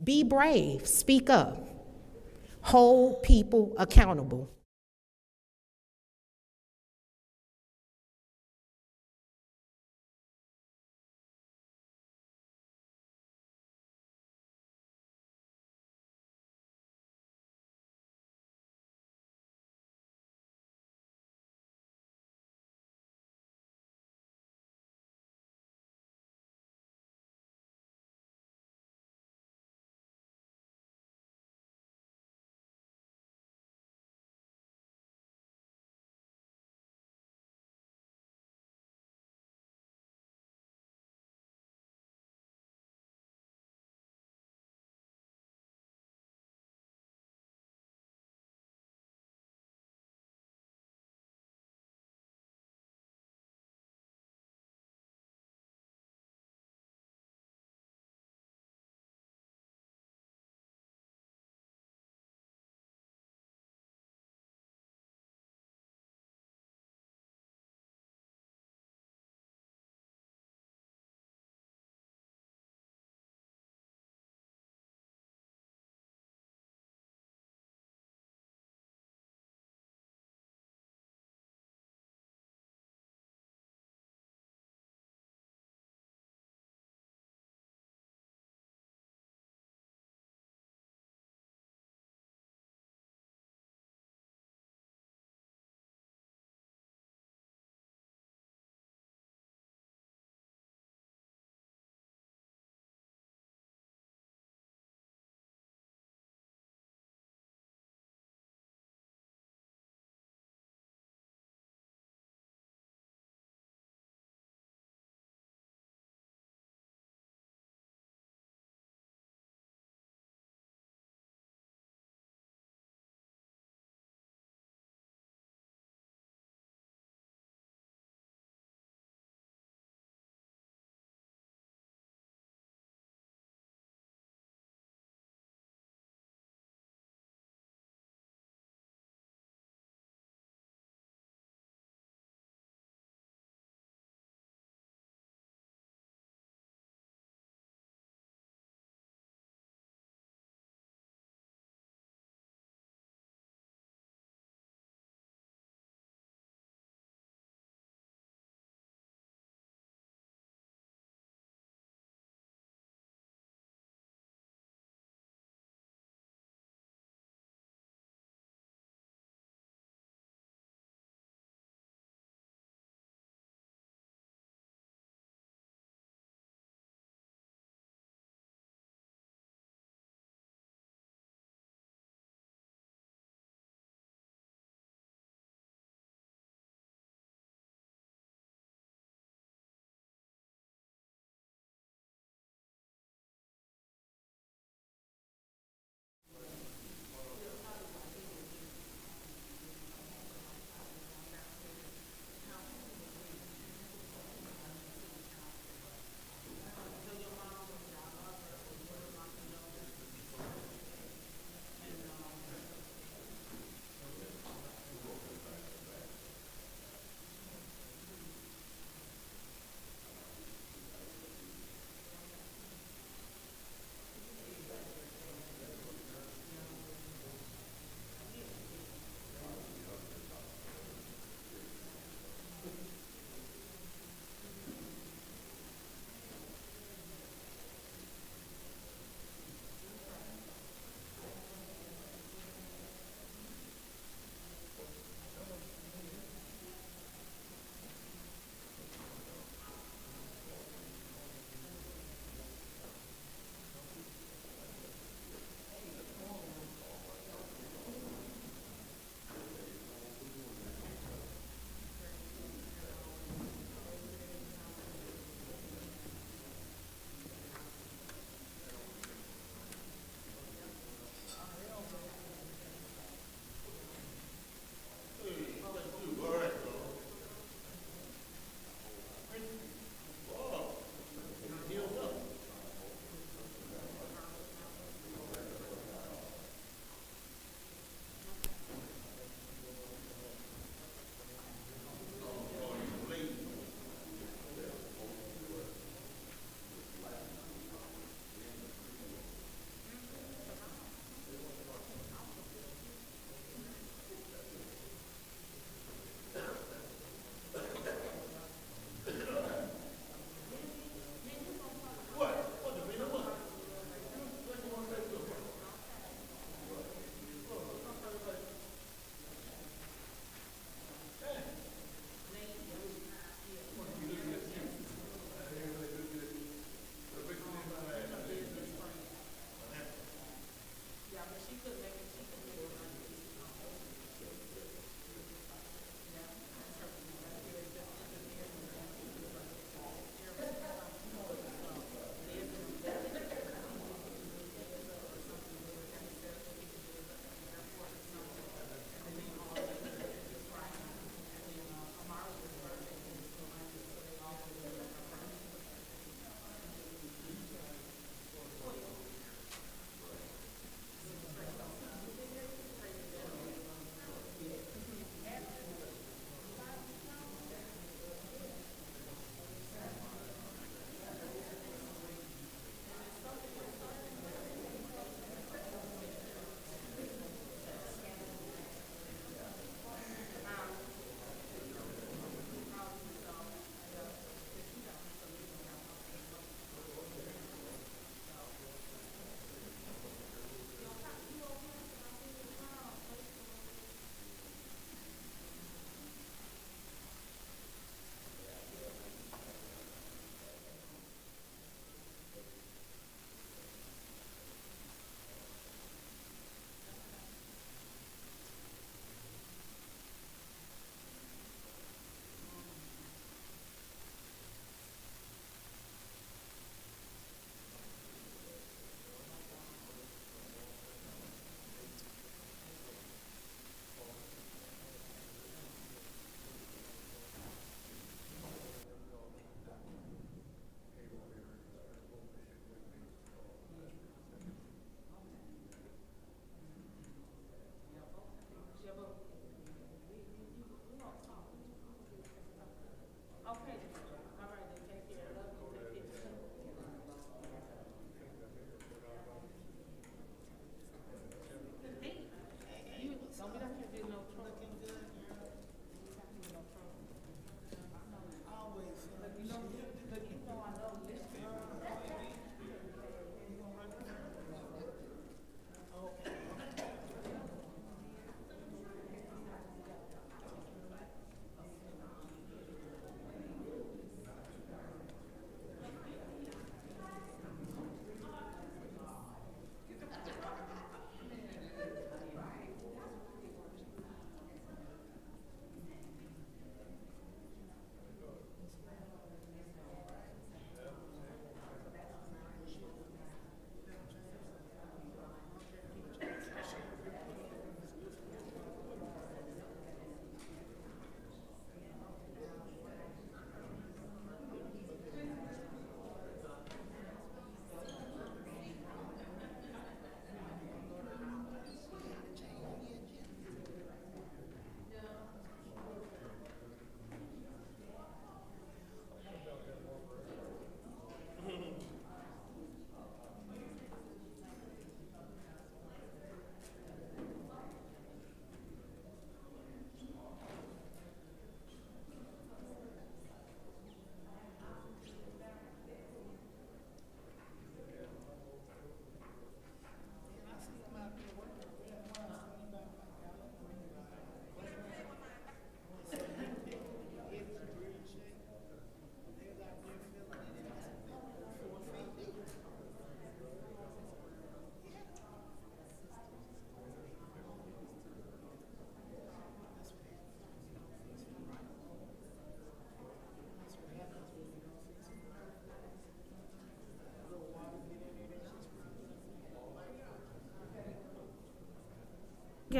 Be brave, speak up, hold people accountable.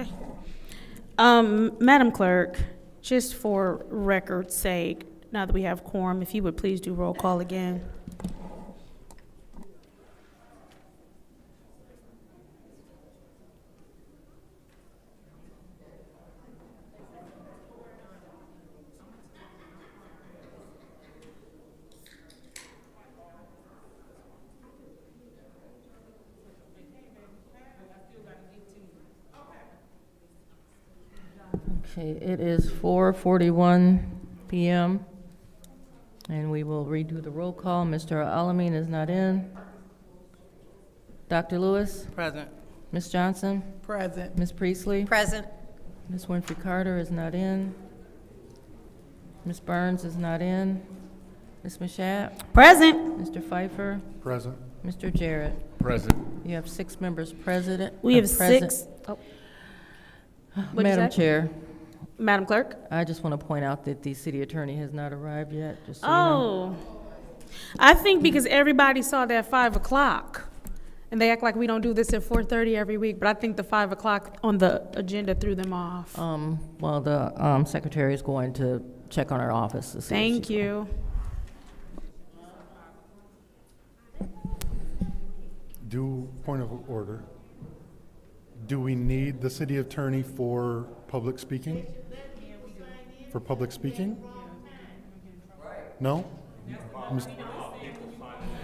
Okay. Madam Clerk, just for record's sake, now that we have quorum, if you would please do roll call again. Okay, it is 4:41 p.m. and we will redo the roll call. Mr. Alamin is not in. Dr. Lewis? Present. Ms. Johnson? Present. Ms. Priestley? Present. Ms. Winfrey Carter is not in. Ms. Burns is not in. Ms. Mashat? Present. Mr. Pfeiffer? Present. Mr. Jarrett? Present. You have 6 members present. We have present. 6. Oh. What'd you Madam say? Chair, Madam Clerk? I just want to point out that the city attorney has not arrived yet, just so you know. Oh, I think because everybody saw that 5 o'clock, and they act like we don't do this at 4:30 every week, but I think the 5 o'clock on the agenda threw them off. Well, the secretary is going to check on our office to see if Thank she's- you. Point of order. Do we need the city attorney for public speaking? For public speaking? No? Mis-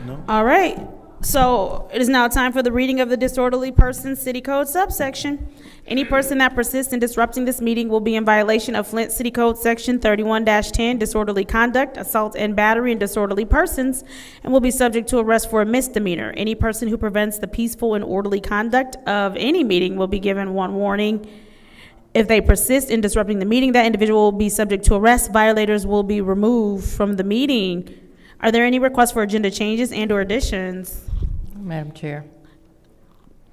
No? All right, so it is now time for the reading of the disorderly person city code subsection. Any person that persists in disrupting this meeting will be in violation of Flint City Code Section 31-10, disorderly conduct, assault and battery, and disorderly persons, and will be subject to arrest for a misdemeanor. Any person who prevents the peaceful and orderly conduct of any meeting will be given 1 warning. If they persist in disrupting the meeting, that individual will be subject to arrest. Violators will be removed from the meeting. Are there any requests for agenda changes and/or additions? Madam Chair,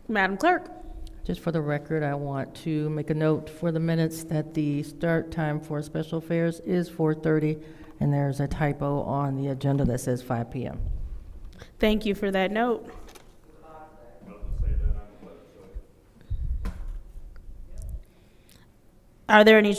Madam Clerk? just for the record, I want to make a note for the minutes that the start time for special affairs is 4:30, and there's a typo on the agenda that says 5 p.m. Thank you for that note. Are there any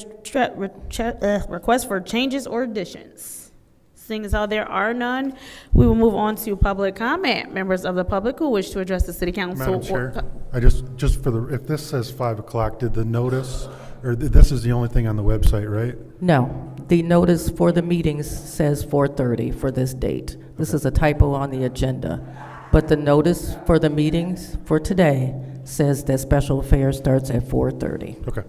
requests for changes or additions? Seeing as how there are none, we will move on to public comment. Members of the public who wish to address the city council. Madam Chair, I just for the, if this says 5 o'clock, did the notice, or this is the only thing on the website, right? No, the notice for the meetings says 4:30 for this date. This is a typo on the agenda. But the notice for the meetings for today says that special affairs starts at 4:30. Okay.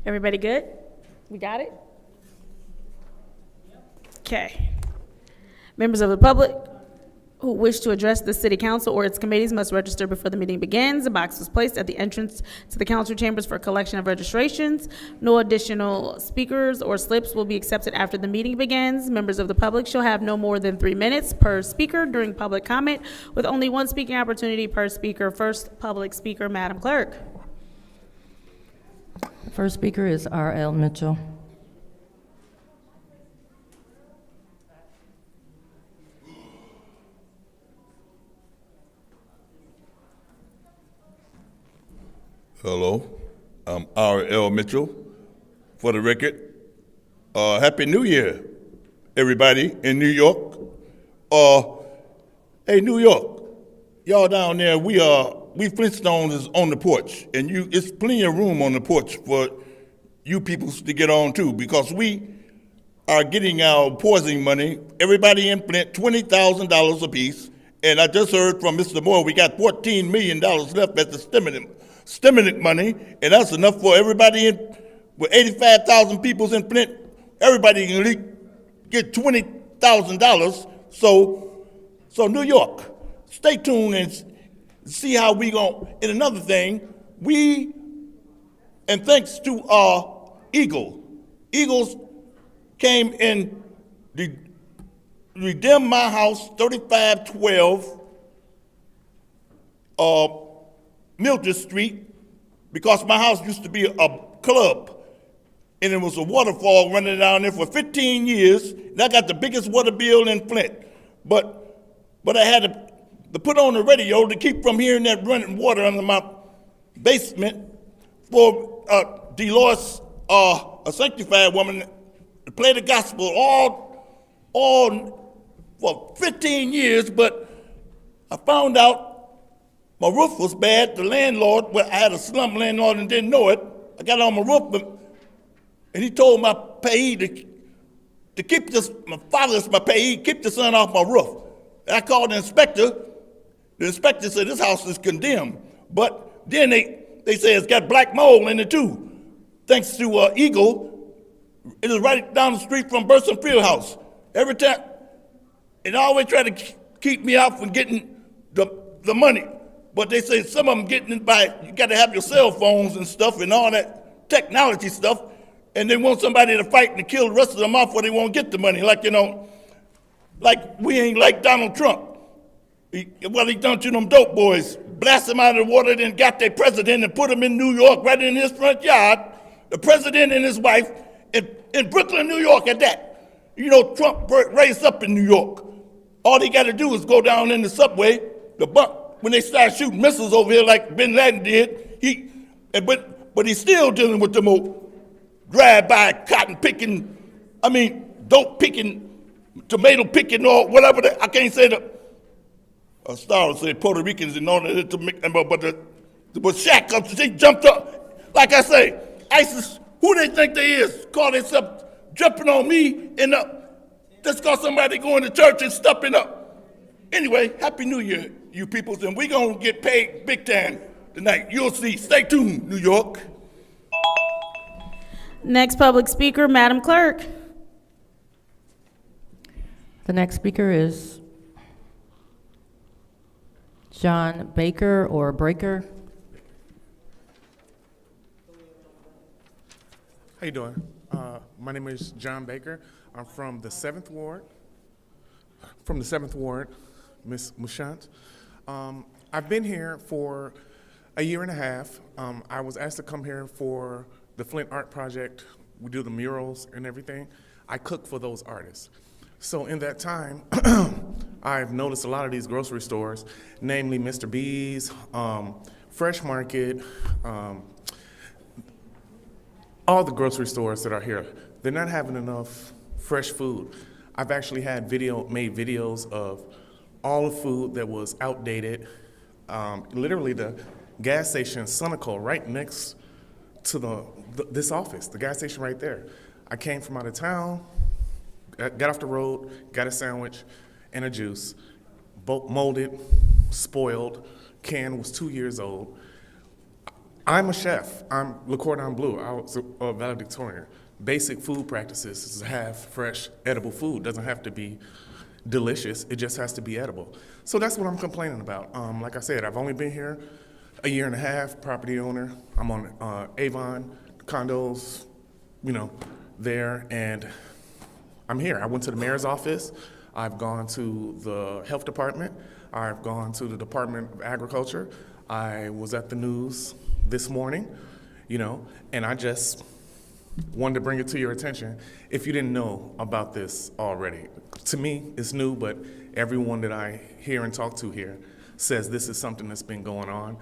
Everybody good? We got it? Okay. Members of the public who wish to address the city council or its committees must register before the meeting begins. A box was placed at the entrance to the council chambers for collection of registrations. No additional speakers or slips will be accepted after the meeting begins. Members of the public shall have no more than 3 minutes per speaker during public comment, with only 1 speaking opportunity per speaker. First public speaker, Madam Clerk. First speaker is R.L. Mitchell. Hello, I'm R.L. Mitchell. For the record, Happy New Year, everybody in New York. Hey, New York, y'all down there, we Flintstones is on the porch, and it's plenty of room on the porch for you people to get on too, because we are getting our poisoning money, everybody in Flint, $20,000 apiece, and I just heard from Mr. Moore, we got $14 million left at the stimulus money, and that's enough for everybody in, with 85,000 people in Flint, everybody can at least get $20,000. So New York, stay tuned and see how we gon'. And another thing, and thanks to our Eagles came and redeemed my house, 3512 Mildred Street, because my house used to be a club, and there was a waterfall running down there for 15 years, and I got the biggest water bill in Flint. But I had to to put on the radio to keep from hearing that running water under my basement for Dolores, a sanctified woman, to play the gospel all for 15 years, but I found out my roof was bad. The landlord, well, I had a slum landlord and didn't know it. I got on my roof, and he told my payee to keep this, my father's my payee, keep the sun off my roof. And I called the inspector. The inspector said, this house is condemned. But then they say it's got black mold in it too. Thanks to Eagle, it is right down the street from Burson Field House. Every time, and always try to keep me out from getting the money. But they say some of them getting it by, you got to have your cell phones and stuff and all that technology stuff, and they want somebody to fight and kill the rest of them off where they won't get the money. Like, you know, like we ain't like Donald Trump. He done to them dope boys, blast them out of the water, then got their president and put him in New York right in his front yard, the president and his wife, in Brooklyn, New York at that. You know, Trump raised up in New York. All they got to do is go down in the subway, when they start shooting missiles over here like Bin Laden did, but he's still dealing with them old drive-by cotton picking, dope picking, tomato picking, or whatever. I can't say Star would say Puerto Ricans in order to make them, but Shaq up, she jumped up. Like I say, ISIS, who they think they is, call themselves jumping on me and just cause somebody going to church and stepping up. Anyway, Happy New Year, you peoples, and we gonna get paid big time tonight. You'll see. Stay tuned, New York. Next public speaker, Madam Clerk. The next speaker is John Baker or Breaker. How you doing? My name is John Baker. I'm from the 7th Ward. Ms. Mouchant. I've been here for a year and a half. I was asked to come here for the Flint Art Project. We do the murals and everything. I cook for those artists. So in that time, I've noticed a lot of these grocery stores, namely Mr. B's, Fresh Market, all the grocery stores that are here, they're not having enough fresh food. I've actually had made videos of all the food that was outdated. Literally the gas station, Sunoco, right next to this office, the gas station right there. I came from out of town, got off the road, got a sandwich and a juice, both molded, spoiled, can was 2 years old. I'm a chef. I'm Le Cordon Bleu. I was a valedictorian. Basic food practices is to have fresh, edible food. Doesn't have to be delicious. It just has to be edible. So that's what I'm complaining about. Like I said, I've only been here a year and a half, property owner. I'm on Avon, condos, there, and I'm here. I went to the mayor's office. I've gone to the health department. I've gone to the Department of Agriculture. I was at the news this morning, and I just wanted to bring it to your attention if you didn't know about this already. To me, it's new, but everyone that I hear and talk to here says this is something that's been going on.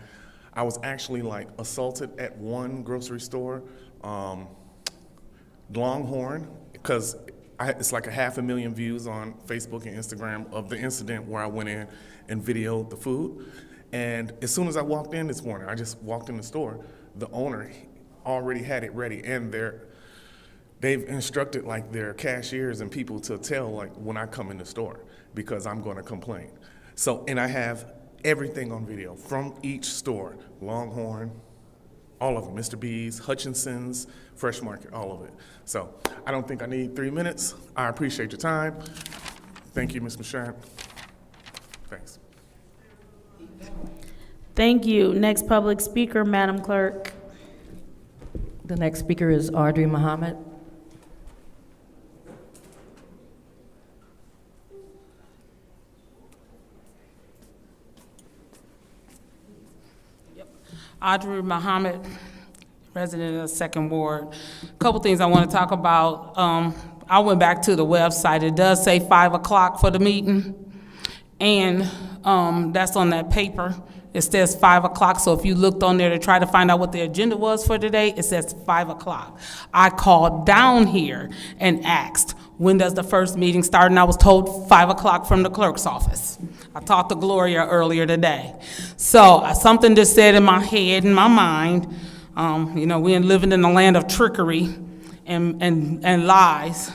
I was actually assaulted at one grocery store, Longhorn, because it's like 500,000 views on Facebook and Instagram of the incident where I went in and videoed the food. And as soon as I walked in this morning, I just walked in the store, the owner already had it ready, and they've instructed their cashiers and people to tell when I come in the store, because I'm going to complain. So, and I have everything on video from each store, Longhorn, all of them, Mr. B's, Hutchinson's, Fresh Market, all of it. So I don't think I need 3 minutes. I appreciate your time. Thank you, Ms. Mouchant. Thanks. Thank you. Next public speaker, Madam Clerk. The next speaker is Audrey Muhammad. Audrey Muhammad, resident of the 2nd Ward. A couple things I want to talk about. I went back to the website. It does say 5 o'clock for the meeting. And that's on that paper. It says 5 o'clock, so if you looked on there to try to find out what the agenda was for today, it says 5 o'clock. I called down here and asked, when does the first meeting start? And I was told 5 o'clock from the clerk's office. I talked to Gloria earlier today. So something just said in my head, in my mind, we ain't living in the land of trickery and lies.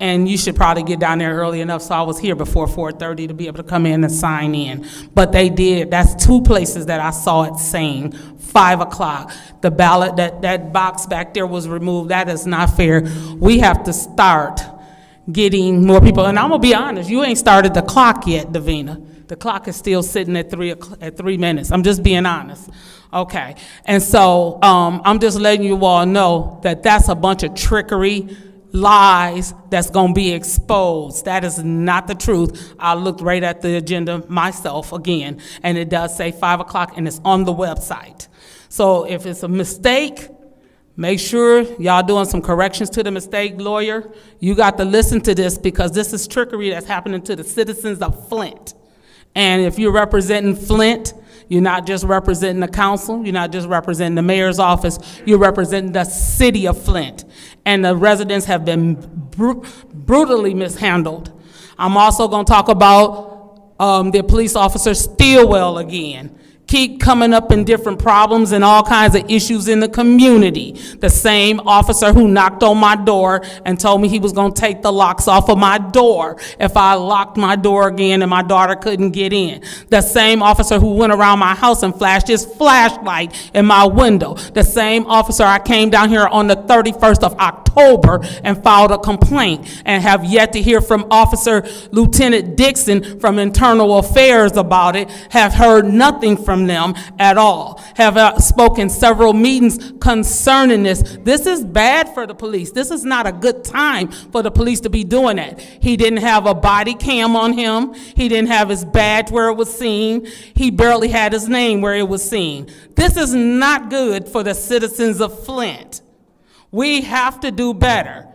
And you should probably get down there early enough, so I was here before 4:30 to be able to come in and sign in. But they did. That's 2 places that I saw it saying 5 o'clock. The ballot, that box back there was removed. That is not fair. We have to start getting more people. And I'm gonna be honest, you ain't started the clock yet, Davina. The clock is still sitting at 3 minutes. I'm just being honest. Okay. And so I'm just letting you all know that that's a bunch of trickery, lies that's going to be exposed. That is not the truth. I looked right at the agenda myself again, and it does say 5 o'clock, and it's on the website. So if it's a mistake, make sure y'all doing some corrections to the mistake. Lawyer, you got to listen to this, because this is trickery that's happening to the citizens of Flint. And if you're representing Flint, you're not just representing the council, you're not just representing the mayor's office, you're representing the city of Flint. And the residents have been brutally mishandled. I'm also going to talk about the police officer Stillwell again. Keep coming up in different problems and all kinds of issues in the community. The same officer who knocked on my door and told me he was going to take the locks off of my door if I locked my door again and my daughter couldn't get in. The same officer who went around my house and flashed his flashlight in my window. The same officer I came down here on the 31st of October and filed a complaint, and have yet to hear from Officer Lieutenant Dixon from Internal Affairs about it. Have heard nothing from them at all. Have spoken several meetings concerning this. This is bad for the police. This is not a good time for the police to be doing that. He didn't have a body cam on him. He didn't have his badge where it was seen. He barely had his name where it was seen. This is not good for the citizens of Flint. We have to do better.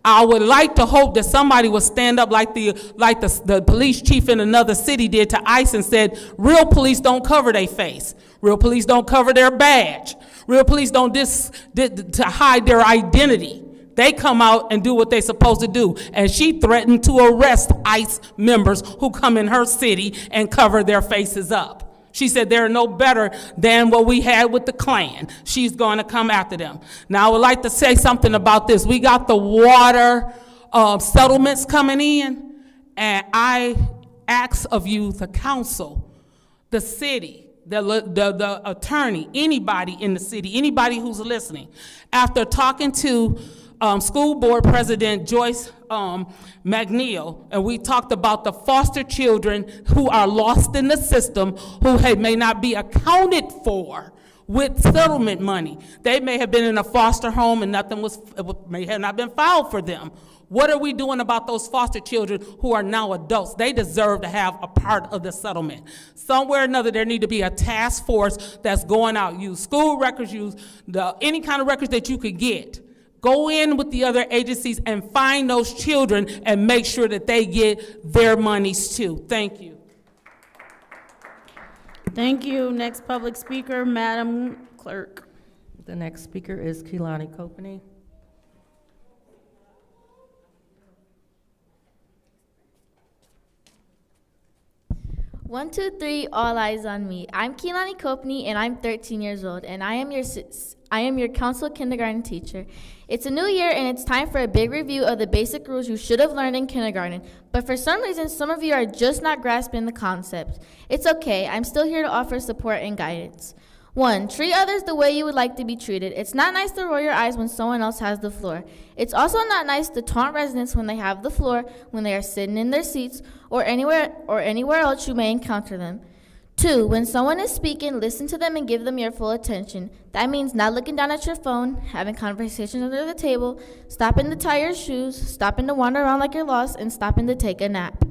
I would like to hope that somebody would stand up like the police chief in another city did to ICE and said, real police don't cover their face. Real police don't cover their badge. Real police don't to hide their identity. They come out and do what they're supposed to do. And she threatened to arrest ICE members who come in her city and cover their faces up. She said they're no better than what we had with the Klan. She's going to come after them. Now, I would like to say something about this. We got the water settlements coming in, and I ask of you, the council, the city, the attorney, anybody in the city, anybody who's listening, after talking to School Board President Joyce McNeil, and we talked about the foster children who are lost in the system, who may not be accounted for with settlement money. They may have been in a foster home and may have not been filed for them. What are we doing about those foster children who are now adults? They deserve to have a part of the settlement. Somewhere or another, there need to be a task force that's going out. Use school records, use any kind of records that you could get. Go in with the other agencies and find those children and make sure that they get their monies too. Thank you. Thank you. Next public speaker, Madam Clerk. The next speaker is Keelani Copany. One, two, three, all eyes on me. I'm Keelani Copany, and I'm 13 years old, and I am your council kindergarten teacher. It's a new year, and it's time for a big review of the basic rules you should have learned in kindergarten. But for some reason, some of you are just not grasping the concept. It's okay. I'm still here to offer support and guidance. 1, treat others the way you would like to be treated. It's not nice to roll your eyes when someone else has the floor. It's also not nice to taunt residents when they have the floor, when they are sitting in their seats, or anywhere else you may encounter them. 2, when someone is speaking, listen to them and give them your full attention. That means not looking down at your phone, having conversations under the table, stopping to tie your shoes, stopping to wander around like you're lost, and stopping to take a nap.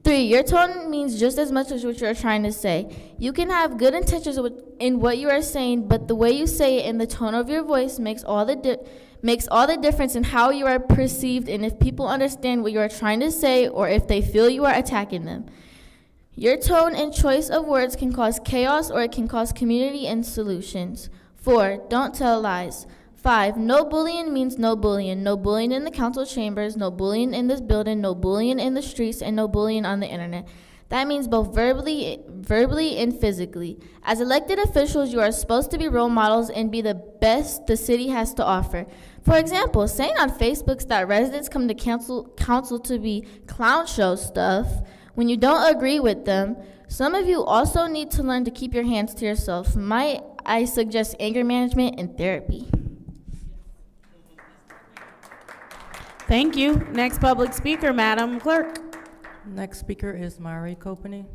3, your tone means just as much as what you're trying to say. You can have good intentions in what you are saying, but the way you say it and the tone of your voice makes all the difference in how you are perceived and if people understand what you are trying to say or if they feel you are attacking them. Your tone and choice of words can cause chaos or it can cause community and solutions. 4. Don't tell lies. 5. No bullying means no bullying. No bullying in the council chambers, no bullying in this building, no bullying in the streets, and no bullying on the internet. That means both verbally and physically. As elected officials, you are supposed to be role models and be the best the city has to offer. For example, saying on Facebook that residents come to council to be clown show stuff when you don't agree with them. Some of you also need to learn to keep your hands to yourself. Might I suggest anger management and therapy? Thank you. Next public speaker, Madam Clerk. Next speaker is Mari Copany.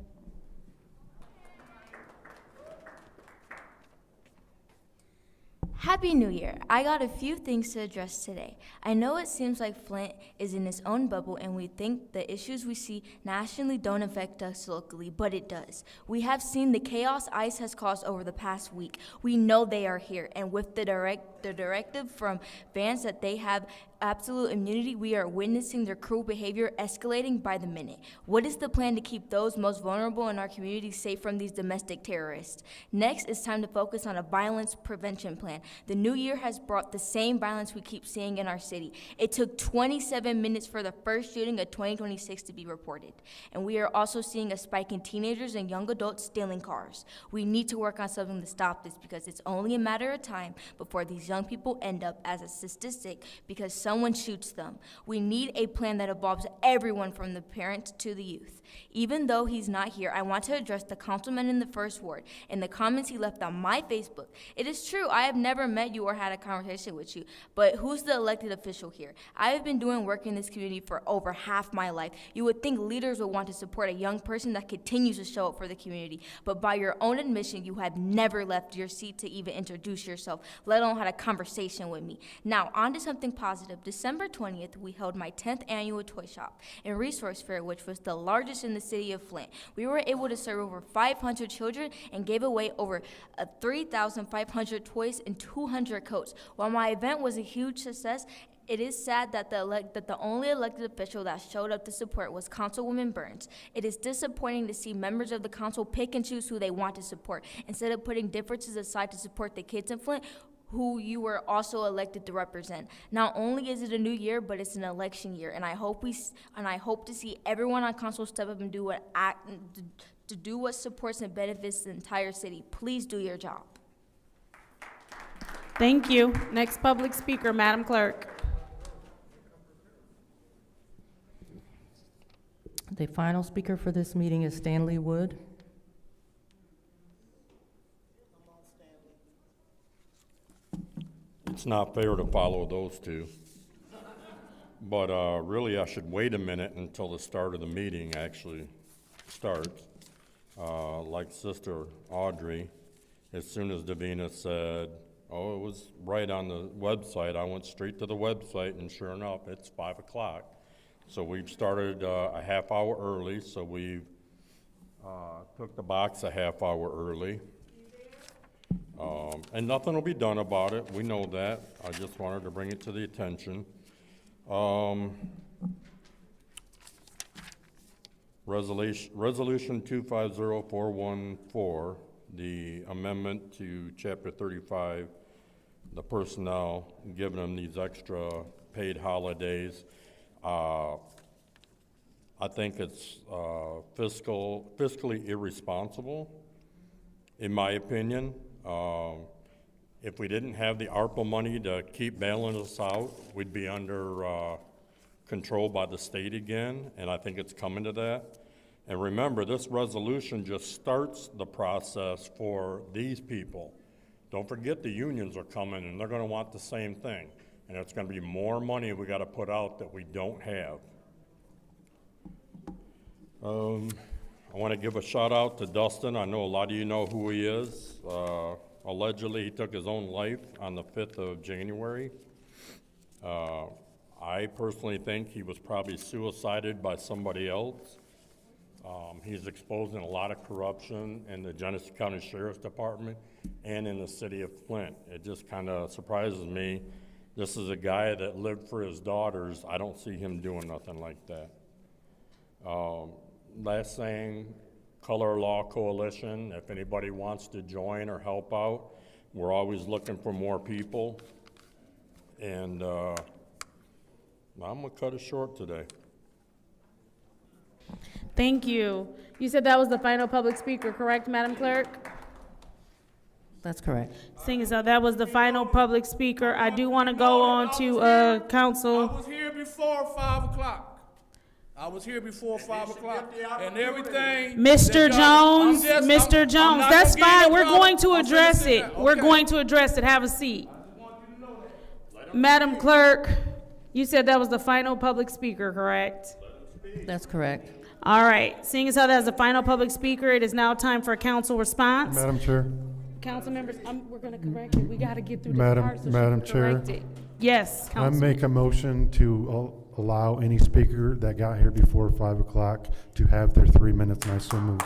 Happy New Year. I got a few things to address today. I know it seems like Flint is in its own bubble and we think the issues we see nationally don't affect us locally, but it does. We have seen the chaos ICE has caused over the past week. We know they are here, and with the directive from Vance that they have absolute immunity, we are witnessing their cruel behavior escalating by the minute. What is the plan to keep those most vulnerable in our community safe from these domestic terrorists? Next, it's time to focus on a violence prevention plan. The new year has brought the same violence we keep seeing in our city. It took 27 minutes for the first shooting of 2026 to be reported. And we are also seeing a spike in teenagers and young adults stealing cars. We need to work on something to stop this because it's only a matter of time before these young people end up as a statistic because someone shoots them. We need a plan that involves everyone from the parents to the youth. Even though he's not here, I want to address the councilman in the first ward and the comments he left on my Facebook. It is true, I have never met you or had a conversation with you, but who's the elected official here? I have been doing work in this community for over half my life. You would think leaders would want to support a young person that continues to show up for the community, but by your own admission, you have never left your seat to even introduce yourself, let alone had a conversation with me. Now, on to something positive. December 20th, we held my 10th annual toy shop and resource fair, which was the largest in the city of Flint. We were able to serve over 500 children and gave away over 3,500 toys and 200 coats. While my event was a huge success, it is sad that the only elected official that showed up to support was Councilwoman Burns. It is disappointing to see members of the council pick and choose who they want to support, instead of putting differences aside to support the kids in Flint, who you were also elected to represent. Not only is it a new year, but it's an election year, and I hope to see everyone on council step up and do what supports and benefits the entire city. Please do your job. Thank you. Next public speaker, Madam Clerk. The final speaker for this meeting is Stanley Wood. It's not fair to follow those two. But really, I should wait a minute until the start of the meeting actually starts. Like Sister Audrey, as soon as Davina said, oh, it was right on the website, I went straight to the website, and sure enough, it's 5 o'clock. So we've started a half hour early, so we've took the box a half hour early. And nothing will be done about it. We know that. I just wanted to bring it to the attention. Resolution 250414, the amendment to Chapter 35, the personnel, giving them these extra paid holidays. I think it's fiscally irresponsible, in my opinion. If we didn't have the ARPA money to keep bailing us out, we'd be under control by the state again, and I think it's coming to that. And remember, this resolution just starts the process for these people. Don't forget the unions are coming, and they're going to want the same thing. And it's going to be more money we got to put out that we don't have. I want to give a shout out to Dustin. I know a lot of you know who he is. Allegedly, he took his own life on the 5th of January. I personally think he was probably suicided by somebody else. He's exposing a lot of corruption in the Genesee County Sheriff's Department and in the city of Flint. It just kind of surprises me. This is a guy that lived for his daughters. I don't see him doing nothing like that. Last thing, Color Law Coalition. If anybody wants to join or help out, we're always looking for more people. And I'm gonna cut it short today. Thank you. You said that was the final public speaker, correct, Madam Clerk? That's correct. Seeing as how that was the final public speaker, I do want to go on to I council. was here before 5 o'clock. I was here before 5 o'clock, and everything. Mr. that y'all- Jones, I'm Mr. Jones, not that's gonna get fine. in We're trouble. going to I'm finna address sit it. down. We're Okay. going to address it. Have a seat. Madam Clerk, you said that was the final public speaker, correct? That's correct. All right. Seeing as how that is the final public speaker, it is now time for a council response. Madam Chair, Council members, we're going to correct it. We got to get through this Madam- part so she Madam can Chair. correct it. Yes, I Council. make a motion to allow any speaker that got here before 5 o'clock to have their 3 minutes, and I so move.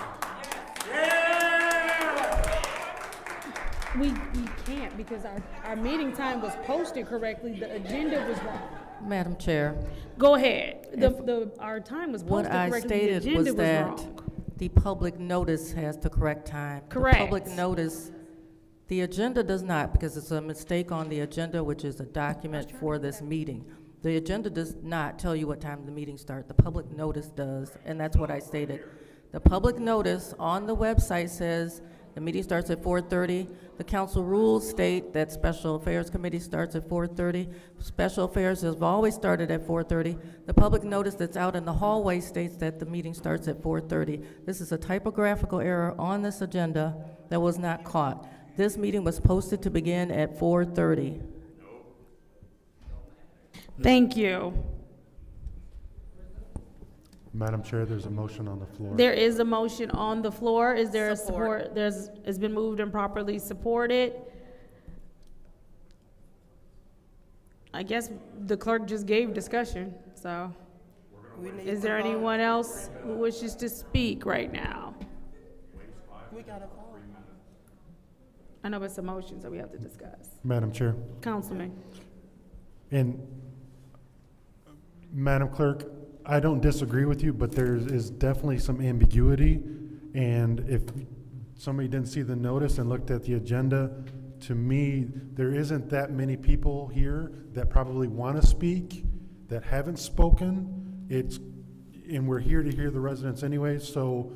We can't because our meeting time was posted correctly. The agenda was wrong. Madam Chair, Go ahead. Our time was what posted I correctly. The stated agenda was was that wrong. the public notice has the correct time. Correct. The public notice, the agenda does not, because it's a mistake on the agenda, which is a document for this meeting. The agenda does not tell you what time the meeting starts. The public notice does, and that's what I stated. The public notice on the website says the meeting starts at 4:30. The council rules state that Special Affairs Committee starts at 4:30. Special Affairs has always started at 4:30. The public notice that's out in the hallway states that the meeting starts at 4:30. This is a typographical error on this agenda that was not caught. This meeting was posted to begin at 4:30. Thank you. Madam Chair, there's a motion on the floor. There is a motion on the floor. Is there a support? It's been moved and properly supported. I guess the clerk just gave discussion, so. Is there anyone else who wishes to speak right now? I know it's a motion, so we have to discuss. Madam Chair. Councilman. And Madam Clerk, I don't disagree with you, but there is definitely some ambiguity. And if somebody didn't see the notice and looked at the agenda, to me, there isn't that many people here that probably want to speak, that haven't spoken. And we're here to hear the residents anyway, so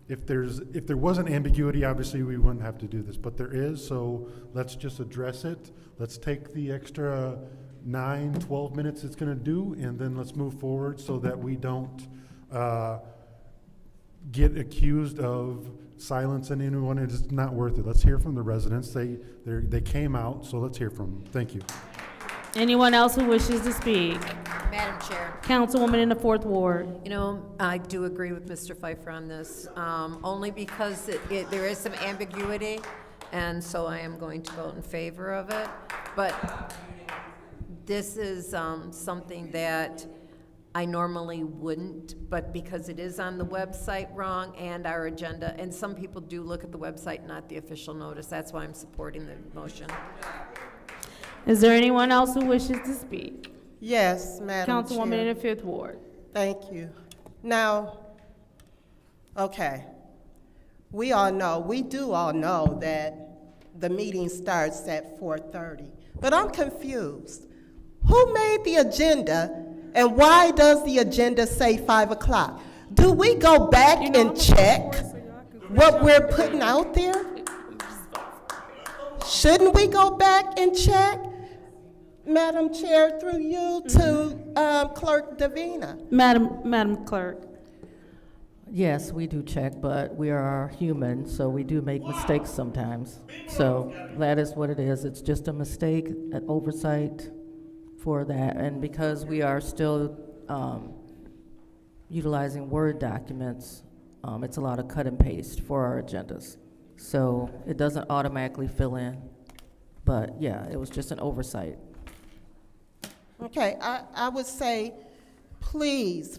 if there wasn't ambiguity, obviously we wouldn't have to do this, but there is, so let's just address it. Let's take the extra 9-12 minutes it's gonna do, and then let's move forward so that we don't get accused of silencing anyone. It's not worth it. Let's hear from the residents. They came out, so let's hear from them. Thank you. Anyone else who wishes to speak? Madam Chair, Councilwoman in the 4th Ward. you know, I do agree with Mr. Pfeiffer on this, only because there is some ambiguity, and so I am going to vote in favor of it. But this is something that I normally wouldn't, but because it is on the website wrong and our agenda, and some people do look at the website, not the official notice, that's why I'm supporting the motion. Is there anyone else who wishes to speak? Yes, Madam Chair. Councilwoman in the 5th Ward. Thank you. Now, okay, we do all know that the meeting starts at 4:30, but I'm confused. Who made the agenda, and why does the agenda say 5 o'clock? Do we go back and check what we're putting out there? Shouldn't we go back and check? Madam Chair, through you to Clerk Davina. Madam Clerk. Yes, we do check, but we are human, so we do make mistakes sometimes. So that is what it is. It's just a mistake, an oversight for that. And because we are still utilizing Word documents, it's a lot of cut and paste for our agendas. So it doesn't automatically fill in. But yeah, it was just an oversight. Okay, I would say, please,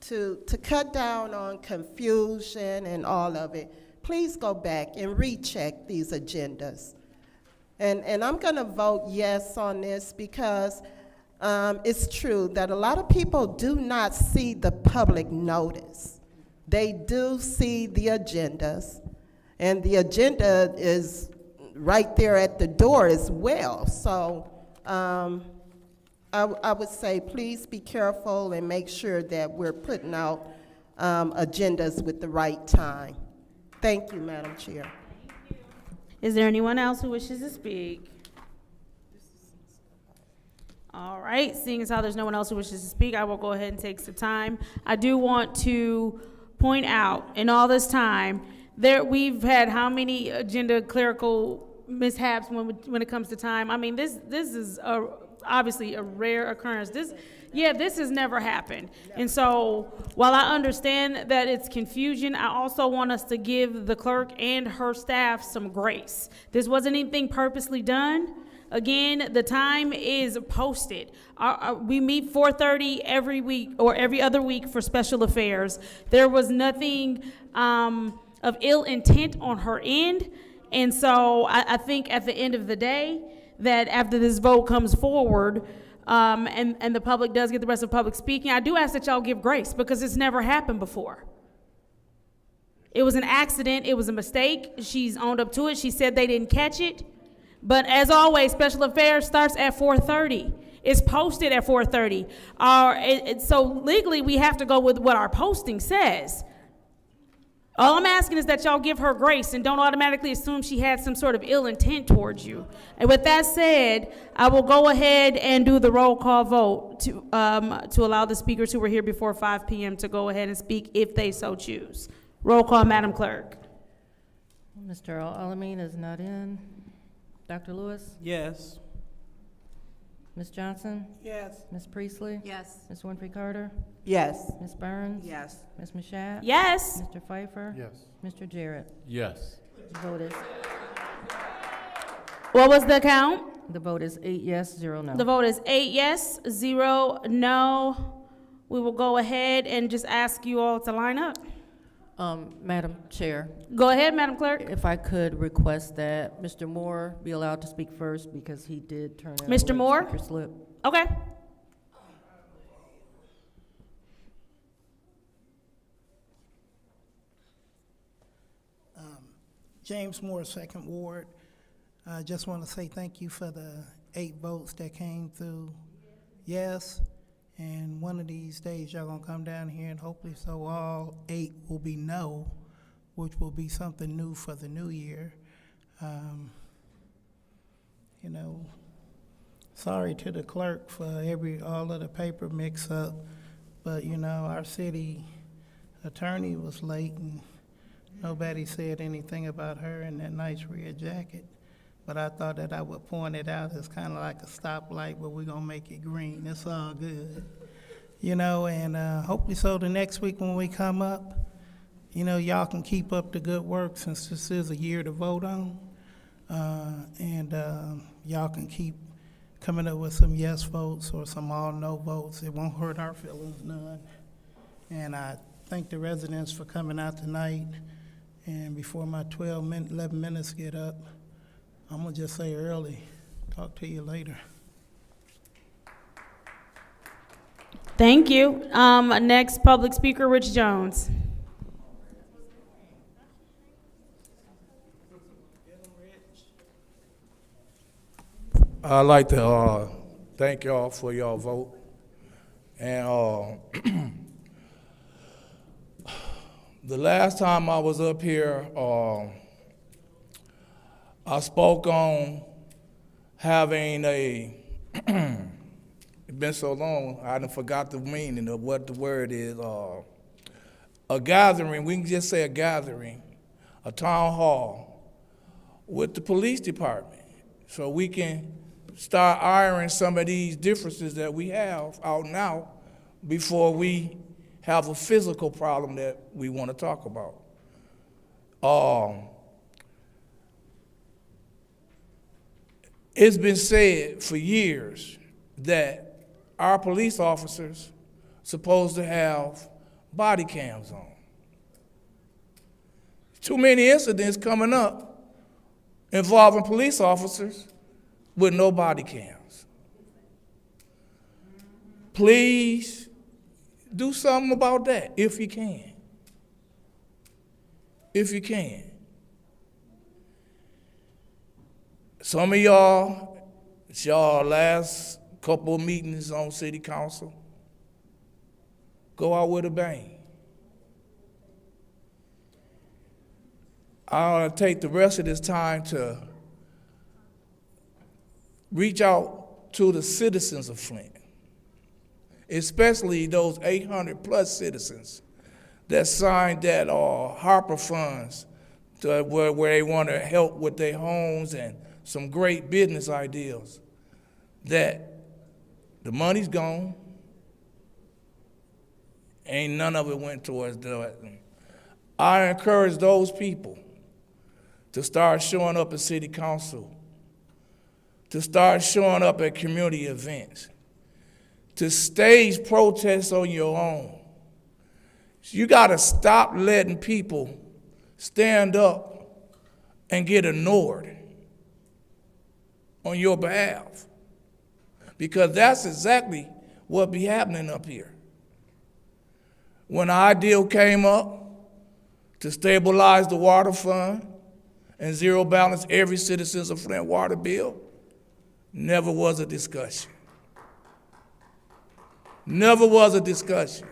to cut down on confusion and all of it, please go back and recheck these agendas. And I'm gonna vote yes on this because it's true that a lot of people do not see the public notice. They do see the agendas, and the agenda is right there at the door as well. So I would say please be careful and make sure that we're putting out agendas with the right time. Thank you, Madam Chair. Is there anyone else who wishes to speak? All right, seeing as how there's no one else who wishes to speak, I will go ahead and take some time. I do want to point out, in all this time, we've had how many agenda clerical mishaps when it comes to time? I mean, this is obviously a rare occurrence. This has never happened. And so, while I understand that it's confusion, I also want us to give the clerk and her staff some grace. This wasn't anything purposely done. Again, the time is posted. We meet 4:30 every week or every other week for special affairs. There was nothing of ill intent on her end. And so I think at the end of the day, that after this vote comes forward, and the public does get the rest of the public speaking, I do ask that y'all give grace because it's never happened before. It was an accident. It was a mistake. She's owned up to it. She said they didn't catch it. But as always, special affairs starts at 4:30. It's posted at 4:30. So legally, we have to go with what our posting says. All I'm asking is that y'all give her grace and don't automatically assume she had some sort of ill intent towards you. And with that said, I will go ahead and do the roll call vote to allow the speakers who were here before 5 p.m. to go ahead and speak if they so choose. Roll call, Madam Clerk. Mr. Alameen is not in. Dr. Lewis? Yes. Ms. Johnson? Yes. Ms. Priestley? Yes. Ms. Winfrey Carter? Yes. Ms. Burns? Yes. Ms. Mashat? Yes. Mr. Pfeiffer? Yes. Mr. Jarrett? Yes. The vote is, What was the count? the vote is 8 yes, 0 no. The vote is 8 yes, 0 no. We will go ahead and just ask you all to line up. Madam Chair, Go ahead, Madam Clerk. if I could request that Mr. Moore be allowed to speak first because he did turn in a Mr. late Moore? speaker slip. Okay. James Moore, Second Ward. I just want to say thank you for the 8 votes that came through yes. And one of these days, y'all gonna come down here and hopefully so all 8 will be no, which will be something new for the new year. You know, sorry to the clerk for all of the paper mix up, but you know, our city attorney was late and nobody said anything about her in that nice red jacket. But I thought that I would point it out. It's kind of like a stoplight, but we're gonna make it green. It's all good. You know, and hopefully so the next week when we come up, you know, y'all can keep up the good work since this is a year to vote on. Y'all can keep coming up with some yes votes or some all no votes. It won't hurt our feelings none. And I thank the residents for coming out tonight. And before my 11 minutes get up, I'm gonna just say early, talk to you later. Thank you. Next public speaker, Rich Jones. I'd like to thank y'all for y'all vote. And the last time I was up here, I spoke on having it's been so long, I done forgot the meaning of what the word is. A gathering, we can just say a gathering, a town hall with the police department, so we can start ironing some of these differences that we have out now before we have a physical problem that we want to talk about. It's been said for years that our police officers supposed to have body cams on. Too many incidents coming up involving police officers with no body cams. Please do something about that if you can. if you can. Some of y'all, it's y'all last couple of meetings on city council. Go out with a bang. I want to take the rest of this time to reach out to the citizens of Flint, especially those 800-plus citizens that signed that Harper funds where they want to help with their homes and some great business ideas, that the money's gone. Ain't none of it went towards that. I encourage those people to start showing up at city council, to start showing up at community events, to stage protests on your own. You gotta stop letting people stand up and get ignored on your behalf, because that's exactly what be happening up here. When the ideal came up to stabilize the water fund and zero balance every citizen's of Flint water bill, never was a discussion. Never was a discussion.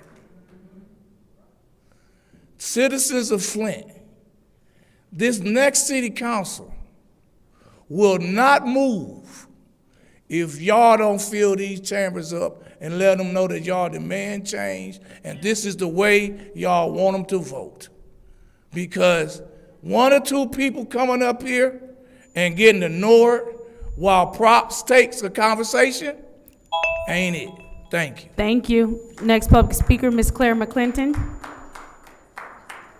Citizens of Flint, this next city council will not move if y'all don't fill these chambers up and let them know that y'all demand change and this is the way y'all want them to vote. Because one or two people coming up here and getting ignored while props takes a conversation, ain't it? Thank you. Thank you. Next public speaker, Ms. Claire McClinton.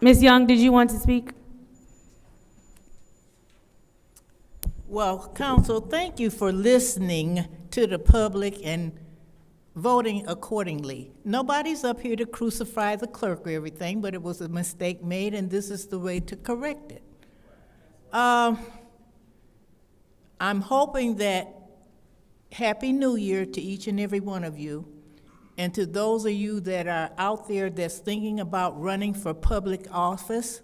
Ms. Young, did you want to speak? Well, council, thank you for listening to the public and voting accordingly. Nobody's up here to crucify the clerk or everything, but it was a mistake made, and this is the way to correct it. I'm hoping that Happy New Year to each and every one of you, and to those of you that are out there that's thinking about running for public office.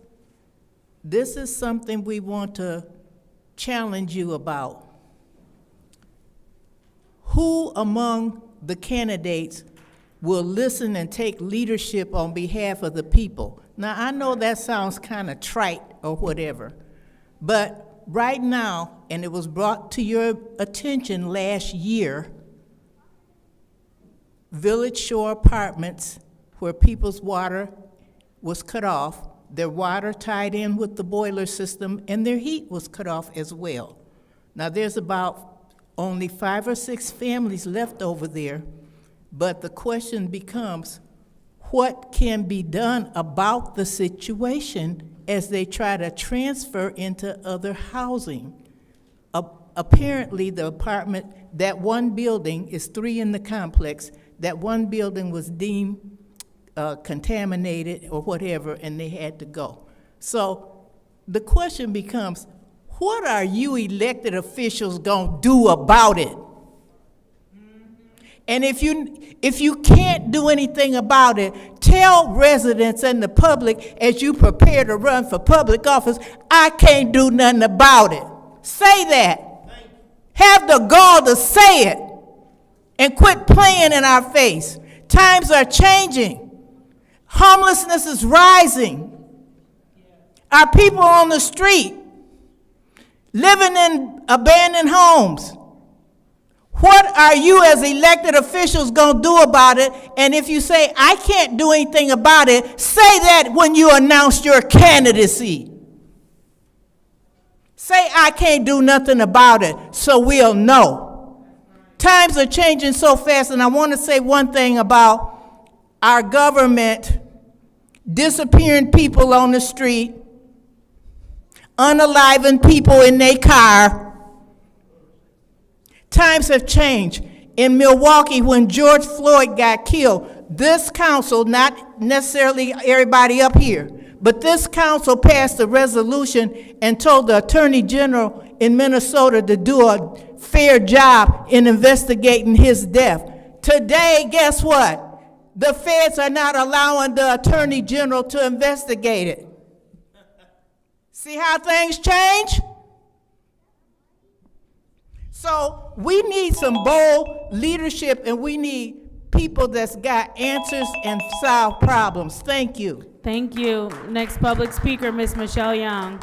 This is something we want to challenge you about. Who among the candidates will listen and take leadership on behalf of the people? Now, I know that sounds kind of trite or whatever, but right now, and it was brought to your attention last year, Village Shore Apartments, where people's water was cut off, their water tied in with the boiler system, and their heat was cut off as well. Now, there's about only 5 or 6 families left over there, but the question becomes, what can be done about the situation as they try to transfer into other housing? Apparently, the apartment, that one building, is 3 in the complex, that one building was deemed contaminated or whatever, and they had to go. So the question becomes, what are you elected officials gonna do about it? And if you can't do anything about it, tell residents and the public as you prepare to run for public office, I can't do nothing about it. Say that. Have the gall to say it and quit playing in our face. Times are changing. Homelessness is rising. Our people on the street, living in abandoned homes. What are you as elected officials gonna do about it? And if you say, I can't do anything about it, say that when you announce your candidacy. Say, I can't do nothing about it, so we'll know. Times are changing so fast, and I want to say one thing about our government disappearing people on the street, unaliving people in their car. Times have changed. In Milwaukee, when George Floyd got killed, this council, not necessarily everybody up here, but this council passed a resolution and told the Attorney General in Minnesota to do a fair job in investigating his death. Today, guess what? The feds are not allowing the Attorney General to investigate it. See how things change? So we need some bold leadership, and we need people that's got answers and solve problems. Thank you. Thank you. Next public speaker, Ms. Michelle Young.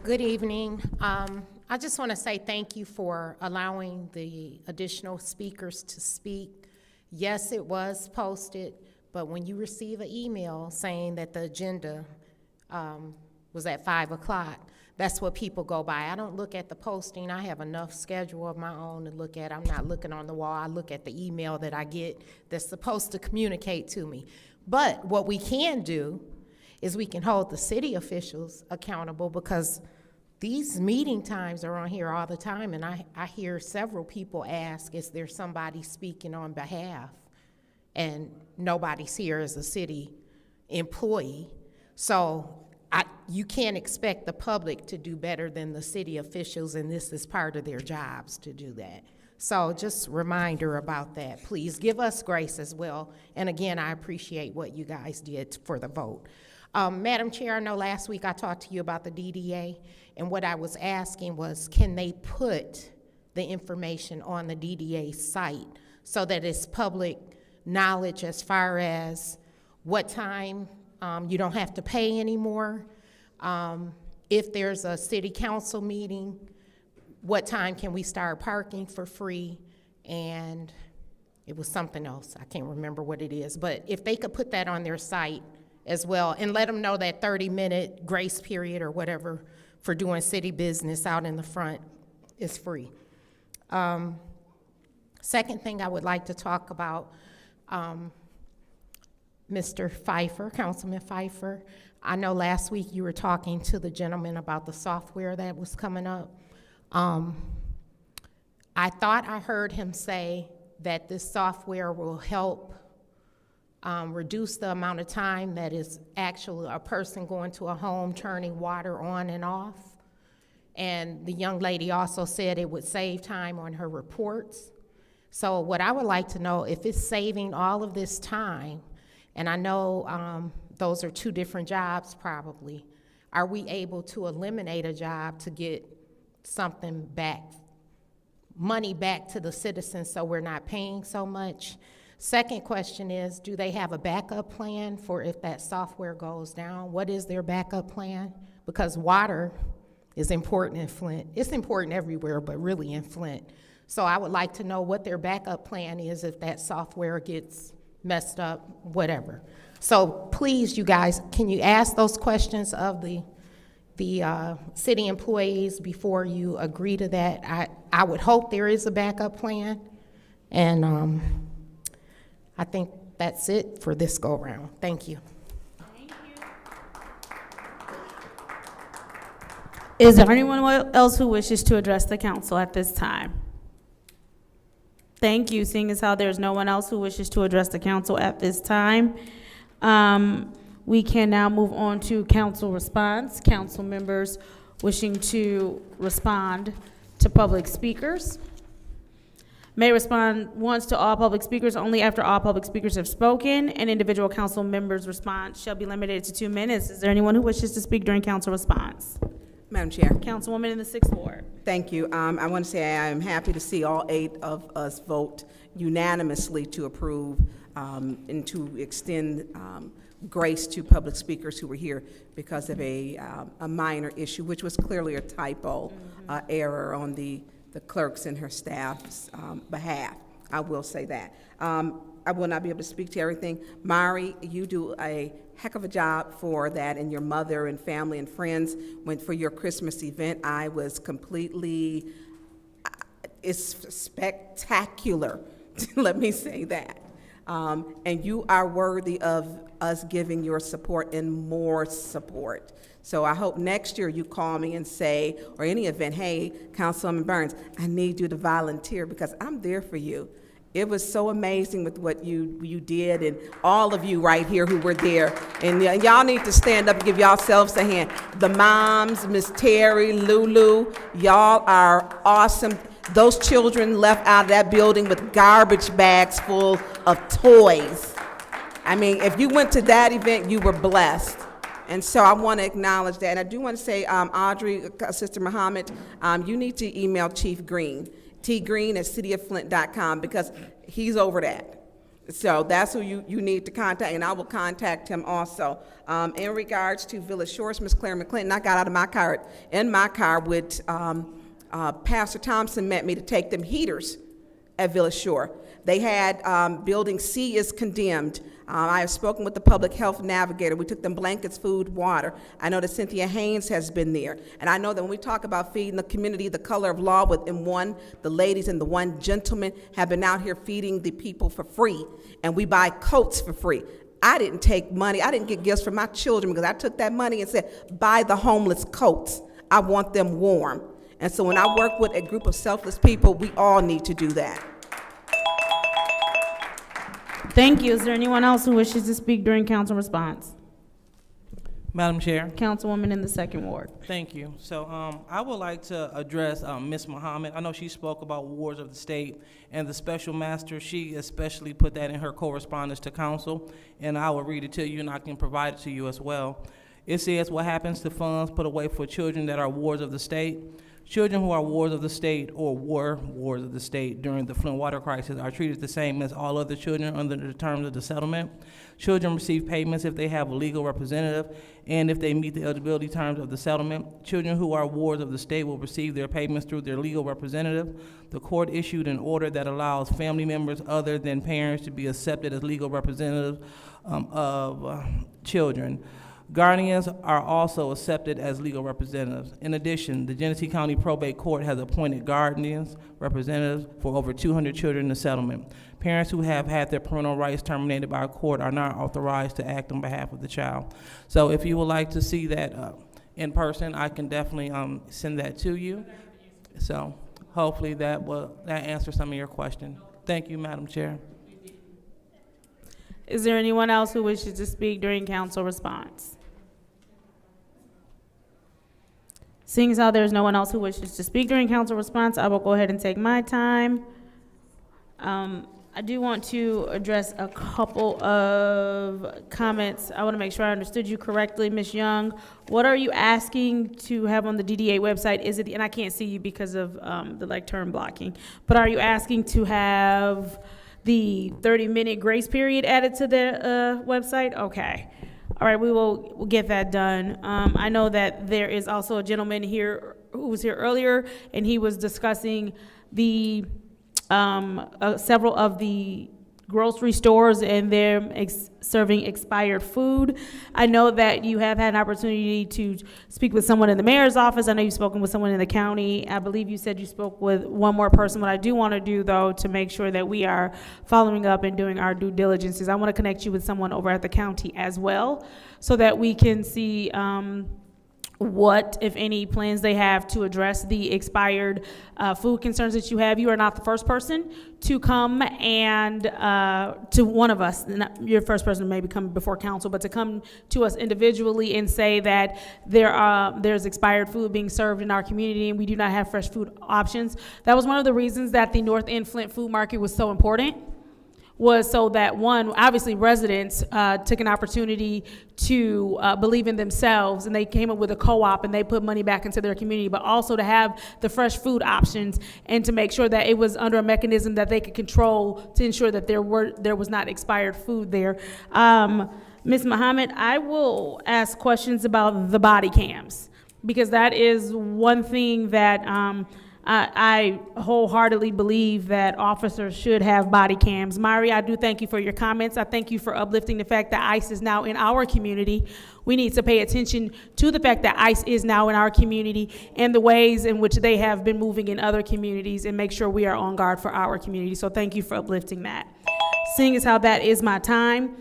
Good evening. I just want to say thank you for allowing the additional speakers to speak. Yes, it was posted, but when you receive an email saying that the agenda was at 5 o'clock, that's what people go by. I don't look at the posting. I have enough schedule of my own to look at. I'm not looking on the wall. I look at the email that I get that's supposed to communicate to me. But what we can do is we can hold the city officials accountable, because these meeting times are on here all the time, and I hear several people ask, is there somebody speaking on behalf? And nobody's here as a city employee. So you can't expect the public to do better than the city officials, and this is part of their jobs to do that. So just reminder about that. Please give us grace as well. And again, I appreciate what you guys did for the vote. Madam Chair, I know last week I talked to you about the DDA, and what I was asking was, can they put the information on the DDA site so that it's public knowledge as far as what time you don't have to pay anymore? If there's a city council meeting, what time can we start parking for free? And it was something else. I can't remember what it is. But if they could put that on their site as well, and let them know that 30-minute grace period or whatever for doing city business out in the front is free. Second thing I would like to talk about, Mr. Pfeiffer, Councilman Pfeiffer. I know last week you were talking to the gentleman about the software that was coming up. I thought I heard him say that this software will help reduce the amount of time that is actually a person going to a home turning water on and off. And the young lady also said it would save time on her reports. So what I would like to know, if it's saving all of this time, and I know those are two different jobs probably, are we able to eliminate a job to get something back, money back to the citizens so we're not paying so much? Second question is, do they have a backup plan for if that software goes down? What is their backup plan? Because water is important in Flint. It's important everywhere, but really in Flint. So I would like to know what their backup plan is if that software gets messed up, whatever. So please, you guys, can you ask those questions of the city employees before you agree to that? I would hope there is a backup plan, and I think that's it for this go-round. Thank you. Thank you. Is there anyone else who wishes to address the council at this time? Thank you. Seeing as how there's no one else who wishes to address the council at this time, we can now move on to council response. Council members wishing to respond to public speakers may respond once to all public speakers only after all public speakers have spoken, and individual council members' response shall be limited to 2 minutes. Is there anyone who wishes to speak during council response? Madam Chair. Councilwoman in the 6th Ward. Thank you. I want to say I am happy to see all 8 of us vote unanimously to approve and to extend grace to public speakers who were here because of a minor issue, which was clearly a typo error on the clerk's and her staff's behalf. I will say that. I will not be able to speak to everything. Mari, you do a heck of a job for that, and your mother and family and friends went for your Christmas event. I was completely, it's spectacular, let me say that. And you are worthy of us giving your support and more support. So I hope next year you call me and say, or any event, hey, Councilwoman Burns, I need you to volunteer because I'm there for you. It was so amazing with what you did, and all of you right here who were there. And y'all need to stand up and give yourselves a hand. The moms, Miss Terry, Lulu, y'all are awesome. Those children left out of that building with garbage bags full of toys. I mean, if you went to that event, you were blessed. And so I want to acknowledge that. And I do want to say, Audrey, Sister Muhammad, you need to email Chief Green, tgreen@cityofflint.com, because he's over that. So that's who you need to contact, and I will contact him also. In regards to Village Shores, Ms. Claire McClinton, I got out of my car with Pastor Thompson met me to take them heaters at Village Shore. They had Building C is condemned. I have spoken with the public health navigator. We took them blankets, food, water. I know that Cynthia Haynes has been there. And I know that when we talk about feeding the community, the color of law within one, the ladies and the one gentleman have been out here feeding the people for free. And we buy coats for free. I didn't take money. I didn't get gifts for my children because I took that money and said, buy the homeless coats. I want them warm. And so when I work with a group of selfless people, we all need to do that. Thank you. Is there anyone else who wishes to speak during council response? Madam Chair. Councilwoman in the second ward. Thank you. So I would like to address Ms. Muhammad. I know she spoke about wards of the state, and the special master, she especially put that in her correspondence to council, and I will read it to you, and I can provide it to you as well. It says, what happens to funds put away for children that are wards of the state? Children who are wards of the state or were wards of the state during the Flint water crisis are treated the same as all other children under the terms of the settlement. Children receive payments if they have a legal representative and if they meet the eligibility terms of the settlement. Children who are wards of the state will receive their payments through their legal representative. The court issued an order that allows family members other than parents to be accepted as legal representatives of children. Guardians are also accepted as legal representatives. In addition, the Genesee County Probate Court has appointed guardians representatives for over 200 children in the settlement. Parents who have had their parental rights terminated by a court are not authorized to act on behalf of the child. So if you would like to see that in person, I can definitely send that to you. So hopefully that answers some of your question. Thank you, Madam Chair. Is there anyone else who wishes to speak during council response? Seeing as how there's no one else who wishes to speak during council response, I will go ahead and take my time. I do want to address a couple of comments. I want to make sure I understood you correctly, Ms. Young. What are you asking to have on the DDA website? Is it, and I can't see you because of the lectern blocking, but are you asking to have the 30-minute grace period added to the website? Okay. All right, we'll get that done. I know that there is also a gentleman here who was here earlier, and he was discussing the several of the grocery stores and them serving expired food. I know that you have had an opportunity to speak with someone in the mayor's office. I know you've spoken with someone in the county. I believe you said you spoke with one more person. What I do want to do, though, to make sure that we are following up and doing our due diligence is I want to connect you with someone over at the county as well so that we can see what, if any, plans they have to address the expired food concerns that you have. You are not the first person to come and to one of us, not your first person to maybe come before council, but to come to us individually and say that there's expired food being served in our community and we do not have fresh food options. That was one of the reasons that the North End Flint Food Market was so important, was so that, one, obviously residents took an opportunity to believe in themselves, and they came up with a co-op and they put money back into their community, but also to have the fresh food options and to make sure that it was under a mechanism that they could control to ensure that there was not expired food there. Ms. Muhammad, I will ask questions about the body cams, because that is one thing that I wholeheartedly believe that officers should have body cams. Mari, I do thank you for your comments. I thank you for uplifting the fact that ICE is now in our community. We need to pay attention to the fact that ICE is now in our community and the ways in which they have been moving in other communities, and make sure we are on guard for our community. So thank you for uplifting that. Seeing as how that is my time,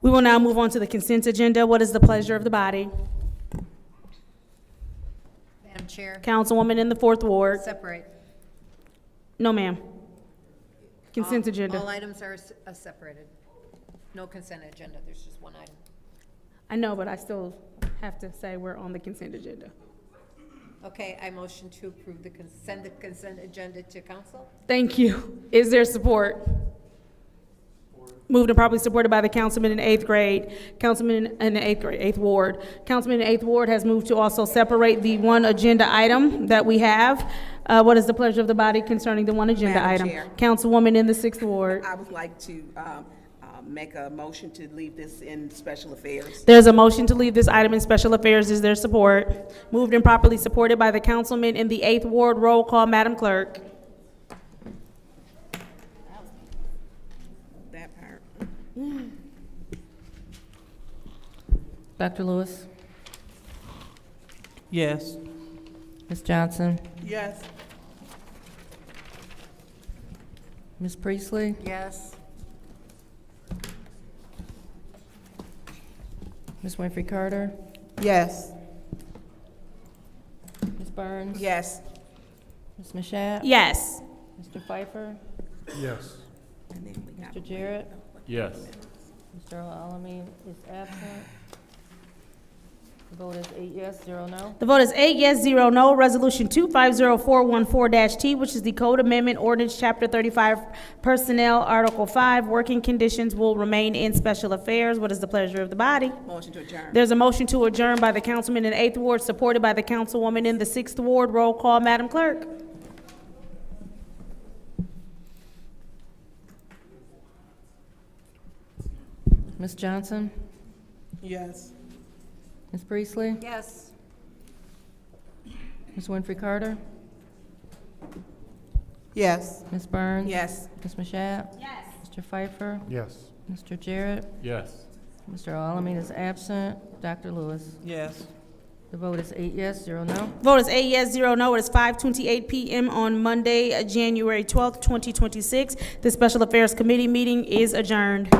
we will now move on to the consent agenda. What is the pleasure of the body? Madam Chair. Councilwoman in the 4th Ward. Separate. No, ma'am. Consent agenda. All items are separated. No consent agenda, there's just one item. I know, but I still have to say we're on the consent agenda. Okay, I motion to approve the consent agenda to council. Thank you. Is there support? Moved and properly supported by the councilman in the eighth grade. Councilman in the eighth ward. Councilman in the eighth ward has moved to also separate the one agenda item that we have. What is the pleasure of the body concerning the one agenda Madam item? Chair. Councilwoman in the sixth ward. I would like to make a motion to leave this in special affairs. There's a motion to leave this item in special affairs. Is there support? Moved and properly supported by the councilman in the eighth ward. Roll call, Madam Clerk. That part. Dr. Lewis? Yes. Ms. Johnson? Yes. Ms. Priestley? Yes. Ms. Winfrey Carter? Yes. Ms. Burns? Yes. Ms. Mashat? Yes. Mr. Pfeiffer? Yes. And then we got Mr. Jarrett? Yes. Mr. Alamin is absent. The vote is 8 yes, 0 no. The vote is 8 yes, 0 no. Resolution 250414-T, which is the Code Amendment Ordinance, Chapter 35, Personnel, Article 5, Working Conditions will remain in Special Affairs. What is the pleasure of the body? motion to adjourn. There's a motion to adjourn by the councilman in the eighth ward, supported by the councilwoman in the sixth ward. Roll call, Madam Clerk. Ms. Johnson? Yes. Ms. Priestley? Yes. Ms. Winfrey Carter? Yes. Ms. Burns? Yes. Ms. Mashat? Yes. Mr. Pfeiffer? Yes. Mr. Jarrett? Yes. Mr. Alamin is absent. Dr. Lewis? Yes. The vote is 8 yes, 0 no. Vote is 8 yes, 0 no. It is 5:28 p.m. on Monday, January 12th, 2026. The Special Affairs Committee meeting is adjourned.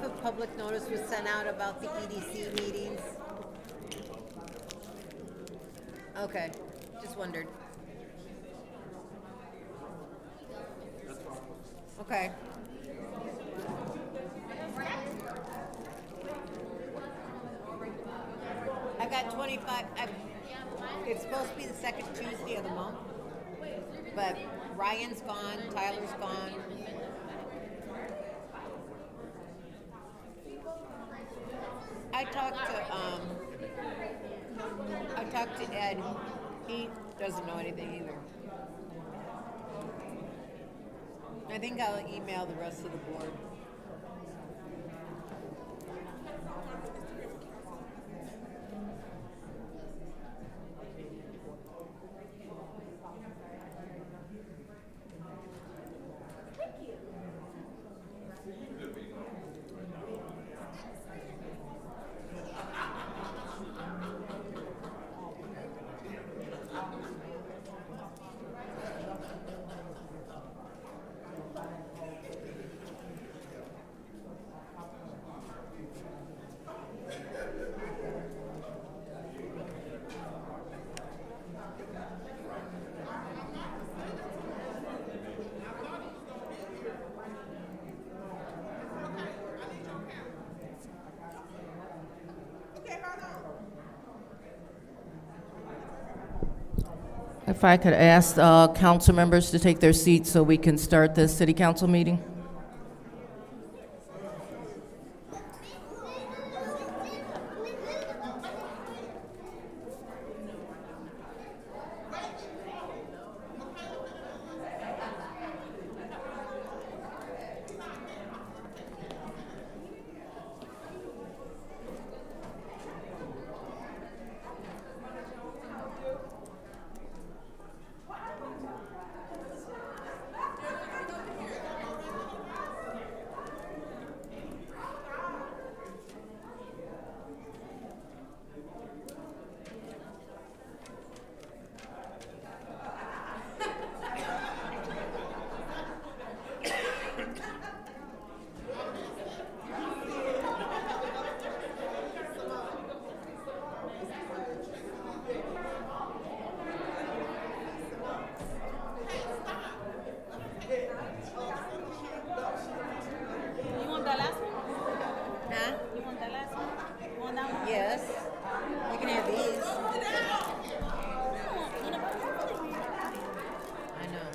if a public notice was sent out about the EDC meetings? Okay, just wondered. Okay. I got 25, it's supposed to be the second Tuesday of the month, but Ryan's gone, Tyler's gone. I talked to Ed, he doesn't know anything either. I think I'll email the rest of the board. If I could ask council members to take their seats so we can start this city council meeting. Yes, you can have these. I know.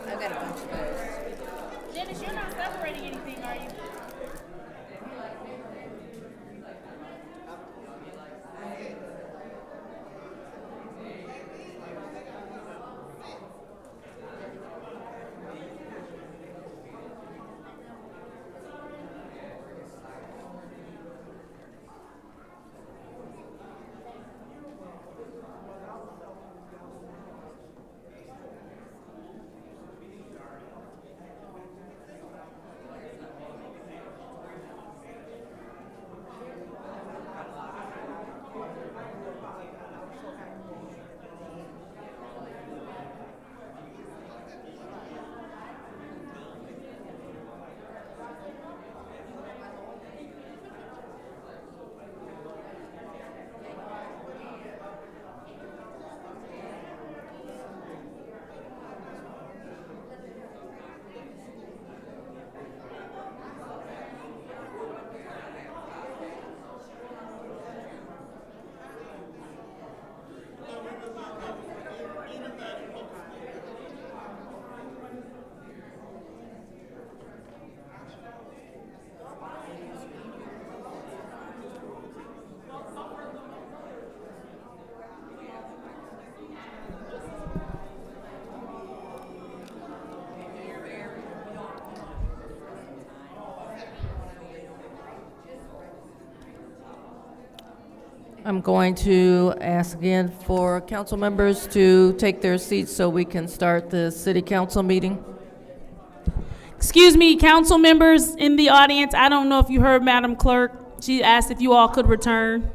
I've got a bunch of those. Dennis, you're not separating anything, are you? I'm going to ask again for council members to take their seats so we can start the city council meeting. Excuse me, council members in the audience, I don't know if you heard Madam Clerk. She asked if you all could return.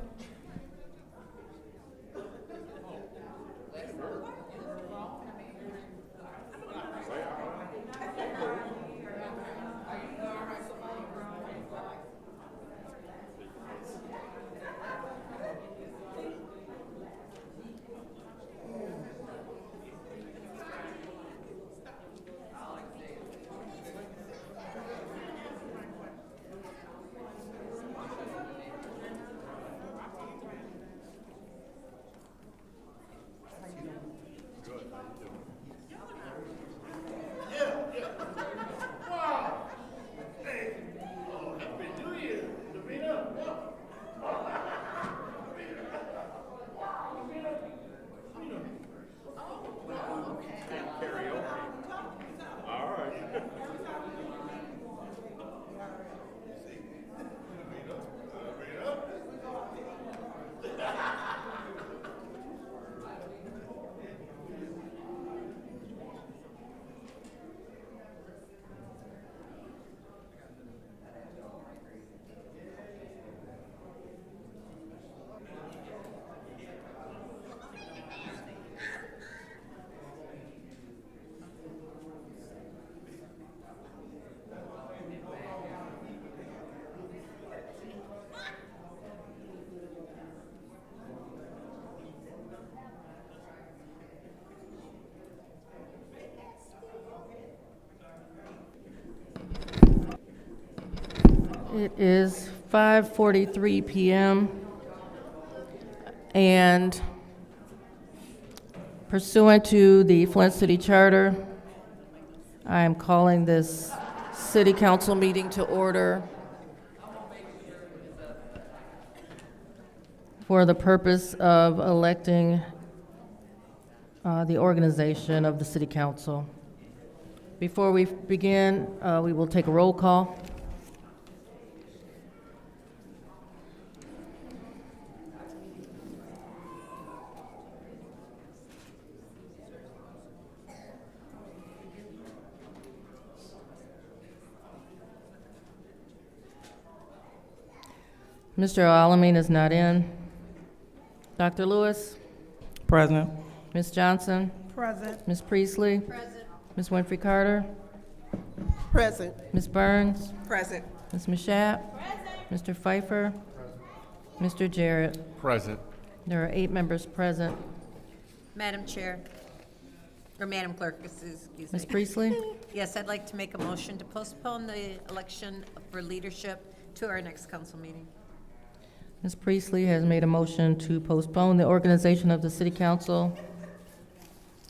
It is 5:43 p.m. and pursuant to the Flint City Charter, I am calling this City Council meeting to order for the purpose of electing the organization of the City Council. Before we begin, we will take a roll call. Mr. Alamin is not in. Dr. Lewis? Present. Ms. Johnson? Present. Ms. Priestley? Present. Ms. Winfrey Carter? Present. Ms. Burns? Present. Ms. Mashat? Mr. Pfeiffer? Mr. Jarrett? Present. There are 8 members present. Madam Chair, or Madam Clerk, excuse me. Ms. Priestley? Yes, I'd like to make a motion to postpone the election for leadership to our next council meeting. Ms. Priestley has made a motion to postpone the organization of the City Council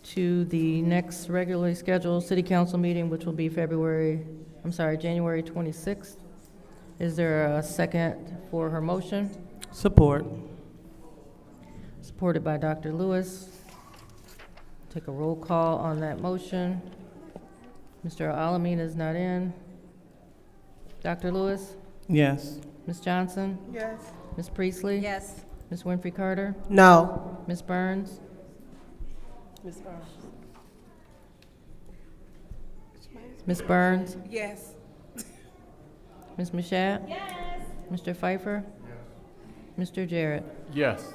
to the next regularly scheduled City Council meeting, which will be January 26th. Is there a second for her motion? Support. Supported by Dr. Lewis. Take a roll call on that motion. Mr. Alamin is not in. Dr. Lewis? Yes. Ms. Johnson? Yes. Ms. Priestley? Yes. Ms. Winfrey Carter? No. Ms. Burns? Ms. Burns. Ms. Burns? Yes. Ms. Mashat? Yes. Mr. Pfeiffer? Yes. Mr. Jarrett? Yes.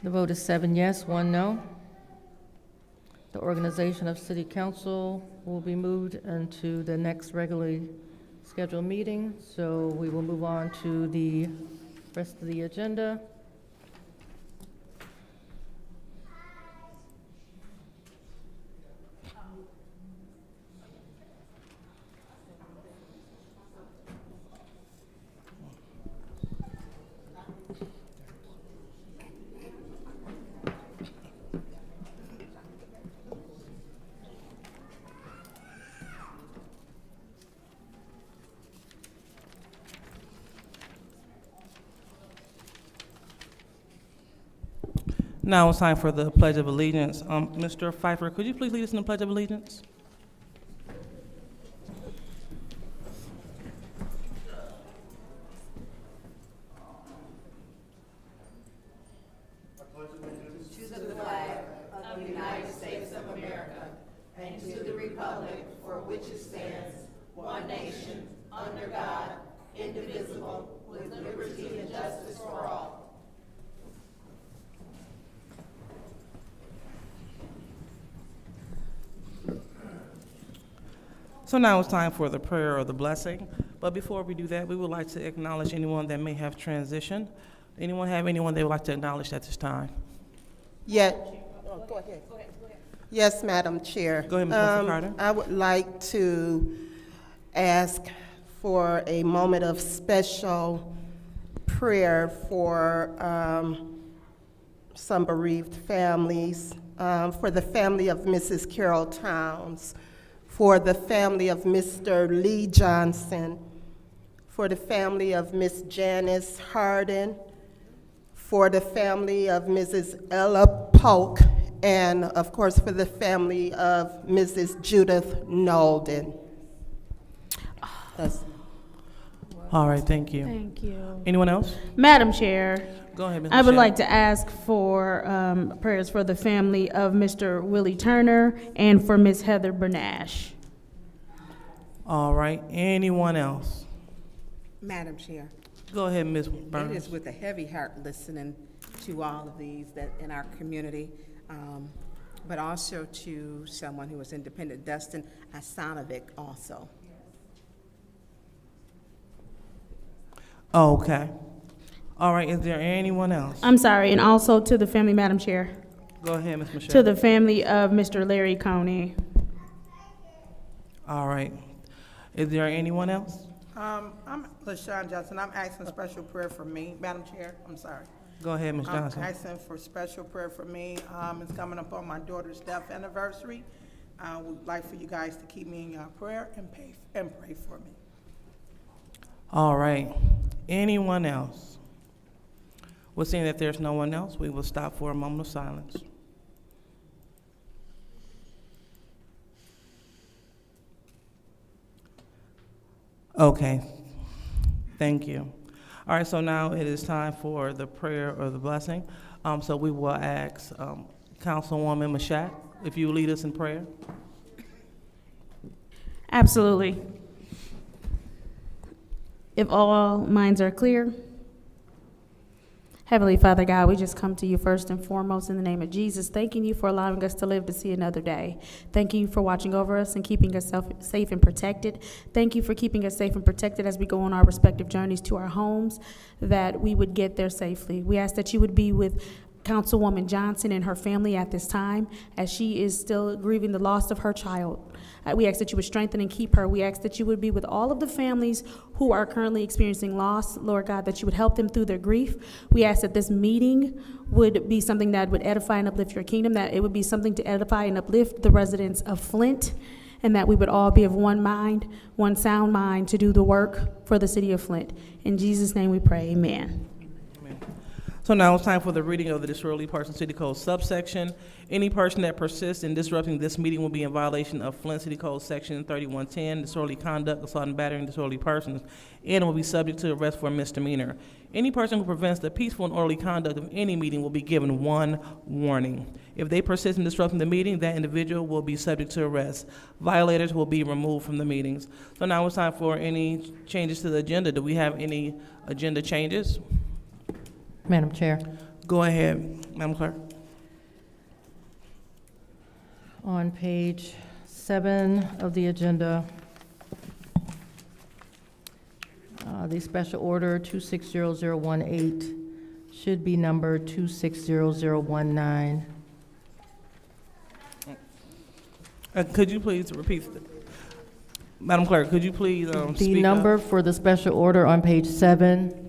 The vote is 7 yes, 1 no. The organization of City Council will be moved into the next regularly scheduled meeting, so we will move on to the rest of the agenda. Now it's time for the Pledge of Allegiance. Mr. Pfeiffer, could you please lead us in the Pledge of Allegiance? So now it's time for the prayer of the blessing. But before we do that, we would like to acknowledge anyone that may have transitioned. Anyone have anyone they would like to acknowledge at this time? Yeah. Go ahead. Yes, Madam Chair. Go ahead, Ms. Winfrey Carter. I would like to ask for a moment of special prayer for some bereaved families, for the family of Mrs. Carol Towns, for the family of Mr. Lee Johnson, for the family of Miss Janice Harden, for the family of Mrs. Ella Polk, and of course for the family of Mrs. Judith Nolden. That's All right, thank you. Thank you. Anyone else? Madam Chair, Go ahead, Ms. I would Michelle. like to ask for prayers for the family of Mr. Willie Turner and for Ms. Heather Bernash. All right, anyone else? Madam Chair, Go ahead, Ms. it Burns. is with a heavy heart listening to all of these that in our community, but also to someone who was independent, Dustin Asanovic also. Okay. All right, is there anyone else? I'm sorry, and also to the family, Madam Chair, Go ahead, Ms. Michelle. to the family of Mr. Larry Coney. All right. Is there anyone else? I'm LaShawn Johnson. I'm asking special prayer for me. Madam Chair, I'm sorry. Go ahead, Ms. Johnson. I'm asking for special prayer for me. It's coming up on my daughter's death anniversary. I would like for you guys to keep me in your prayer and pray for me. All right. Anyone else? Well, seeing that there's no one else, we will stop for a moment of silence. Okay. Thank you. All right, so now it is time for the prayer or the blessing. So we will ask Councilwoman Mashat if you will lead us in prayer. Absolutely. If all minds are clear. Heavenly Father God, we just come to you first and foremost in the name of Jesus, thanking you for allowing us to live to see another day. Thanking you for watching over us and keeping us safe and protected. Thank you for keeping us safe and protected as we go on our respective journeys to our homes, that we would get there safely. We ask that you would be with Councilwoman Johnson and her family at this time as she is still grieving the loss of her child. We ask that you would strengthen and keep her. We ask that you would be with all of the families who are currently experiencing loss, Lord God, that you would help them through their grief. We ask that this meeting would be something that would edify and uplift your kingdom, that it would be something to edify and uplift the residents of Flint, and that we would all be of one mind, one sound mind to do the work for the city of Flint. In Jesus' name we pray, amen. So now it's time for the reading of the Disorderly Person City Code subsection. Any person that persists in disrupting this meeting will be in violation of Flint City Code Section 3110, disorderly conduct, assault and battering disorderly persons, and will be subject to arrest for a misdemeanor. Any person who prevents the peaceful and orderly conduct of any meeting will be given one warning. If they persist in disrupting the meeting, that individual will be subject to arrest. Violators will be removed from the meetings. So now it's time for any changes to the agenda. Do we have any agenda changes? Madam Chair. Go ahead, Madam Clerk. On page 7 of the agenda, the special order 260018 should be number 260019. Could you please repeat? Madam Clerk, could you please The speak number up? for the special order on page 7,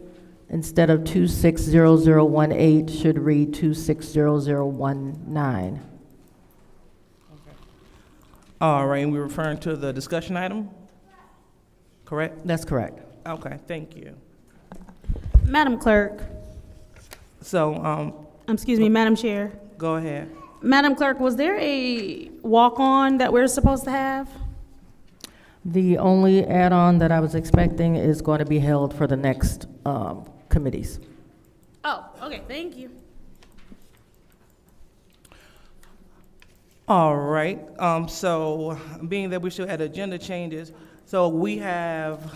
instead of 260018, should read 260019. All right, and we're referring to the discussion item, correct? That's correct. Okay, thank you. Madam Clerk, So, excuse me, Madam Chair. go ahead. Madam Clerk, was there a walk-on that we're supposed to have? The only add-on that I was expecting is going to be held for the next committees. Oh, okay, thank you. All right, so being that we still had agenda changes, so we have,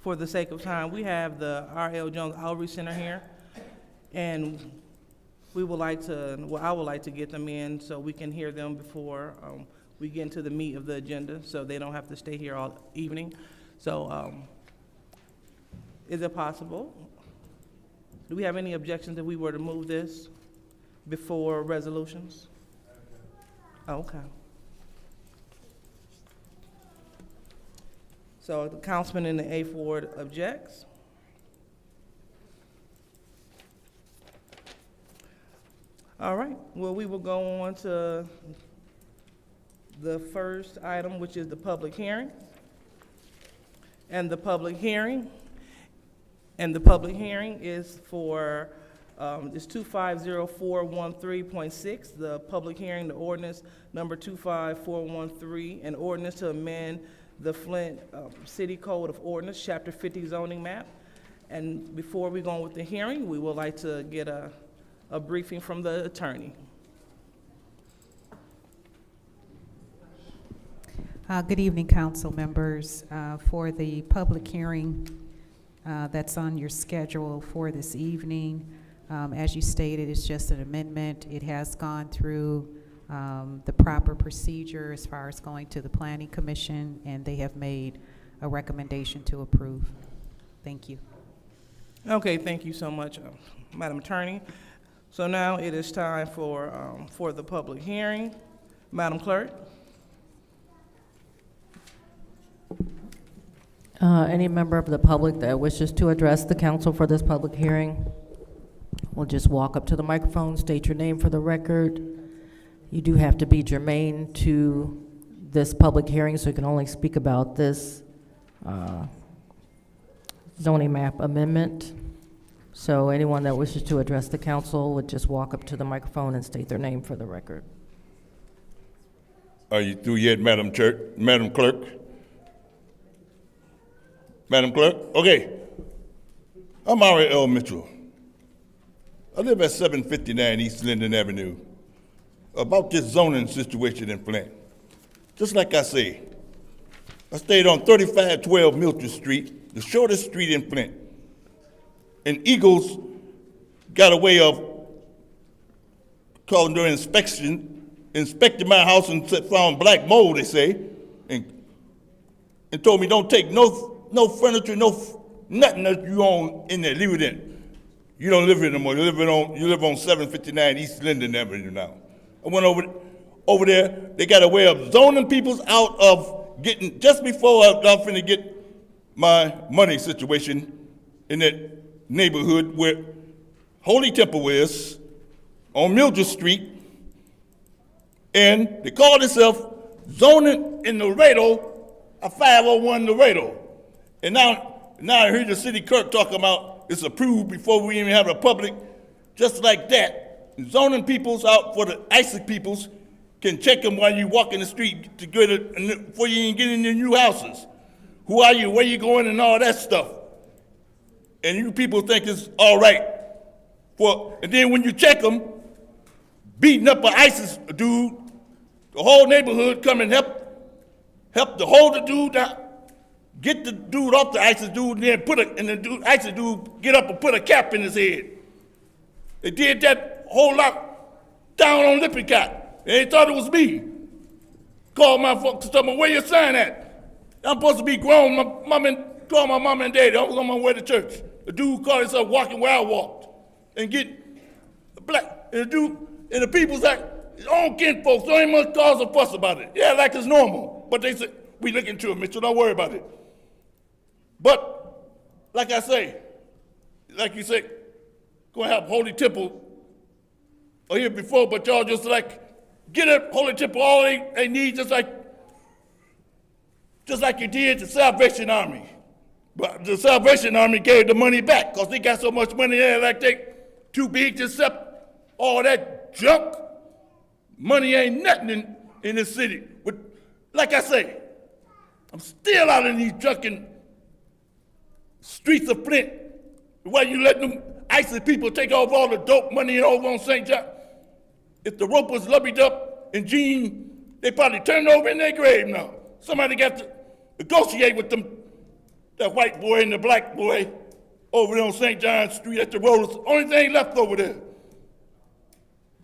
for the sake of time, we have the R.L. Jones Outreach Center here, and we would like to, well, I would like to get them in so we can hear them before we get into the meat of the agenda, so they don't have to stay here all evening. So, is it possible? Do we have any objections if we were to move this before resolutions? Okay. So the councilman in the 8th Ward objects. All right, well, we will go on to the first item, which is the public hearing. And the public hearing is for, it's 250413.6, the public hearing, the ordinance number 25413, an ordinance to amend the Flint City Code of Ordinance, Chapter 50 zoning map. And before we go on with the hearing, we would like to get a briefing from the attorney. Good evening, council members. For the public hearing that's on your schedule for this evening, as you stated, it's just an amendment. It has gone through the proper procedure as far as going to the Planning Commission, and they have made a recommendation to approve. Thank you. Okay, thank you so much, Madam Attorney. So now it is time for the public hearing. Madam Clerk? Any member of the public that wishes to address the council for this public hearing will just walk up to the microphone, state your name for the record. You do have to be germane to this public hearing, so you can only speak about this zoning map amendment. So anyone that wishes to address the council would just walk up to the microphone and state their name for the record. Are you through yet, Madam Clerk? Madam Clerk? Madam Clerk? Okay. I'm Ari L. Mitchell. I live at 759 East Linden Avenue. About this zoning situation in Flint. Just like I say, I stayed on 3512 Milton Street, the shortest street in Flint. And Eagles got a way of calling their inspected my house and found black mold, they say, and told me don't take no furniture, nothing that you own in there, leave it in. You don't live here no more. You live on 759 East Linden Avenue now. I went over there. They got a way of zoning peoples out of getting, just before I'm finna get my money situation in that neighborhood where Holy Temple is, on Mildred Street, and they call themselves zoning in Laredo, a 501 Laredo. And now I hear the city clerk talking about it's approved before we even have a public, just like that. Zoning peoples out for the ISIC peoples can check them while you walk in the street to get it before you even get in your new houses. Who are you, where you going, and all that stuff. And you people think it's all right. And then when you check them, beating up an ISIS dude, the whole neighborhood come and help to hold the dude down, get the dude off the ISIS dude, and then ISIS dude get up and put a cap in his head. They did that whole lot down on Lippincott, and they thought it was me. Called my folks, told me, where your sign at? I'm supposed to be grown. Called my mom and daddy. I was on my way to church. The dude called himself walking where I walked, and get black. And the dude and the people's like, his own kin folks don't even much cause a fuss about it. Yeah, like it's normal. But they said, we look into it, Mitchell, don't worry about it. But, like I say, like you say, gonna have Holy Temple here before, but y'all just like, get a Holy Temple all they need, just like you did the Salvation Army. But the Salvation Army gave the money back because they got so much money there, like they too big to accept all that junk. Money ain't nothing in this city. But like I say, I'm still out in these drunken streets of Flint. Why you let them ISIS people take off all the dope money over on St. John? If the rope was lubbied up in Jean, they probably turned over in their grave now. Somebody got to negotiate with them, that white boy and the black boy over there on St. John Street at the road. The only thing left over there.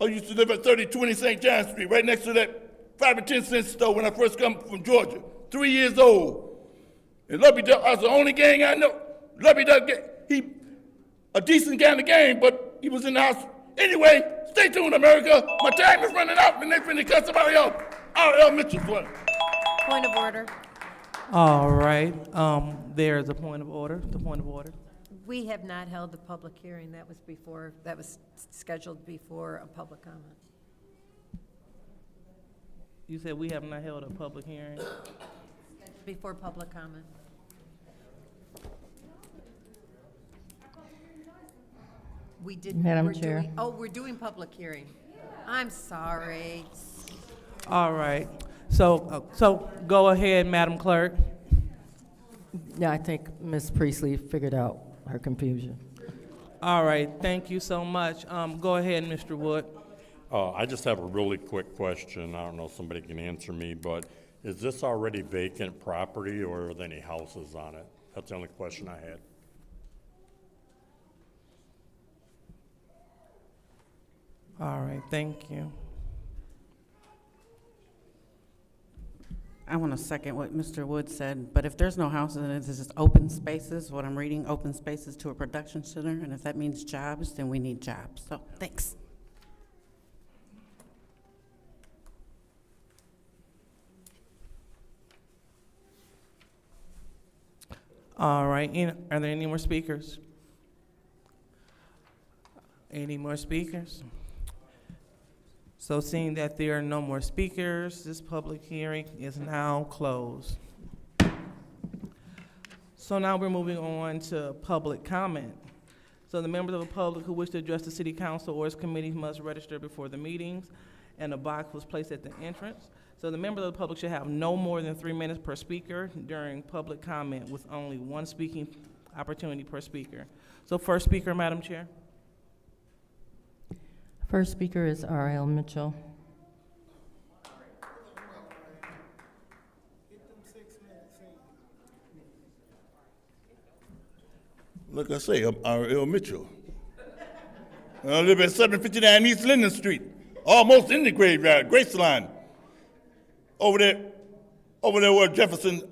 I used to live at 3020 St. John Street, right next to that 5 and 10 cent store when I first come from Georgia. 3 years old. And Lubby Duck, I was the only gang I know. Lubby Duck, he a decent guy in the game, but he was in the house. Anyway, stay tuned, America. My time is running out, and they finna cut somebody else. R.L. Mitchell. Point of order. All right, there's a point of order, the point of order. We have not held the public hearing. That was scheduled before a public comment. You said we have not held a public hearing? Before public comment. We did. Madam Chair. We're doing public hearing. I'm sorry. All right, so go ahead, Madam Clerk. Yeah, I think Ms. Priestley figured out her confusion. All right, thank you so much. Go ahead, Mr. Wood. I just have a really quick question. I don't know if somebody can answer me, but is this already vacant property or are there any houses on it? That's the only question I had. All right, thank you. I want to second what Mr. Wood said, but if there's no houses and it's just open spaces, what I'm reading, open spaces to a production center, and if that means jobs, then we need jobs. So, thanks. All right, are there any more speakers? Any more speakers? So seeing that there are no more speakers, this public hearing is now closed. So now we're moving on to public comment. So the members of the public who wish to address the city council or its committees must register before the meetings, and a box was placed at the entrance. So the members of the public should have no more than 3 minutes per speaker during public comment, with only one speaking opportunity per speaker. So first speaker, Madam Chair. First speaker is R.L. Mitchell. Like I say, I'm R.L. Mitchell. I live at 759 East Linden Street, almost in the graveyard, Graceline. Over there where Jefferson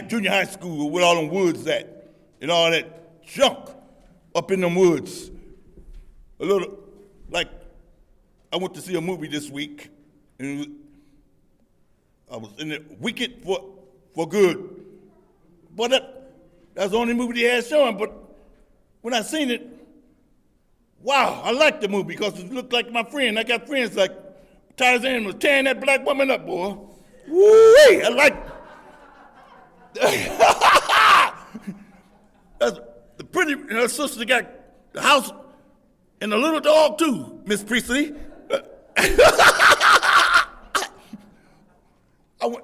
Junior High School, where all them woods at, and all that junk up in them woods. A little, like, I went to see a movie this week, and I was in it, Wicked for Good. But that's the only movie they had showing, but when I seen it, wow, I liked the movie because it looked like my friend. I got friends like Tarzan was tearing that black woman up, boy. Woo-wee, I like that's the pretty, and her sister got the house and a little dog too, Miss Priestley.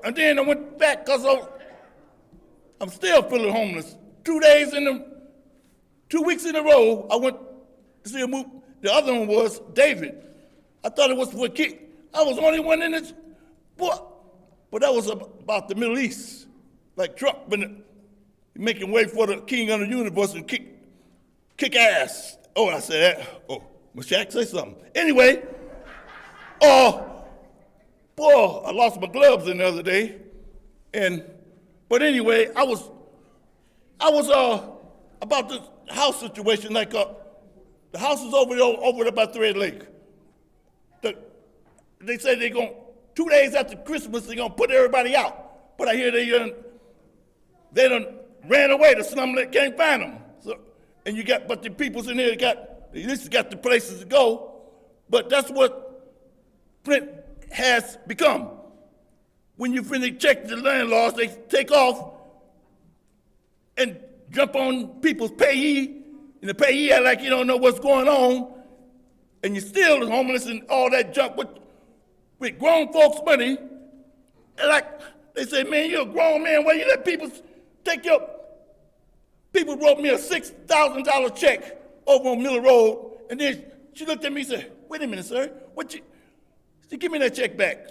And then I went back because I'm still feeling homeless. 2 weeks in a row, I went to see a movie. The other one was David. I thought it was for a kid. I was the only one in it. But that was about the Middle East. Like Trump been making way for the king of the universe and kick ass. Oh, I said that. Oh, Mashak, say something. Anyway, boy, I lost my gloves the other day. But anyway, I was about this house situation, like the house is over there by Thread Lake. They say they're going, 2 days after Christmas, they're going to put everybody out. But I hear they done ran away. The slumlet can't find them. So, but the people's in here at least got the places to go. But that's what Flint has become. When you finally check the landlords, they take off and jump on people's payee, and the payee act like you don't know what's going on, and you're still homeless and all that junk with grown folks' money. And like they say, man, you're a grown man. Why you let people take your? People wrote me a $6,000 check over on Miller Road, and then she looked at me and said, "Wait a minute, sir. She give me that check back."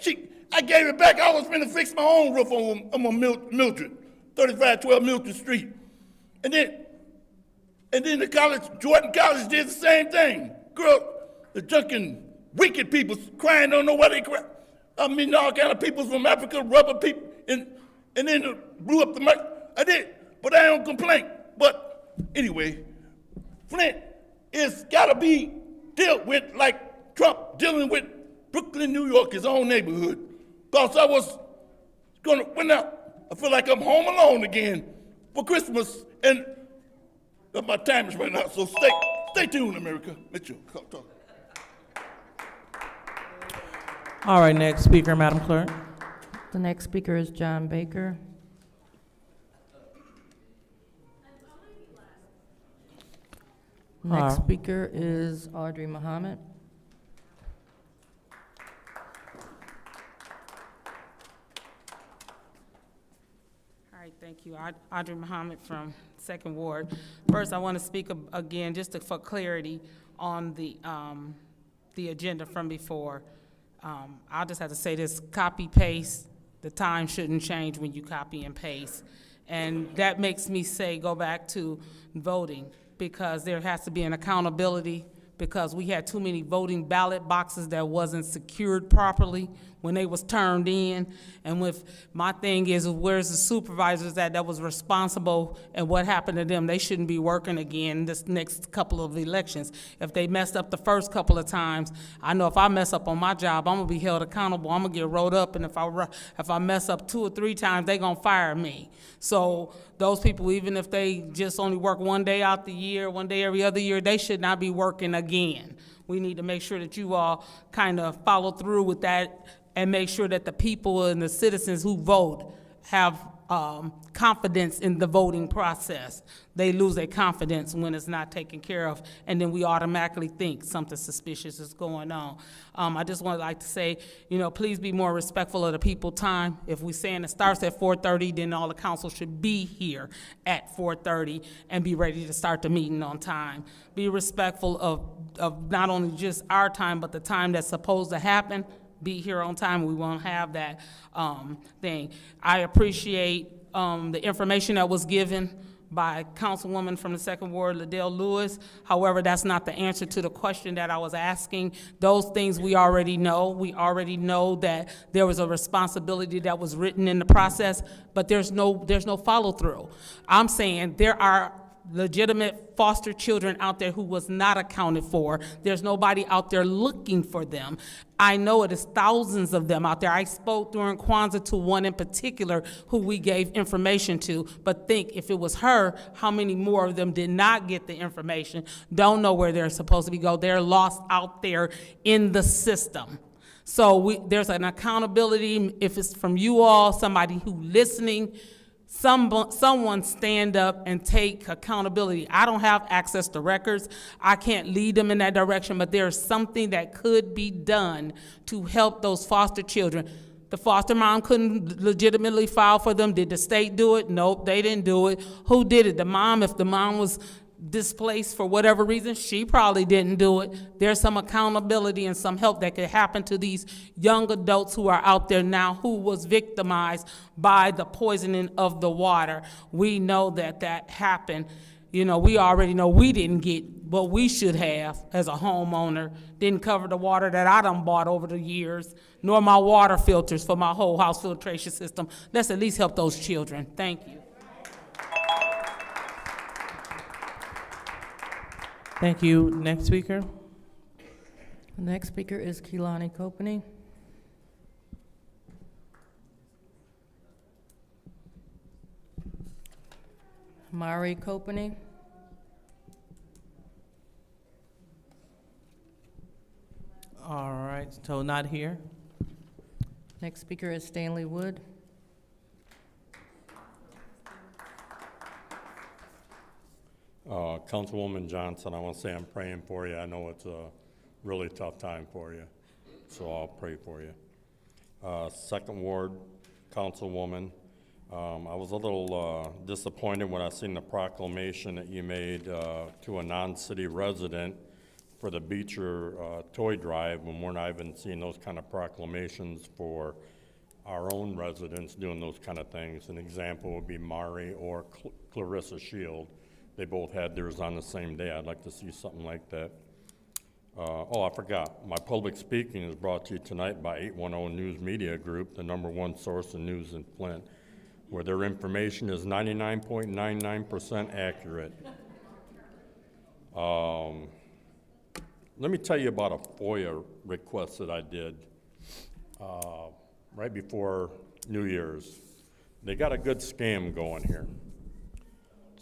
I gave it back. I was going to fix my own roof on Mildred, 3512 Mildred Street. And then the college, Jordan College, did the same thing. Girl, the junkin' wicked people crying, don't know why they cry. I mean, all kind of people from Africa, rubber people, and then blew up the mic. I did, but I don't complain. But anyway, Flint is gotta be dealt with like Trump dealing with Brooklyn, New York, his own neighborhood. Because I was gonna win out. I feel like I'm home alone again for Christmas, and my time is running out. So stay tuned, America. Mitchell, talk. All right, next speaker, Madam Clerk. The next speaker is John Baker. Next speaker is Audrey Muhammad. All right, thank you. Audrey Muhammad from 2nd Ward. First, I want to speak again, just for clarity, on the agenda from before. I'll just have to say this, copy, paste, the time shouldn't change when you copy and paste. And that makes me say go back to voting, because there has to be an accountability, because we had too many voting ballot boxes that wasn't secured properly when they was turned in. And with, my thing is, where's the supervisors that was responsible and what happened to them? They shouldn't be working again this next couple of elections. If they messed up the first couple of times, I know if I mess up on my job, I'm gonna be held accountable. I'm gonna get rolled up, and if I mess up 2 or 3 times, they gonna fire me. So those people, even if they just only work 1 day out the year, 1 day every other year, they should not be working again. We need to make sure that you all kind of follow through with that and make sure that the people and the citizens who vote have confidence in the voting process. They lose their confidence when it's not taken care of, and then we automatically think something suspicious is going on. I just would like to say, please be more respectful of the people's time. If we're saying it starts at 4:30, then all the council should be here at 4:30 and be ready to start the meeting on time. Be respectful of not only just our time, but the time that's supposed to happen. Be here on time. We won't have that thing. I appreciate the information that was given by Councilwoman from the 2nd Ward, Liddell Lewis. However, that's not the answer to the question that I was asking. Those things we already know. We already know that there was a responsibility that was written in the process, but there's no follow-through. I'm saying there are legitimate foster children out there who was not accounted for. There's nobody out there looking for them. I know it is thousands of them out there. I spoke during Kwanzaa to one in particular who we gave information to, but think if it was her, how many more of them did not get the information, don't know where they're supposed to go. They're lost out there in the system. So there's an accountability. If it's from you all, somebody who listening, someone stand up and take accountability. I don't have access to records. I can't lead them in that direction, but there's something that could be done to help those foster children. The foster mom couldn't legitimately file for them. Did the state do it? Nope, they didn't do it. Who did it? The mom. If the mom was displaced for whatever reason, she probably didn't do it. There's some accountability and some help that could happen to these young adults who are out there now who was victimized by the poisoning of the water. We know that happened. We already know we didn't get what we should have as a homeowner. Didn't cover the water that I done bought over the years, nor my water filters for my whole house filtration system. Let's at least help those children. Thank you. Thank you. Next speaker. The next speaker is Keelani Copany. Mari Copany. All right, so not here. Next speaker is Stanley Wood. Councilwoman Johnson, I want to say I'm praying for you. I know it's a really tough time for you, so I'll pray for you. 2nd Ward Councilwoman, I was a little disappointed when I seen the proclamation that you made to a non-city resident for the Beecher toy drive, when we're not even seeing those kind of proclamations for our own residents doing those kind of things. An example would be Mari or Clarissa Shield. They both had theirs on the same day. I'd like to see something like that. I forgot. My public speaking is brought to you tonight by 810 News Media Group, the #1 source of news in Flint, where their information is 99.99% accurate. Let me tell you about a FOIA request that I did right before New Year's. They got a good scam going here.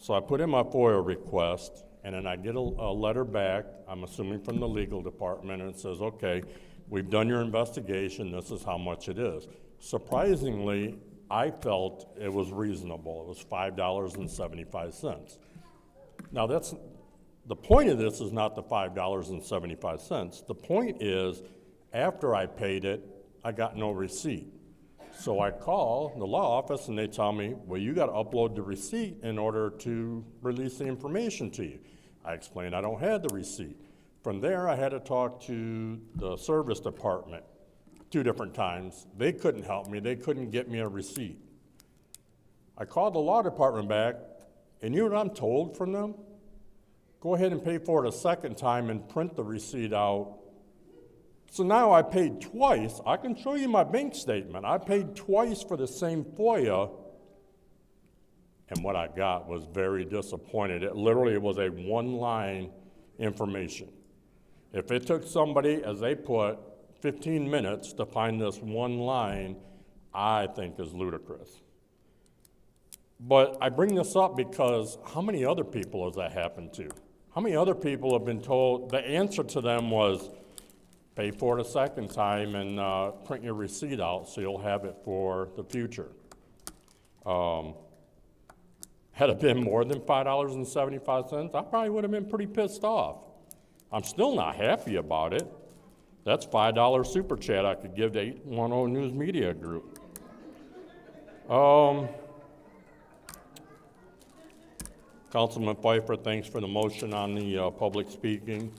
So I put in my FOIA request, and then I get a letter back, I'm assuming from the legal department, and it says, okay, we've done your investigation, this is how much it is. Surprisingly, I felt it was reasonable. It was $5.75. Now the point of this is not the $5.75. The point is, after I paid it, I got no receipt. So I call the law office and they tell me, well, you got to upload the receipt in order to release the information to you. I explained I don't have the receipt. From there, I had to talk to the service department 2 different times. They couldn't help me. They couldn't get me a receipt. I called the law department back, and you know what I'm told from them? Go ahead and pay for it a second time and print the receipt out So now I paid twice. I can show you my bank statement. I paid twice for the same FOIA, and what I got was very disappointed. It literally was a one-line information. If it took somebody, as they put, 15 minutes to find this one line, I think is ludicrous. But I bring this up because how many other people has that happened to? How many other people have been told the answer to them was pay for it a second time and print your receipt out so you'll have it for the future? Had it been more than $5.75, I probably would have been pretty pissed off. I'm still not happy about it. That's $5 super chat I could give to 810 News Media Group. Councilman Pfeiffer, thanks for the motion on the public speaking.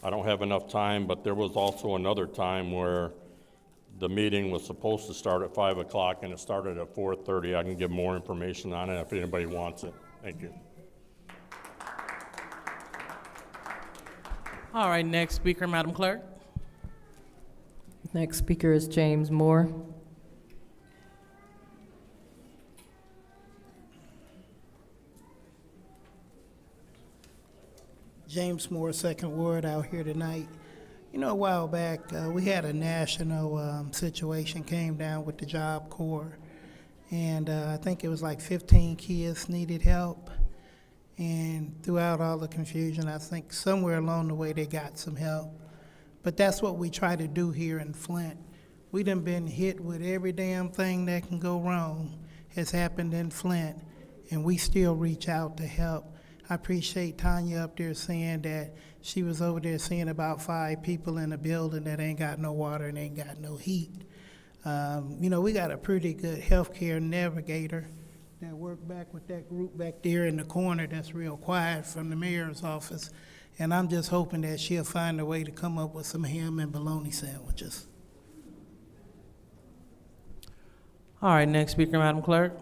I don't have enough time, but there was also another time where the meeting was supposed to start at 5 o'clock and it started at 4:30. I can give more information on it if anybody wants it. Thank you. All right, next speaker, Madam Clerk. Next speaker is James Moore. James Moore, Second Ward, out here tonight. You know, a while back, we had a national situation came down with the Job Corps, and I think it was like 15 kids needed help. And throughout all the confusion, I think somewhere along the way they got some help. But that's what we try to do here in Flint. We done been hit with every damn thing that can go wrong has happened in Flint, and we still reach out to help. I appreciate Tanya up there saying that she was over there seeing about 5 people in a building that ain't got no water and ain't got no heat. You know, we got a pretty good healthcare navigator that worked back with that group back there in the corner that's real quiet from the mayor's office. And I'm just hoping that she'll find a way to come up with some ham and bologna sandwiches. All right, next speaker, Madam Clerk.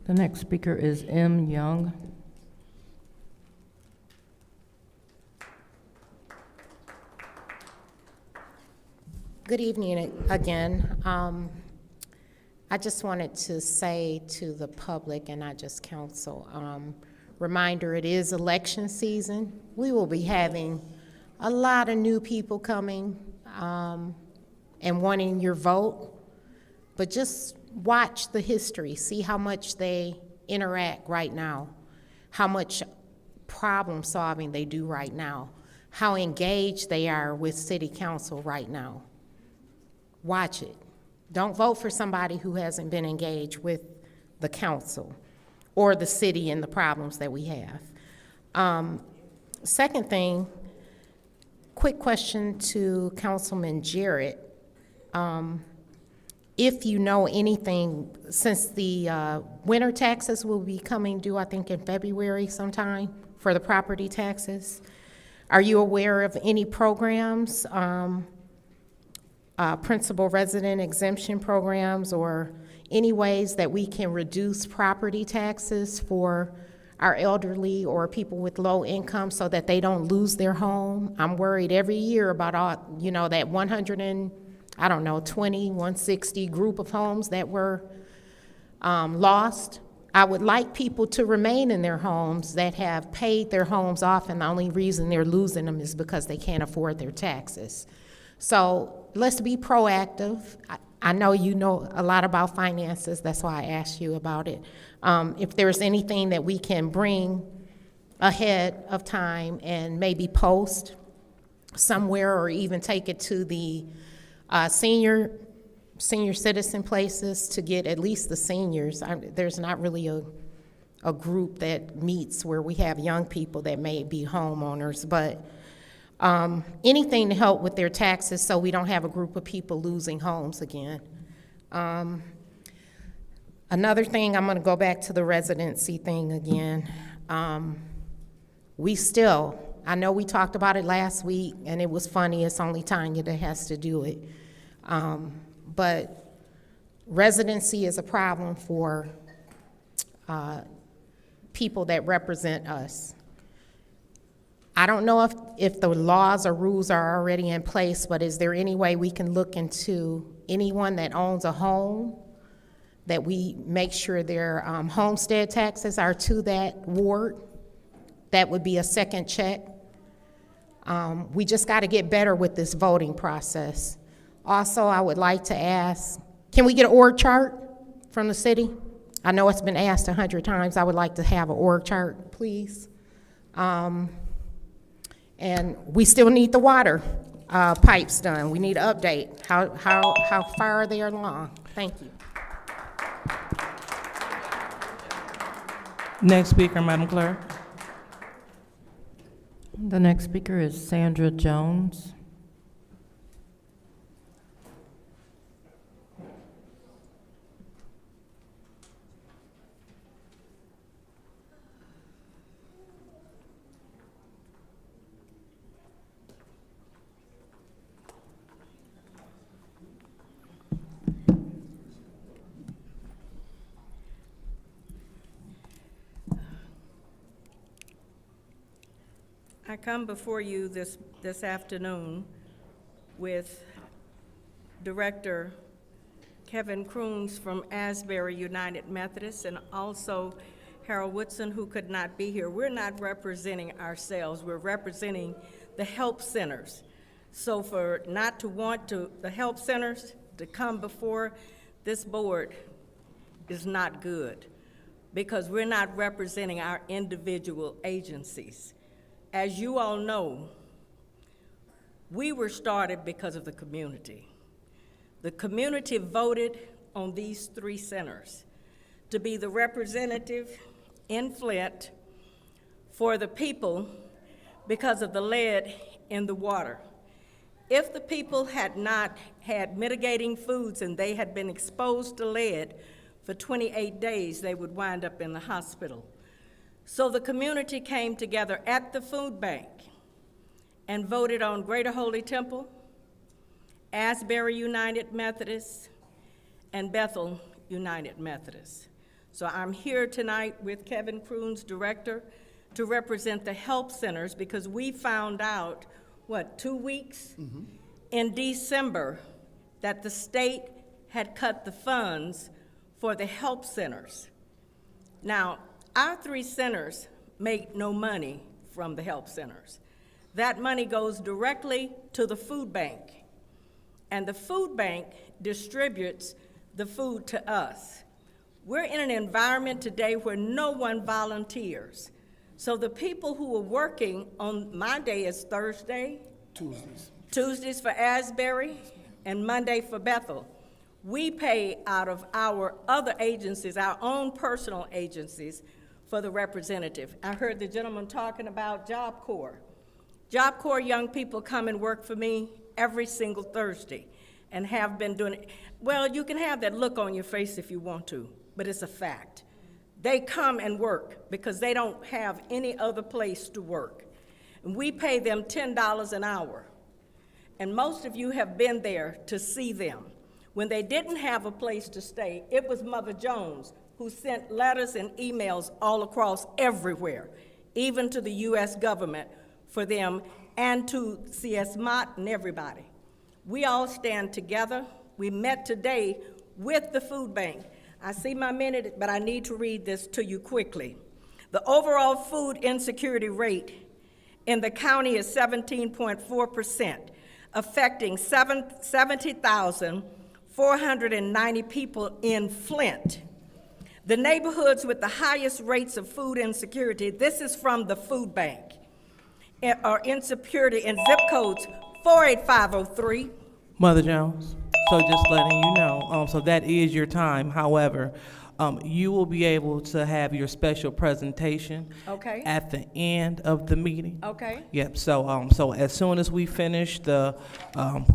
The next speaker is M. Young. Good evening again. I just wanted to say to the public and not just council, reminder, it is election season. We will be having a lot of new people coming and wanting your vote, but just watch the history, see how much they interact right now, how much problem solving they do right now, how engaged they are with city council right now. Watch it. Don't vote for somebody who hasn't been engaged with the council or the city and the problems that we have. Second thing, quick question to Councilman Jarrett. If you know anything, since the winter taxes will be coming due, I think in February sometime for the property taxes, are you aware of any programs, principal resident exemption programs, or any ways that we can reduce property taxes for our elderly or people with low income so that they don't lose their home? I'm worried every year about all, you know, that 160 group of homes that were lost. I would like people to remain in their homes that have paid their homes off, and the only reason they're losing them is because they can't afford their taxes. So let's be proactive. I know you know a lot about finances, that's why I asked you about it. If there's anything that we can bring ahead of time and maybe post somewhere or even take it to the senior citizen places to get at least the seniors. There's not really a group that meets where we have young people that may be homeowners, but anything to help with their taxes so we don't have a group of people losing homes again. Another thing, I'm going to go back to the residency thing again. I know we talked about it last week, and it was funny. It's only Tanya that has to do it. But residency is a problem for people that represent us. I don't know if the laws or rules are already in place, but is there any way we can look into anyone that owns a home, that we make sure their homestead taxes are to that ward? That would be a second check. We just got to get better with this voting process. Also, I would like to ask, can we get an org chart from the city? I know it's been asked 100 times. I would like to have an org chart, please. And we still need the water pipes done. We need an update. How far are they along? Thank you. Next speaker, Madam Clerk. The next speaker is Sandra Jones. I come before you this afternoon with Director Kevin Kroons from Asbury United Methodist and also Harold Woodson, who could not be here. We're not representing ourselves, we're representing the help centers. So for not to want the help centers to come before this board is not good, because we're not representing our individual agencies. As you all know, we were started because of the community. The community voted on these 3 centers to be the representative in Flint for the people because of the lead in the water. If the people had not had mitigating foods and they had been exposed to lead for 28 days, they would wind up in the hospital. So the community came together at the food bank and voted on Greater Holy Temple, Asbury United Methodist, and Bethel United Methodist. So I'm here tonight with Kevin Kroons, Director, to represent the help centers, because we found out, 2 weeks in December, that the state had cut the funds for the help centers. Now, our 3 centers make no money from the help centers. That money goes directly to the food bank, and the food bank distributes the food to us. We're in an environment today where no one volunteers. So the people who are working on, my day is Thursday, Tuesdays for Asbury, and Monday for Bethel. We pay out of our other agencies, our own personal agencies, for the representative. I heard the gentleman talking about Job Corps. Job Corps young people come and work for me every single Thursday and have been doing it. Well, you can have that look on your face if you want to, but it's a fact. They come and work because they don't have any other place to work. And we pay them $10 an hour. And most of you have been there to see them. When they didn't have a place to stay, it was Mother Jones who sent letters and emails all across everywhere, even to the U.S. government for them and to C.S. Mott and everybody. We all stand together. We met today with the food bank. I see my minute, but I need to read this to you quickly. The overall food insecurity rate in the county is 17.4%, affecting 70,490 people in Flint. The neighborhoods with the highest rates of food insecurity, this is from the food bank, are insecurity in zip codes 48503. Mother Jones, so just letting you know, so that is your time. However, you will be able to have your special presentation at the end of the meeting. Okay. Yep, so as soon as we finish the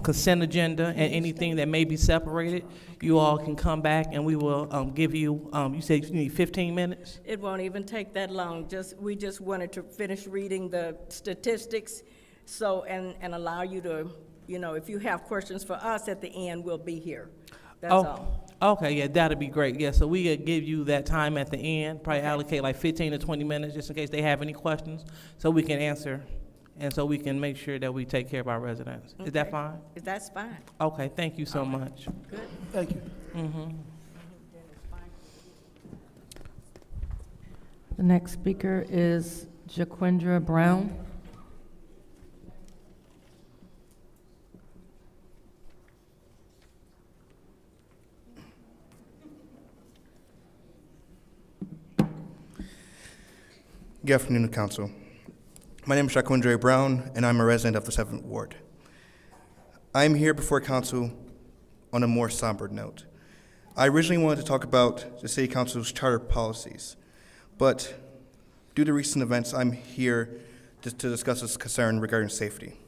consent agenda and anything that may be separated, you all can come back and we will give you, you said you need 15 minutes? It won't even take that long. We just wanted to finish reading the statistics, so, and allow you to, if you have questions for us at the end, we'll be here. That's all. Okay, yeah, that'd be great. Yeah, so we could give you that time at the end, probably allocate like 15 to 20 minutes just in case they have any questions, so we can answer and so we can make sure that we take care of our residents. Is that Okay. fine? That's fine. Okay, thank you so much. Good. Thank you. The next speaker is Jaquindra Brown. Good afternoon, Council. My name is Jaquindra Brown, and I'm a resident of the 7th Ward. I'm here before Council on a more somber note. I originally wanted to talk about the City Council's charter policies, but due to recent events, I'm here to discuss this concern regarding safety.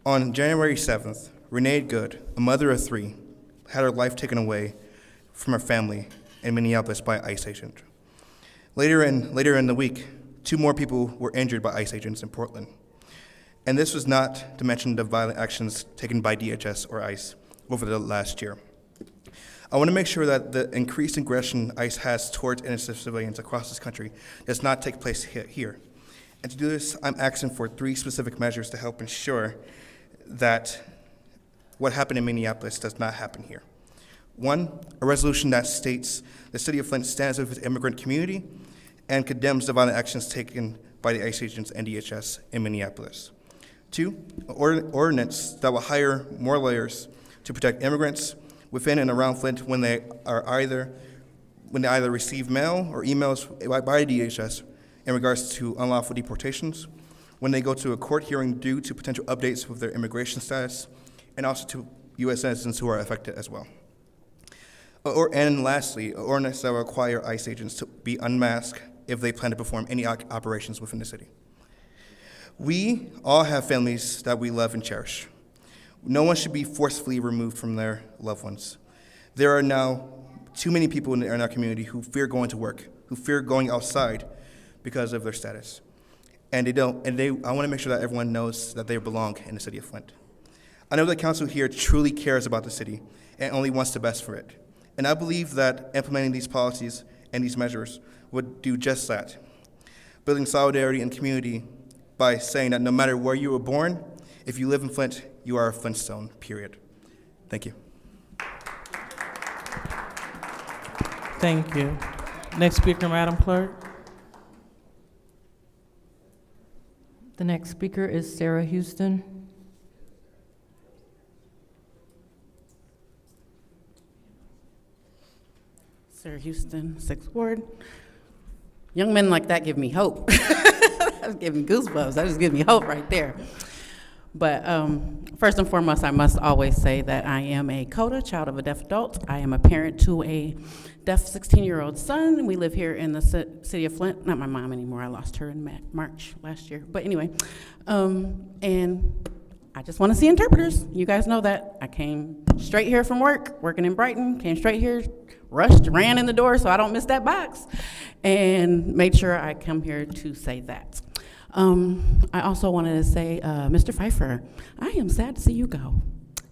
On January 7th, Renee Good, a mother of 3, had her life taken away from her family in Minneapolis by an ICE agent. Later in the week, 2 more people were injured by ICE agents in Portland. And this was not to mention the violent actions taken by DHS or ICE over the last year. I want to make sure that the increased aggression ICE has towards innocent civilians across this country does not take place here. And to do this, I'm asking for 3 specific measures to help ensure that what happened in Minneapolis does not happen here. 1, a resolution that states the City of Flint stands with the immigrant community and condemns the violent actions taken by the ICE agents and DHS in Minneapolis. 2, an ordinance that will hire more lawyers to protect immigrants within and around Flint when they either receive mail or emails by DHS in regards to unlawful deportations, when they go to a court hearing due to potential updates with their immigration status, and also to U.S. citizens who are affected as well. And lastly, an ordinance that will require ICE agents to be unmasked if they plan to perform any operations within the city. We all have families that we love and cherish. No one should be forcefully removed from their loved ones. There are now too many people in our community who fear going to work, who fear going outside because of their status. And I want to make sure that everyone knows that they belong in the city of Flint. I know the council here truly cares about the city and only wants the best for it. And I believe that implementing these policies and these measures would do just that, building solidarity and community by saying that no matter where you were born, if you live in Flint, you are a Flintstone, period. Thank you. Thank you. Next speaker, Madam Clerk. The next speaker is Sarah Houston. Sarah Houston, 6th Ward. Young men like that give me hope. That's giving me goosebumps. That just gives me hope right there. But first and foremost, I must always say that I am a CODA, child of a deaf adult. I am a parent to a deaf 16-year-old son. We live here in the city of Flint. Not my mom anymore. I lost her in March last year. But anyway, and I just want to see interpreters. You guys know that. I came straight here from work, working in Brighton, came straight here, rushed, ran in the door so I don't miss that box, and made sure I come here to say that. I also wanted to say, Mr. Pfeiffer, I am sad to see you go.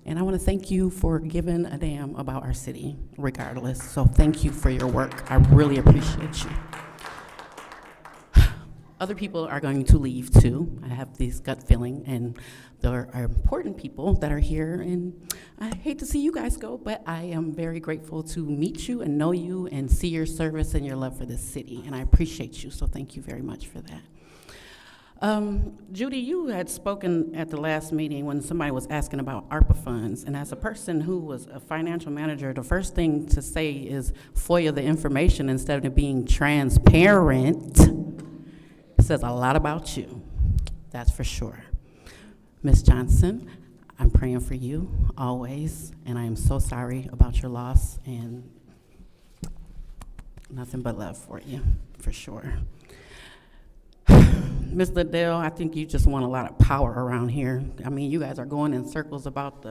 And I want to thank you for giving a damn about our city, regardless. So thank you for your work. I really appreciate you. Other people are going to leave too. I have this gut feeling, and there are important people that are here, and I hate to see you guys go, but I am very grateful to meet you and know you and see your service and your love for this city, and I appreciate you, so thank you very much for that. Judy, you had spoken at the last meeting when somebody was asking about ARPA funds, and as a person who was a financial manager, the first thing to say is FOIA the information instead of being transparent. It says a lot about you, that's for sure. Ms. Johnson, I'm praying for you always, and I am so sorry about your loss, and nothing but love for you, for sure. Ms. Liddell, I think you just want a lot of power around here. I mean, you guys are going in circles about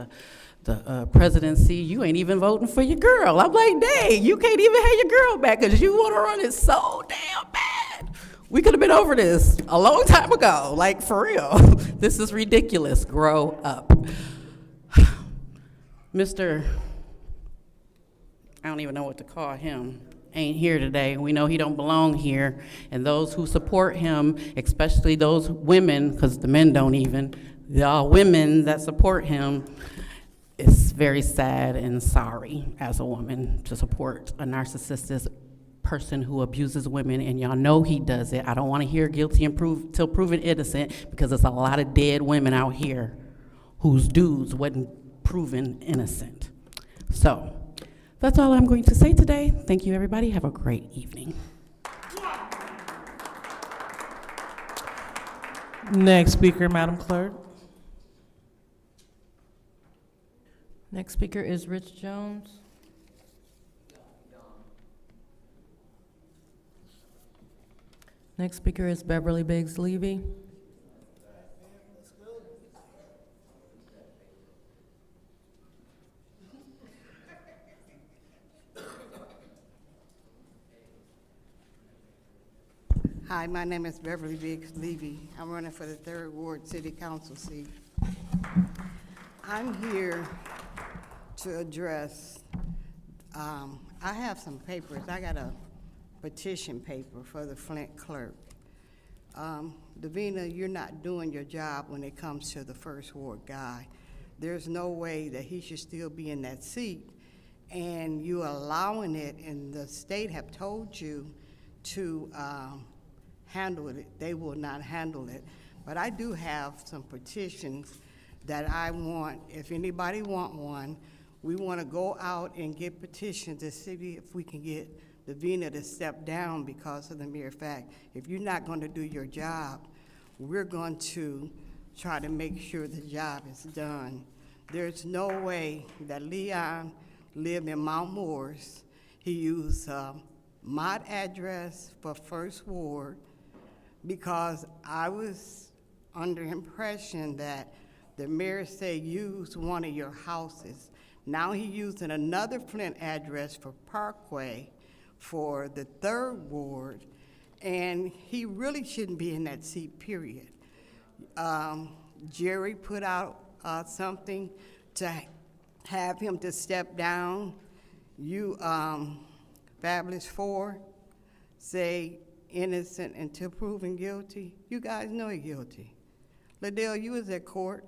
the presidency. You ain't even voting for your girl. I'm like, dang, you can't even have your girl back because you want to run it so damn bad. We could have been over this a long time ago, like for real. This is ridiculous. Grow up. Mr. I don't even know what to call him. ain't here today. We know he don't belong here. And those who support him, especially those women, because the men don't even, the women that support him, it's very sad and sorry as a woman to support a narcissistic person who abuses women, and y'all know he does it. I don't want to hear guilty and till proven innocent, because there's a lot of dead women out here whose dudes wasn't proven innocent. So that's all I'm going to say today. Thank you, everybody. Have a great evening. Next speaker, Madam Clerk. Next speaker is Rich Jones. Next speaker is Beverly Biggs Levy. Hi, my name is Beverly Biggs Levy. I'm running for the 3rd Ward City Council seat. I'm here to address, I have some papers. I got a petition paper for the Flint clerk. Davina, you're not doing your job when it comes to the 1st Ward guy. There's no way that he should still be in that seat, and you allowing it, and the state have told you to handle it. They will not handle it. But I do have some petitions that I want, if anybody want one, we want to go out and get petitions to see if we can get Davina to step down, because of the mere fact, if you're not going to do your job, we're going to try to make sure the job is done. There's no way that Leon lived in Mount Morris. He used my address for 1st Ward, because I was under impression that the mayor said use one of your houses. Now he's using another Flint address for Parkway for the 3rd Ward, and he really shouldn't be in that seat, period. Jerry put out something to have him to step down. You, Fabulous 4, say innocent until proven guilty. You guys know he's guilty. Liddell, you was at court.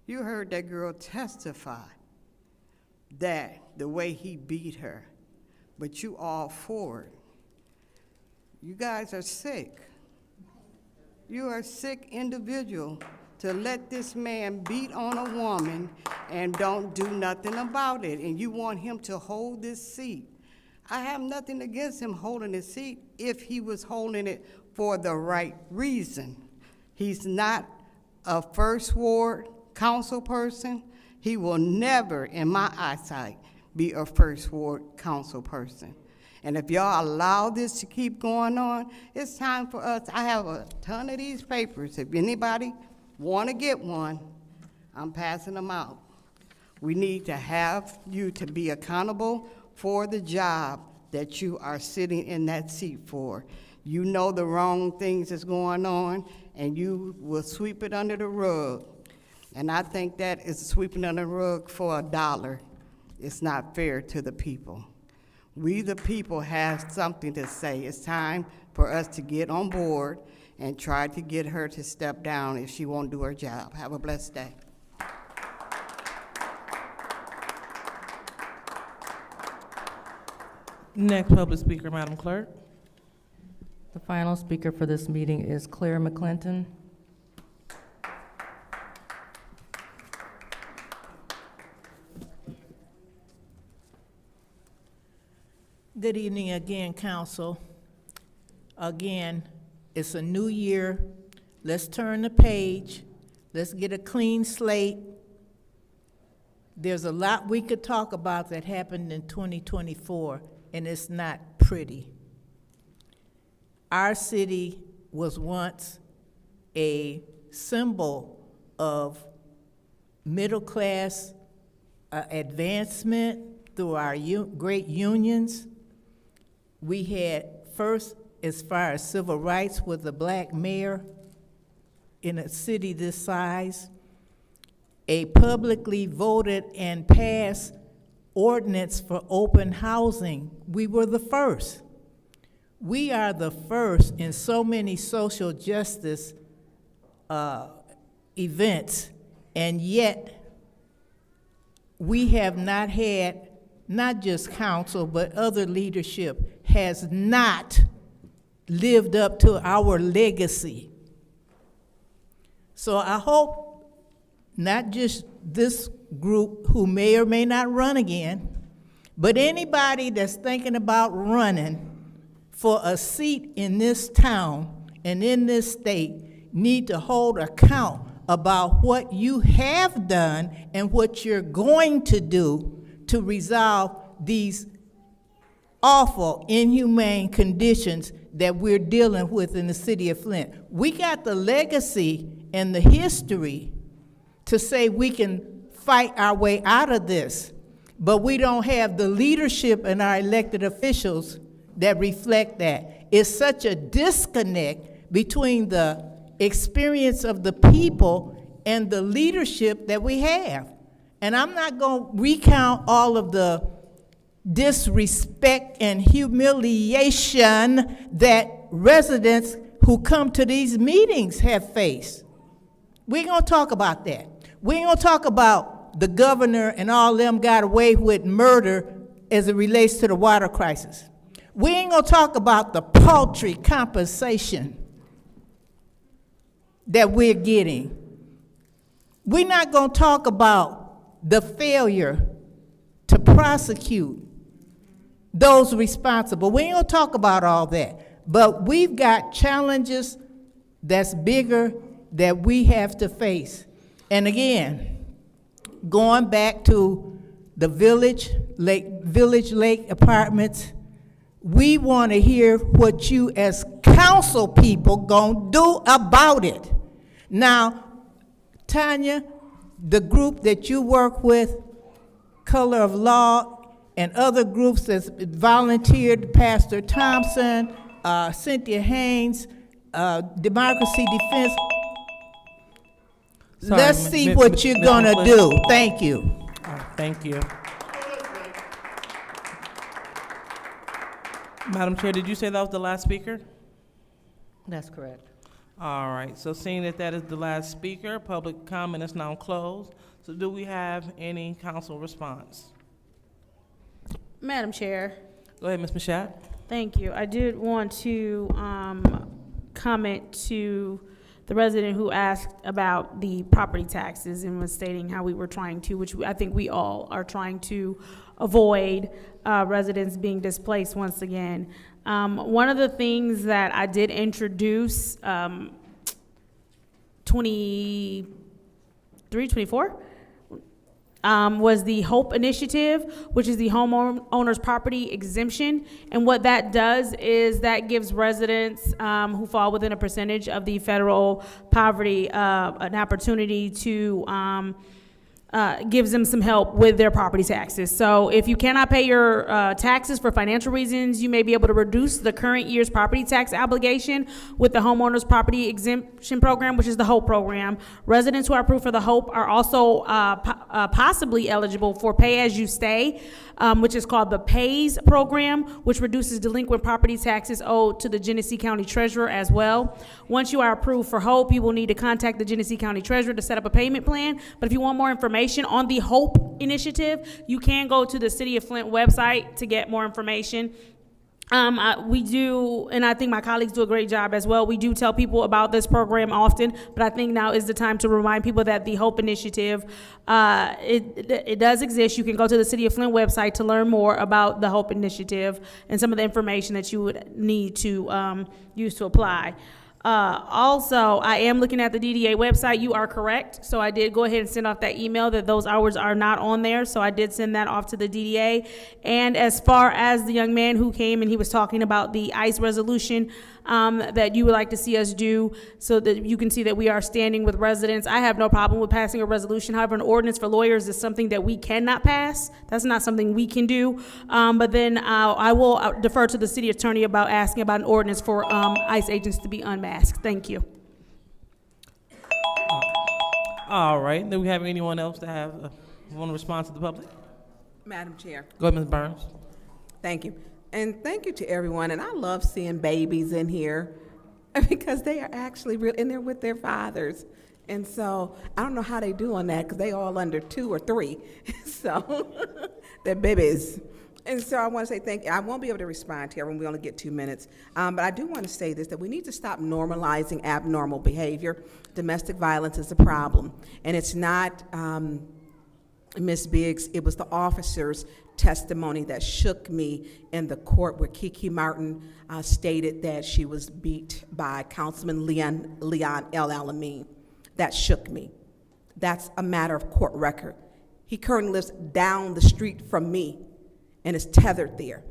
You heard that girl testify that the way he beat her, but you all for it. You guys are sick. You are a sick individual to let this man beat on a woman and don't do nothing about it, and you want him to hold this seat. I have nothing against him holding his seat if he was holding it for the right reason. He's not a 1st Ward council person. He will never, in my eyesight, be a 1st Ward council person. And if y'all allow this to keep going on, it's time for us. I have a ton of these papers. If anybody want to get one, I'm passing them out. We need to have you to be accountable for the job that you are sitting in that seat for. You know the wrong things that's going on, and you will sweep it under the rug. And I think that is sweeping under the rug for $1. It's not fair to the people. We, the people, have something to say. It's time for us to get on board and try to get her to step down if she won't do her job. Have a blessed day. Next public speaker, Madam Clerk. The final speaker for this meeting is Claire McClinton. Good evening again, Council. Again, it's a new year. Let's turn the page. Let's get a clean slate. There's a lot we could talk about that happened in 2024, and it's not pretty. Our city was once a symbol of middle-class advancement through our great unions. We had first, as far as civil rights, with a black mayor in a city this size, a publicly voted and passed ordinance for open housing. We were the first. We are the first in so many social justice events, and yet we have not had, not just council, but other leadership has not lived up to our legacy. So I hope not just this group who may or may not run again, but anybody that's thinking about running for a seat in this town and in this state need to hold account about what you have done and what you're going to do to resolve these awful, inhumane conditions that we're dealing with in the city of Flint. We got the legacy and the history to say we can fight our way out of this, but we don't have the leadership in our elected officials that reflect that. It's such a disconnect between the experience of the people and the leadership that we have. And I'm not going to recount all of the disrespect and humiliation that residents who come to these meetings have faced. We ain't going to talk about that. We ain't going to talk about the governor and all them got away with murder as it relates to the water crisis. We ain't going to talk about the paltry compensation that we're getting. We're not going to talk about the failure to prosecute those responsible. We ain't going to talk about all that. But we've got challenges that's bigger that we have to face. And again, going back to the Village Lake Apartments, we want to hear what you as council people gonna do about it. Now, Tanya, the group that you work with, Color of Law, and other groups that's volunteered, Pastor Thompson, Cynthia Haynes, Democracy Defense. Sorry, Let's see what you're gonna do. Thank you. Thank you. Madam Chair, did you say that was the last speaker? That's correct. All right, so seeing that that is the last speaker, public comment is now closed. So do we have any council response? Madam Chair. Go ahead, Ms. Mashat. Thank you. I did want to comment to the resident who asked about the property taxes and was stating how we were trying to, which I think we all are trying to avoid residents being displaced once again. One of the things that I did introduce 24, was the HOPE initiative, which is the homeowner's property exemption. And what that does is that gives residents who fall within a percentage of the federal poverty an opportunity to gives them some help with their property taxes. So if you cannot pay your taxes for financial reasons, you may be able to reduce the current year's property tax obligation with the homeowner's property exemption program, which is the HOPE program. Residents who are approved for the HOPE are also possibly eligible for pay as you stay, which is called the PAYS program, which reduces delinquent property taxes owed to the Genesee County Treasurer as well. Once you are approved for HOPE, you will need to contact the Genesee County Treasurer to set up a payment plan. But if you want more information on the HOPE initiative, you can go to the City of Flint website to get more information. We do, and I think my colleagues do a great job as well. We do tell people about this program often, but I think now is the time to remind people that the HOPE initiative, it does exist. You can go to the City of Flint website to learn more about the HOPE initiative and some of the information that you would need to use to apply. Also, I am looking at the DDA website. You are correct. So I did go ahead and send off that email that those hours are not on there. So I did send that off to the DDA. And as far as the young man who came and he was talking about the ICE resolution that you would like to see us do so that you can see that we are standing with residents, I have no problem with passing a resolution. However, an ordinance for lawyers is something that we cannot pass. That's not something we can do. But then I will defer to the city attorney about asking about an ordinance for ICE agents to be unmasked. Thank you. All right, do we have anyone else that have want to respond to the public? Madam Chair. Go ahead, Ms. Burns. Thank you. And thank you to everyone. And I love seeing babies in here because they are actually real, and they're with their fathers. And so I don't know how they do on that because they all under 2 or 3. So they're babies. And so I want to say thank you. I won't be able to respond to everyone. We only get 2 minutes. But I do want to say this, that we need to stop normalizing abnormal behavior. Domestic violence is a problem. And it's not Ms. Biggs, it was the officer's testimony that shook me in the court where Kiki Martin stated that she was beat by Councilman Leon El Alamin. That shook me. That's a matter of court record. He currently lives down the street from me and is tethered there.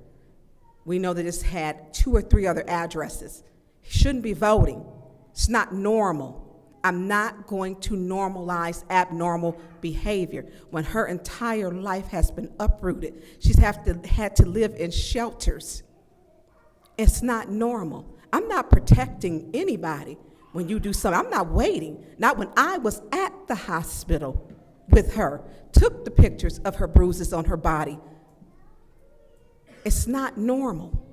We know that it's had 2 or 3 other addresses. He shouldn't be voting. It's not normal. I'm not going to normalize abnormal behavior when her entire life has been uprooted. She's had to live in shelters. It's not normal. I'm not protecting anybody when you do something. I'm not waiting. Not when I was at the hospital with her, took the pictures of her bruises on her body. It's not normal.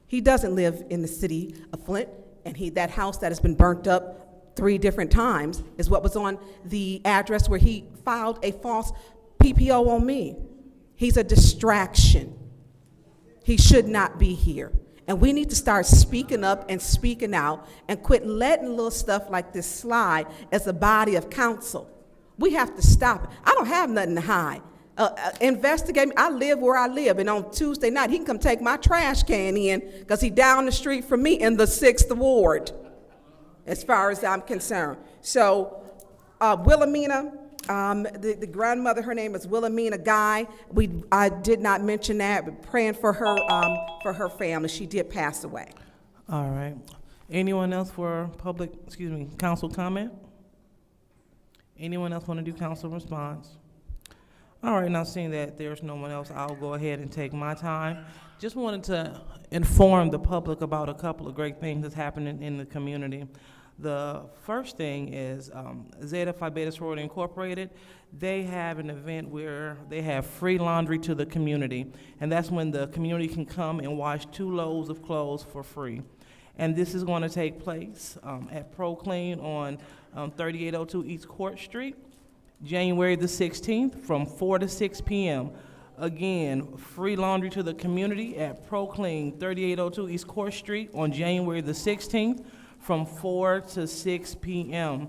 He doesn't live in the city of Flint, and that house that has been burnt up 3 different times is what was on the address where he filed a false PPO on me. He's a distraction. He should not be here. And we need to start speaking up and speaking out and quit letting little stuff like this slide as a body of counsel. We have to stop it. I don't have nothing to hide. Investigate me. I live where I live, and on Tuesday night, he can come take my trash can in because he's down the street from me in the 6th Ward, as far as I'm concerned. So, Wilhelmina, the grandmother, her name is Wilhelmina Guy. I did not mention that, but praying for her family. She did pass away. All right. Anyone else for council comment? Anyone else want to do council response? All right, now seeing that there's no one else, I'll go ahead and take my time. Just wanted to inform the public about a couple of great things that's happening in the community. The first thing is Zeta Phi Beta Sorority Incorporated. They have an event where they have free laundry to the community, and that's when the community can come and wash 2 loads of clothes for free. And this is going to take place at Pro Clean on 3802 East Court Street, January the 16th from 4 to 6 p.m. Again, free laundry to the community at Pro Clean, 3802 East Court Street on January the 16th from 4 to 6 p.m.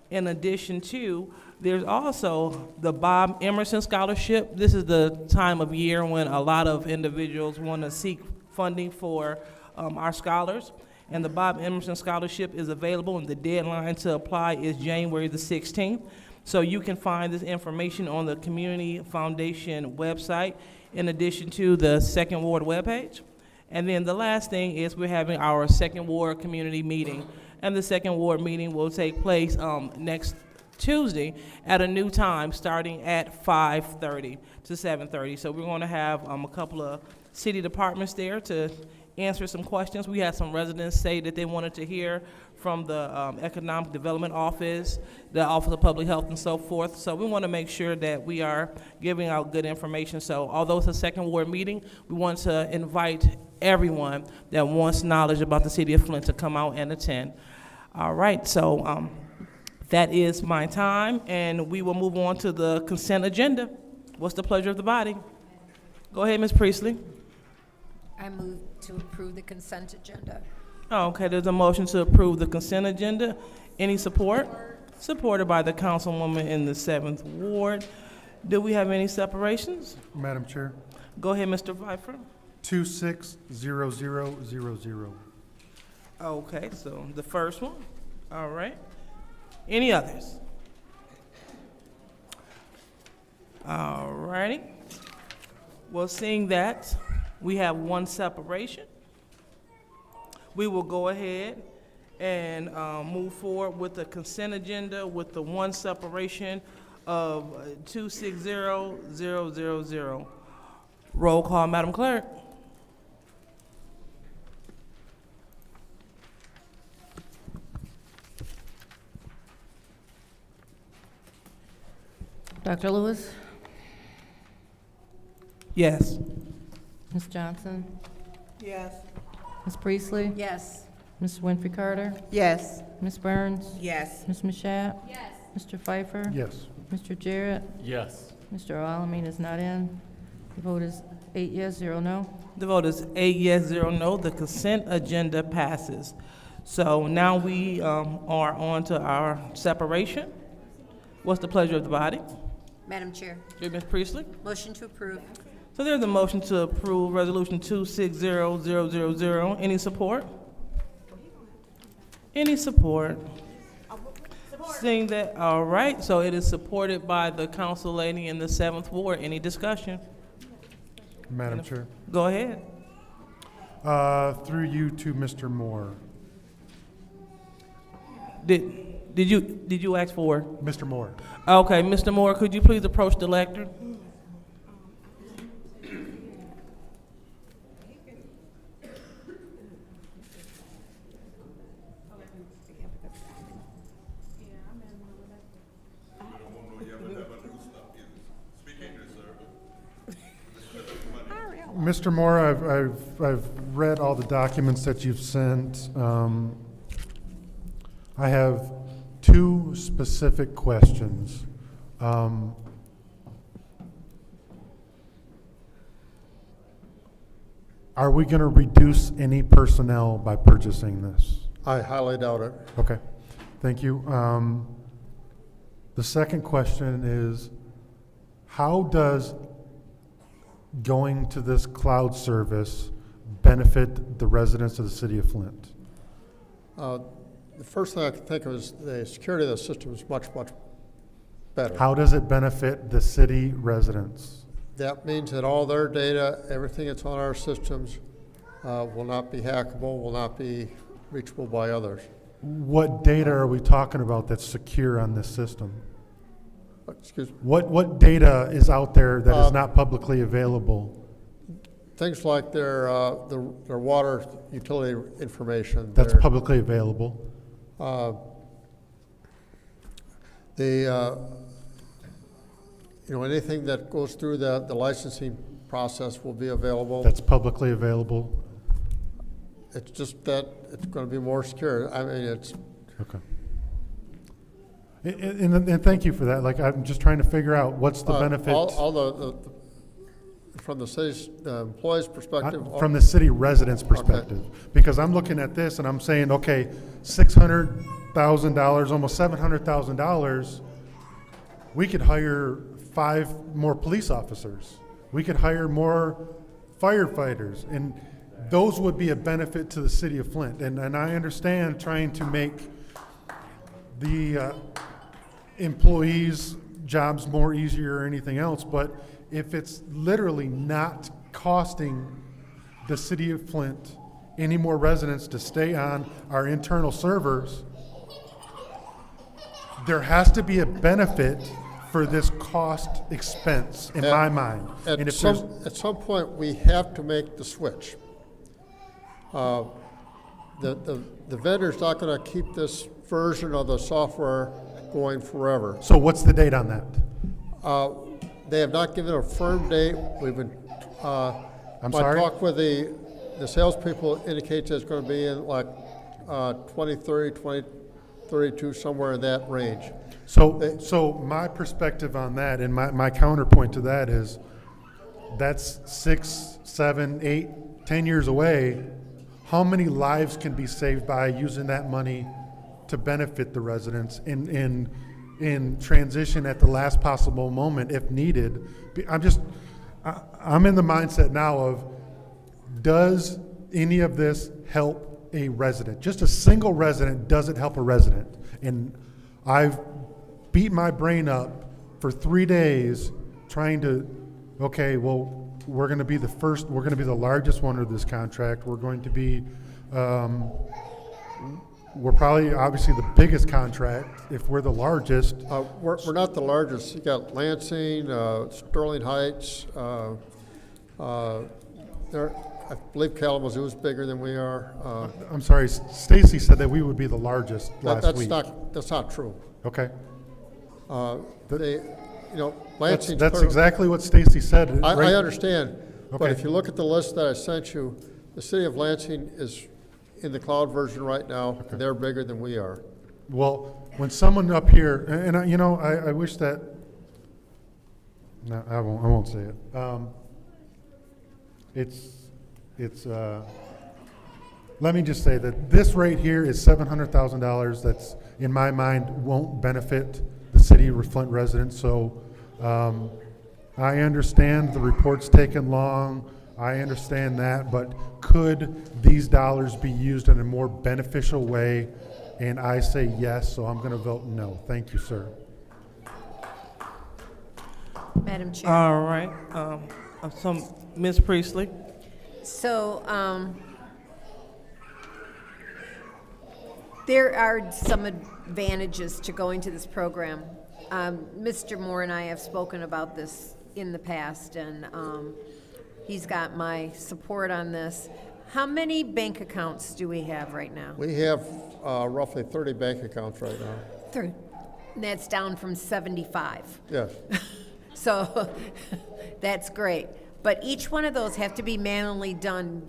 In addition to, there's also the Bob Emerson Scholarship. This is the time of year when a lot of individuals want to seek funding for our scholars. And the Bob Emerson Scholarship is available, and the deadline to apply is January the 16th. So you can find this information on the Community Foundation website, in addition to the 2nd Ward webpage. And then the last thing is we're having our 2nd Ward community meeting. And the 2nd Ward meeting will take place next Tuesday at a new time, starting at 5:30 to 7:30. So we're going to have a couple of city departments there to answer some questions. We had some residents say that they wanted to hear from the Economic Development Office, the Office of Public Health, and so forth. So we want to make sure that we are giving out good information. So although it's a 2nd Ward meeting, we want to invite everyone that wants knowledge about the city of Flint to come out and attend. All right, so that is my time, and we will move on to the consent agenda. What's the pleasure of the body? Go ahead, Ms. Priestley. I move to approve the consent agenda. Oh, okay, there's a motion to approve the consent agenda. Any support? Supported by the councilwoman in the 7th Ward. Do we have any separations? Madam Chair. Go ahead, Mr. Pfeiffer. 260000. Okay, so the first one. All right. Any others? All righty. Well, seeing that we have one separation, we will go ahead and move forward with the consent agenda with the one separation of 260000. Roll call, Madam Clerk. Dr. Lewis? Yes. Ms. Johnson? Yes. Ms. Priestley? Yes. Ms. Winfrey Carter? Yes. Ms. Burns? Yes. Ms. Mashat? Yes. Mr. Pfeiffer? Yes. Mr. Jarrett? Yes. Mr. Alamin is not in. The vote is 8 yes, 0 no. The vote is 8 yes, 0 no. The consent agenda passes. So now we are on to our separation. What's the pleasure of the body? Madam Chair, Ms. Priestley? motion to approve. So there's a motion to approve Resolution 260000. Any support? Any support? Seeing that, all right, so it is supported by the council lady in the 7th Ward. Any discussion? Madam Chair. Go ahead. Through you to Mr. Moore. Did you ask for? Mr. Moore. Okay, Mr. Moore, could you please approach the lectern? Mr. Moore, I've read all the documents that you've sent. I have two specific questions. Are we going to reduce any personnel by purchasing this? I highly doubt it. Okay, thank you. The second question is, how does going to this cloud service benefit the residents of the city of Flint? The first thing I can think of is the security of the system is much, much better. How does it benefit the city residents? That means that all their data, everything that's on our systems, will not be hackable, will not be reachable by others. What data are we talking about that's secure on this system? Excuse me? What data is out there that is not publicly available? Things like their water utility information. That's publicly available. Anything that goes through the licensing process will be available. That's publicly available. It's just that it's going to be more secure. I mean, it's okay. And thank you for that. Like, I'm just trying to figure out what's the benefit. All the from the city's employees' perspective. From the city residents' perspective, okay. Because I'm looking at this and I'm saying, okay, $600,000, almost $700,000. We could hire 5 more police officers. We could hire more firefighters, and those would be a benefit to the city of Flint. And I understand trying to make the employees' jobs more easier or anything else, but if it's literally not costing the city of Flint any more residents to stay on our internal servers, there has to be a benefit for this cost expense in my mind. At some point, we have to make the switch. The vendor's not going to keep this version of the software going forever. So what's the date on that? They have not given a firm date. We've been, I'm my sorry? talk with the salespeople indicates it's going to be in like 2030, 2032, somewhere in that range. So my perspective on that, and my counterpoint to that is, that's 6, 7, 8, 10 years away. How many lives can be saved by using that money to benefit the residents in transition at the last possible moment if needed? I'm in the mindset now of, does any of this help a resident? Just a single resident, does it help a resident? And I've beat my brain up for 3 days trying to, okay, well, we're going to be the first, we're going to be the largest one of this contract. We're going to be, we're probably obviously the biggest contract if we're the largest. We're not the largest. You got Lansing, Sterling Heights. I believe Kalamazoo is bigger than we are. I'm sorry, Stacy said that we would be the largest last week. That's not true. Okay. you know, Lansing's That's clear- exactly what Stacy said. I right? understand, but Okay. if you look at the list that I sent you, the city of Lansing is in the cloud version right now, and they're bigger than we are. Well, when someone up here, and you know, I wish that, no, I won't say it. Let me just say that this right here is $700,000 that's, in my mind, won't benefit the city of Flint residents. So I understand the report's taken long. I understand that, but could these dollars be used in a more beneficial way? And I say yes, so I'm going to vote no. Thank you, sir. Madam Chair. All right, so Ms. Priestley? So, there are some advantages to going to this program. Mr. Moore and I have spoken about this in the past, and he's got my support on this. How many bank accounts do we have right now? We have roughly 30 bank accounts right now. 30. That's down from 75. Yes. So that's great. But each one of those have to be manually done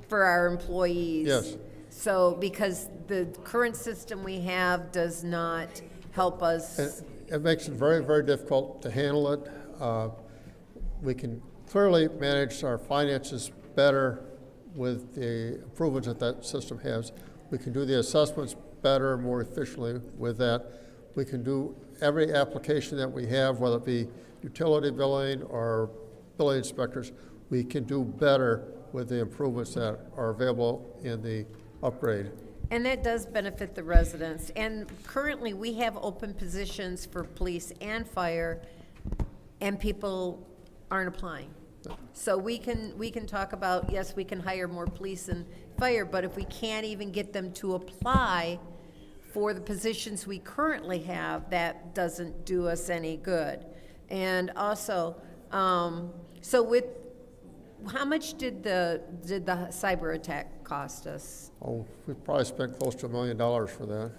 for our employees. Yes. So, because the current system we have does not help us. It makes it very, very difficult to handle it. We can clearly manage our finances better with the improvements that that system has. We can do the assessments better, more efficiently with that. We can do every application that we have, whether it be utility billing or billing inspectors, we can do better with the improvements that are available in the upgrade. And that does benefit the residents. And currently, we have open positions for police and fire, and people aren't applying. So we can talk about, yes, we can hire more police and fire, but if we can't even get them to apply for the positions we currently have, that doesn't do us any good. And also, so with, how much did the cyber attack cost us? Oh, we probably spent close to $1 million for that.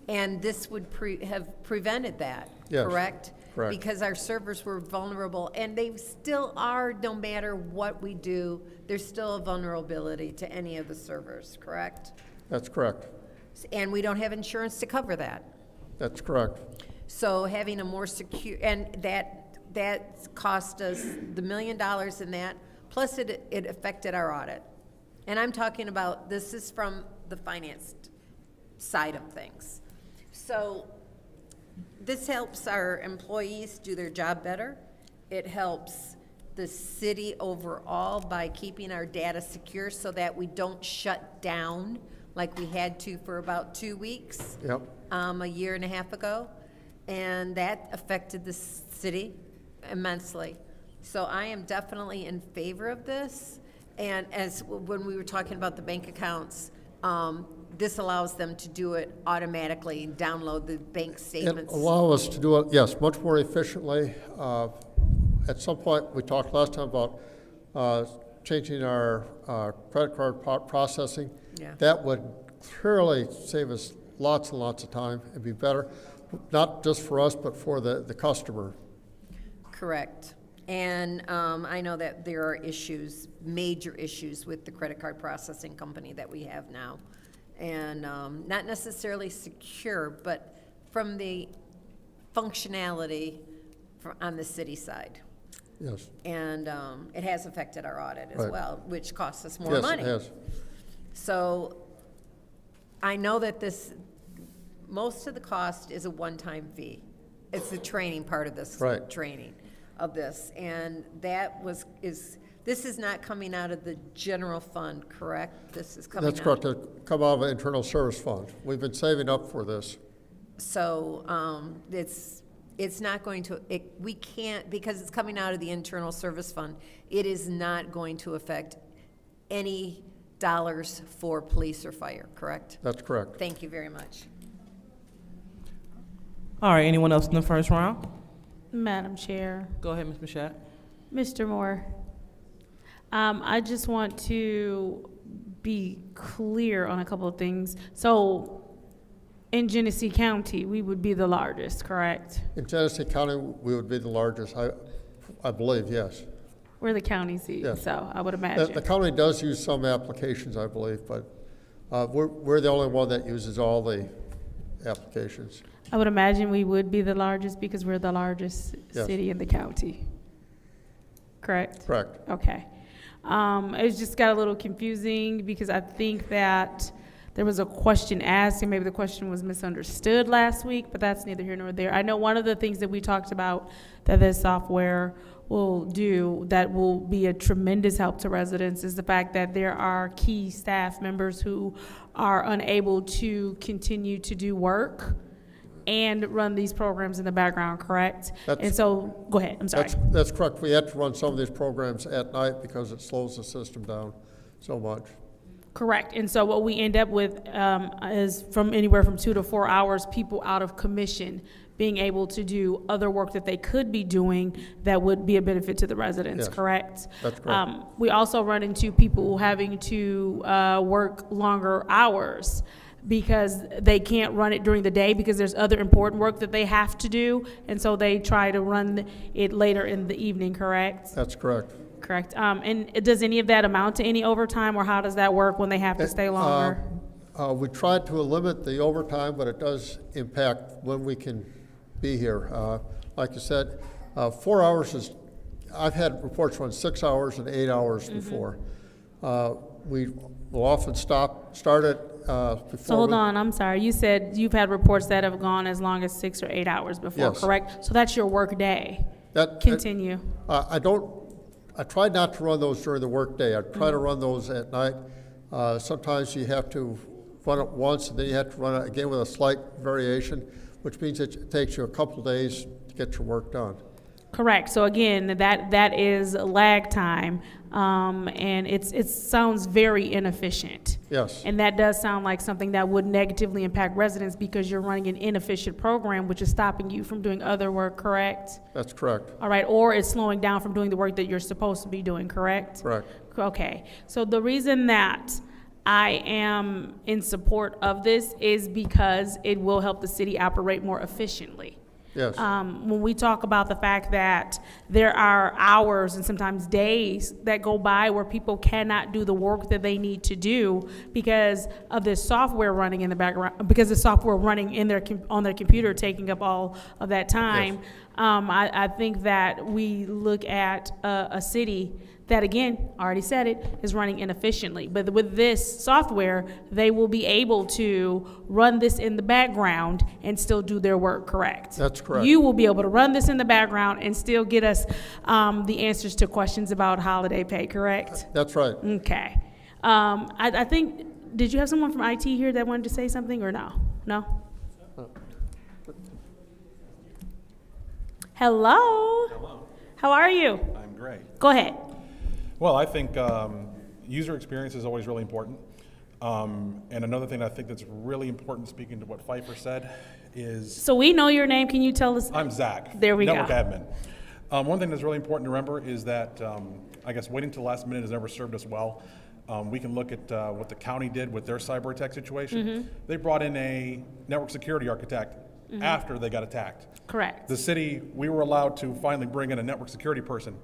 And this would have prevented that, Yes, correct? correct. Because our servers were vulnerable, and they still are, no matter what we do, there's still a vulnerability to any of the servers, correct? That's correct. And we don't have insurance to cover that. That's correct. So having a more secure, and that cost us the $1 million in that, plus it affected our audit. And I'm talking about, this is from the finance side of things. So this helps our employees do their job better. It helps the city overall by keeping our data secure so that we don't shut down like we had to for about 2 weeks. Yep. A year and a half ago. And that affected the city immensely. So I am definitely in favor of this. And as when we were talking about the bank accounts, this allows them to do it automatically and download the bank statements. It allows us to do it, yes, much more efficiently. At some point, we talked last time about changing our credit card processing. Yeah. That would clearly save us lots and lots of time and be better, not just for us, but for the customer. Correct. And I know that there are issues, major issues with the credit card processing company that we have now. And not necessarily secure, but from the functionality on the city side. Yes. And it has affected our audit as Right. well, which costs us more Yes, money. it has. So I know that most of the cost is a one-time fee. It's the training part of this. Right. Training of this. And this is not coming out of the general fund, correct? This is coming out. That's correct, to come out of an internal service fund. We've been saving up for this. So it's not going to, we can't, because it's coming out of the internal service fund, it is not going to affect any dollars for police or fire, correct? That's correct. Thank you very much. All right, anyone else in the first round? Madam Chair, Go ahead, Ms. Mashat. Mr. Moore, I just want to be clear on a couple of things. So In Genesee County, we would be the largest, correct? In Genesee County, we would be the largest, I believe, yes. We're the county seat, Yes. so I would The imagine. county does use some applications, I believe, but we're the only one that uses all the applications. I would imagine we would be the largest because we're the largest Yes. city in the county. Correct? Correct. Okay. It just got a little confusing because I think that there was a question asked, and maybe the question was misunderstood last week, but that's neither here nor there. I know one of the things that we talked about that this software will do that will be a tremendous help to residents is the fact that there are key staff members who are unable to continue to do work and run these programs in the background, correct? And so, go ahead, I'm sorry. That's correct. We have to run some of these programs at night because it slows the system down so much. Correct. And so what we end up with is from anywhere from 2 to 4 hours, people out of commission being able to do other work that they could be doing that would be a benefit to the residents, Yes, correct? that's correct. We also run into people having to work longer hours because they can't run it during the day because there's other important work that they have to do, and so they try to run it later in the evening, correct? That's correct. Correct. And does any of that amount to any overtime, or how does that work when they have to stay longer? We tried to limit the overtime, but it does impact when we can be here. Like you said, 4 hours is, I've had reports run 6 hours and 8 hours before. We will often start it before. So hold on, I'm sorry. You said you've had reports that have gone as long as 6 or 8 hours before, Yes. correct? So that's your work day. That- Continue. I try not to run those during the workday. I try to run those at night. Sometimes you have to run it once, and then you have to run it again with a slight variation, which means it takes you a couple of days to get your work done. Correct. So again, that is lag time, and it sounds very inefficient. Yes. And that does sound like something that would negatively impact residents because you're running an inefficient program, which is stopping you from doing other work, correct? That's correct. All right, or it's slowing down from doing the work that you're supposed to be doing, correct? Correct. Okay, so the reason that I am in support of this is because it will help the city operate more efficiently. Yes. When we talk about the fact that there are hours and sometimes days that go by where people cannot do the work that they need to do because of this software running in the background, because the software running in on their computer taking up all of that time, Yes. I think that we look at a city that, again, already said it, is running inefficiently. But with this software, they will be able to run this in the background and still do their work, correct? That's correct. You will be able to run this in the background and still get us the answers to questions about holiday pay, correct? That's right. Okay. I think, did you have someone from IT here that wanted to say something, or no? No? Hello? Hello. How are you? I'm great. Go ahead. Well, I think user experience is always really important. And another thing I think that's really important, speaking to what Pfeiffer said, is... So we know your name. Can you tell us? I'm Zach. There we Network go. admin. One thing that's really important to remember is that, I guess, waiting till the last minute has never served us well. We can look at what the county did with their cyber attack situation. Mhm. They brought in a network security architect after they got attacked. Correct. The city, we were allowed to finally bring in a network security person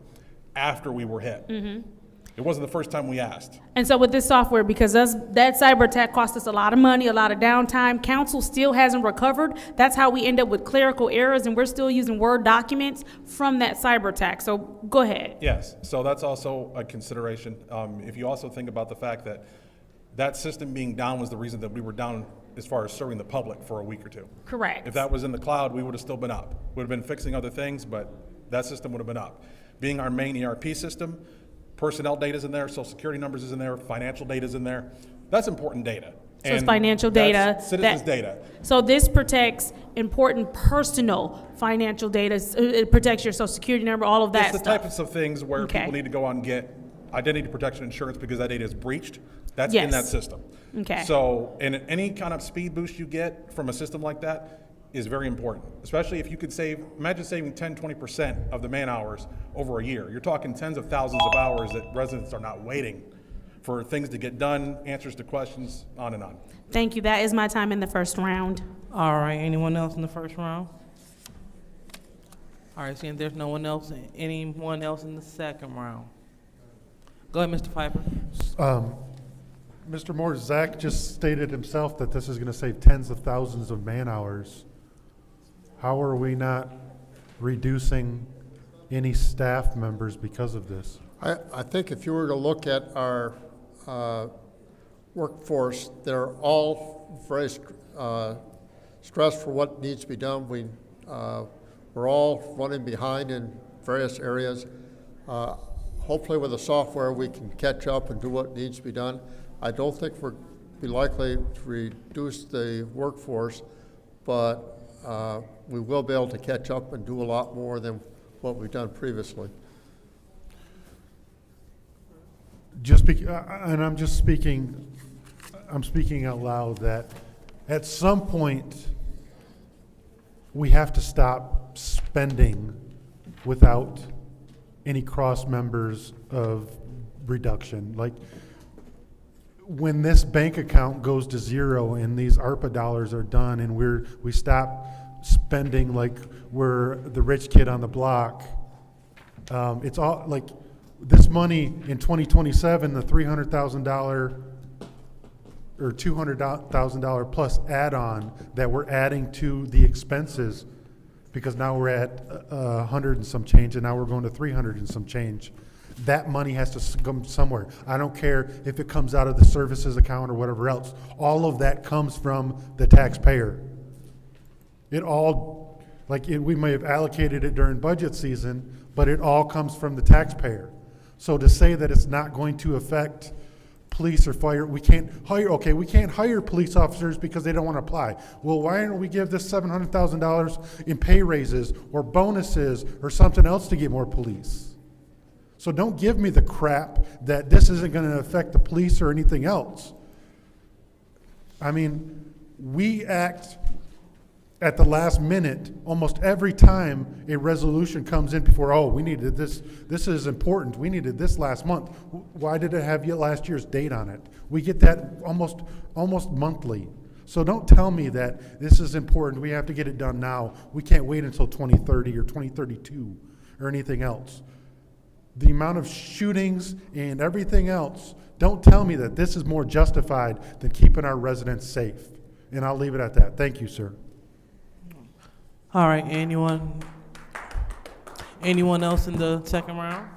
after we were hit. It wasn't the first time we asked. And so with this software, because that cyber attack cost us a lot of money, a lot of downtime, council still hasn't recovered. That's how we end up with clerical errors, and we're still using Word documents from that cyber attack. So go ahead. Yes, so that's also a consideration. If you also think about the fact that that system being down was the reason that we were down as far as serving the public for a week or two. Correct. If that was in the cloud, we would have still been up. Would have been fixing other things, but that system would have been up. Being our main ERP system, personnel data's in there, social security numbers is in there, financial data's in there. That's important data. So it's financial data. That's citizens' data. So this protects important personal financial data. It protects your social security number, all of that It's the stuff. types of things where Okay. people need to go out and get identity protection insurance because that data is breached. That's in Yes. that system. Okay. So, and any kind of speed boost you get from a system like that is very important, especially if you could imagine saving 10, 20% of the man hours over a year. You're talking tens of thousands of hours that residents are not waiting for things to get done, answers to questions, on and on. Thank you. That is my time in the first round. All right, anyone else in the first round? All right, seeing there's no one else, anyone else in the second round? Go ahead, Mr. Pfeiffer. Mr. Moore, Zach just stated himself that this is gonna save tens of thousands of man-hours. How are we not reducing any staff members because of this? I think if you were to look at our workforce, they're all very stressed for what needs to be done. We're all running behind in various areas. Hopefully with the software, we can catch up and do what needs to be done. I don't think we're be likely to reduce the workforce, but we will be able to catch up and do a lot more than what we've done previously. And I'm speaking out loud that at some point, we have to stop spending without any cross members of reduction. Like, when this bank account goes to zero and these ARPA dollars are done and we stop spending like we're the rich kid on the block, it's all like this money in 2027, the $300,000 or $200,000 plus add-on that we're adding to the expenses, because now we're at 100 and some change, and now we're going to 300 and some change. That money has to come somewhere. I don't care if it comes out of the services account or whatever else. All of that comes from the taxpayer. It all, we may have allocated it during budget season, but it all comes from the taxpayer. So to say that it's not going to affect police or fire, we can't hire police officers because they don't want to apply. Well, why don't we give this $700,000 in pay raises or bonuses or something else to get more police? So don't give me the crap that this isn't going to affect the police or anything else. I mean, we act at the last minute almost every time a resolution comes in before, we needed this is important, we needed this last month. Why did it have last year's date on it? We get that almost monthly. So don't tell me that this is important, we have to get it done now. We can't wait until 2030 or 2032 or anything else. The amount of shootings and everything else, don't tell me that this is more justified than keeping our residents safe. And I'll leave it at that. Thank you, sir. All right, anyone else in the second round?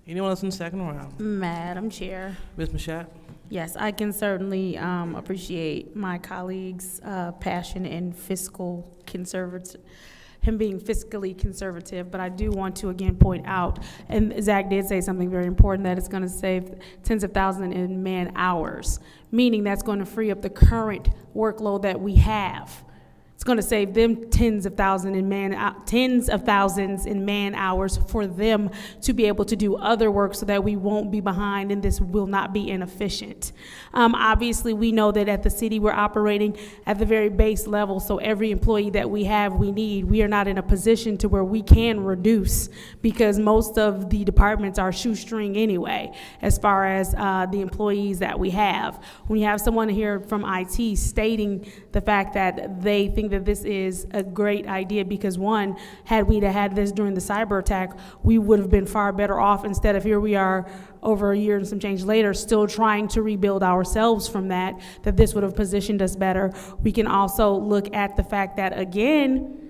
Anyone else in the second round? Madam Chair. Ms. Mashat? Yes, I can certainly appreciate my colleague's passion and him being fiscally conservative, but I do want to again point out, and Zach did say something very important, that it's going to save tens of thousands in man hours, meaning that's going to free up the current workload that we have. It's going to save them tens of thousands in man hours for them to be able to do other work so that we won't be behind and this will not be inefficient. Obviously, we know that at the city we're operating at the very base level, so every employee that we have, we are not in a position to where we can reduce, because most of the departments are shoestring anyway as far as the employees that we have. When you have someone here from IT stating the fact that they think that this is a great idea, because one, had we had this during the cyber attack, we would have been far better off, instead of here we are over a year and some change later still trying to rebuild ourselves from that this would have positioned us better. We can also look at the fact that again,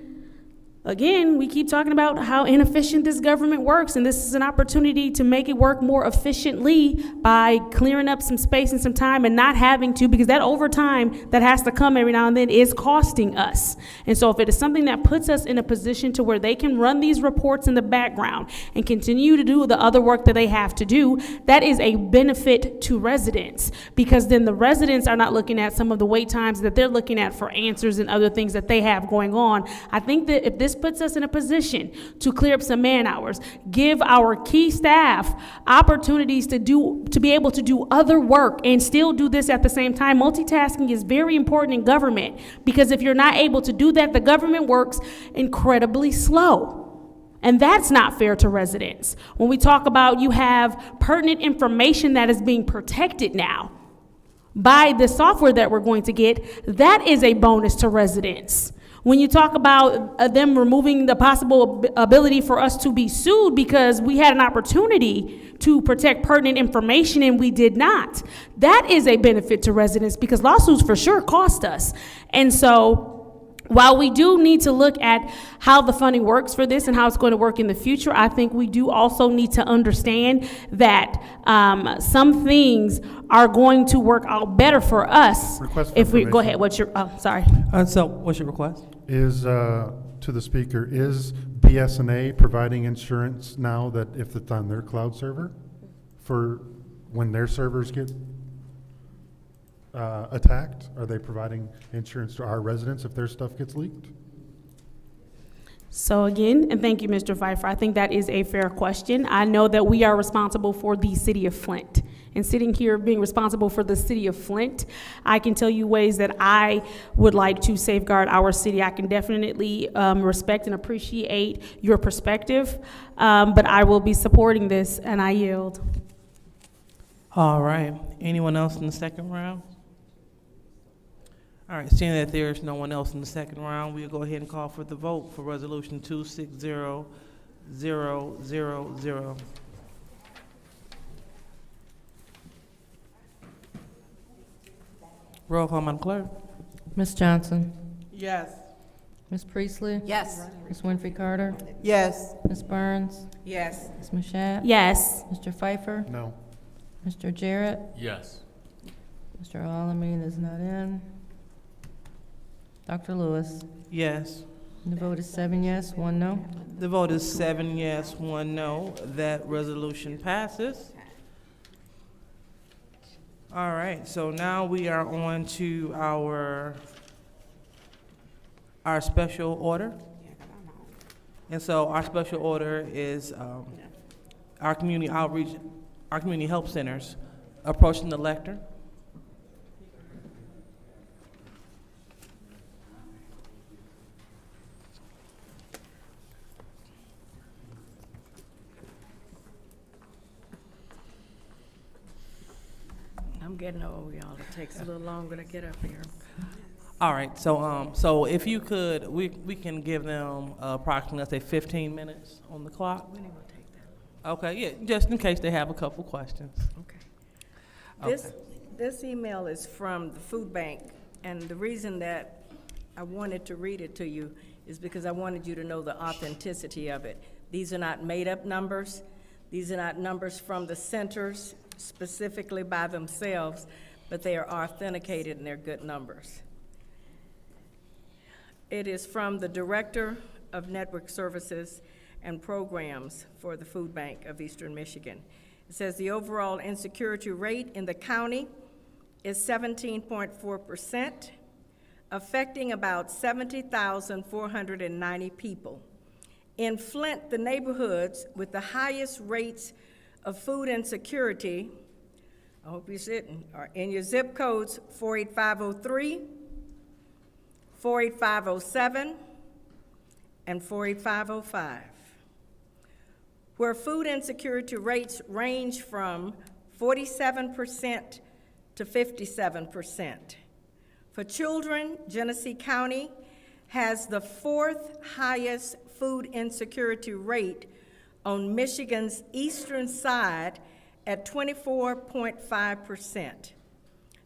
we keep talking about how inefficient this government works, and this is an opportunity to make it work more efficiently by clearing up some space and some time and not having to, because that overtime that has to come every now and then is costing us. And so if it is something that puts us in a position to where they can run these reports in the background and continue to do the other work that they have to do, that is a benefit to residents, because then the residents are not looking at some of the wait times that they're looking at for answers and other things that they have going on. I think that if this puts us in a position to clear up some man hours, give our key staff opportunities to be able to do other work and still do this at the same time. Multitasking is very important in government, because if you're not able to do that, the government works incredibly slow. And that's not fair to residents. When we talk about you have pertinent information that is being protected now by the software that we're going to get, that is a bonus to residents. When you talk about them removing the possible ability for us to be sued because we had an opportunity to protect pertinent information and we did not, that is a benefit to residents because lawsuits for sure cost us. And so while we do need to look at how the funding works for this and how it's going to work in the future, I think we do also need to understand that some things are going to work out better for us if we go ahead. What's your? Sorry. So, what's your request? Is to the speaker, is BSNA providing insurance now that if it's on their cloud server for when their servers get attacked? Are they providing insurance to our residents if their stuff gets leaked? So again, and thank you, Mr. Pfeiffer, I think that is a fair question. I know that we are responsible for the city of Flint. And sitting here being responsible for the city of Flint, I can tell you ways that I would like to safeguard our city. I can definitely respect and appreciate your perspective, but I will be supporting this, and I yield. All right. Anyone else in the second round? All right, seeing that there's no one else in the second round, we'll go ahead and call for the vote for Resolution 260000. Roll call, Madam Clerk. Ms. Johnson? Yes. Ms. Priestley? Yes. Ms. Winfrey Carter? Yes. Ms. Burns? Yes. Ms. Mashat? Yes. Mr. Pfeiffer? No. Mr. Jarrett? Yes. Mr. Alamin is not in. Dr. Lewis? Yes. The vote is 7 yes, 1 no. The vote is 7 yes, 1 no. That resolution passes. All right, so now we are on to our special order. And so our special order is our community outreach, our community help centers approaching the lectern. I'm getting old, y'all. It takes a little longer to get up here. All right, so if you could, we can give them approximately, let's say, 15 minutes on the clock. When they gonna take that? Okay, yeah, just in case they have a couple questions. Okay. This email is from the food bank, and the reason that I wanted to read it to you is because I wanted you to know the authenticity of it. These are not made-up numbers. These are not numbers from the centers specifically by themselves, but they are authenticated and they're good numbers. It is from the Director of Network Services and Programs for the Food Bank of Eastern Michigan. It says the overall insecurity rate in the county is 17.4%, affecting about 70,490 people. In Flint, the neighborhoods with the highest rates of food insecurity, I hope you're sitting, are in your zip codes 48503, 48507, and 48505, where food insecurity rates range from 47% to 57%. For children, Genesee County has the 4th highest food insecurity rate on Michigan's eastern side at 24.5%.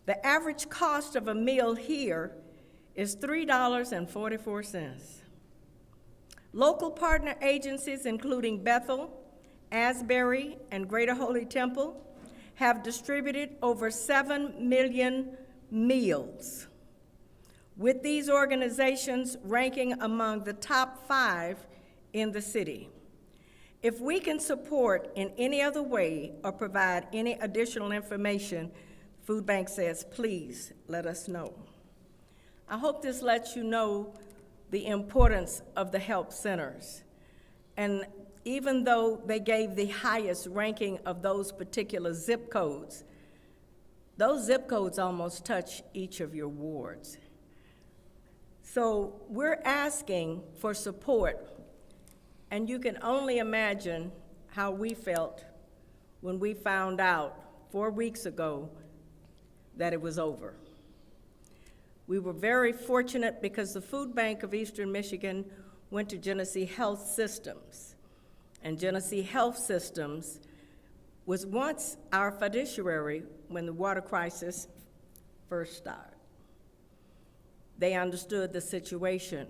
The average cost of a meal here is $3.44. Local partner agencies, including Bethel, Asbury, and Greater Holy Temple, have distributed over 7 million meals, with these organizations ranking among the top 5 in the city. If we can support in any other way or provide any additional information, Food Bank says, please let us know. I hope this lets you know the importance of the help centers. And even though they gave the highest ranking of those particular zip codes, those zip codes almost touch each of your wards. So we're asking for support And you can only imagine how we felt when we found out 4 weeks ago that it was over. We were very fortunate because the Food Bank of Eastern Michigan went to Genesee Health Systems. And Genesee Health Systems was once our fiduciary when the water crisis first started. They understood the situation.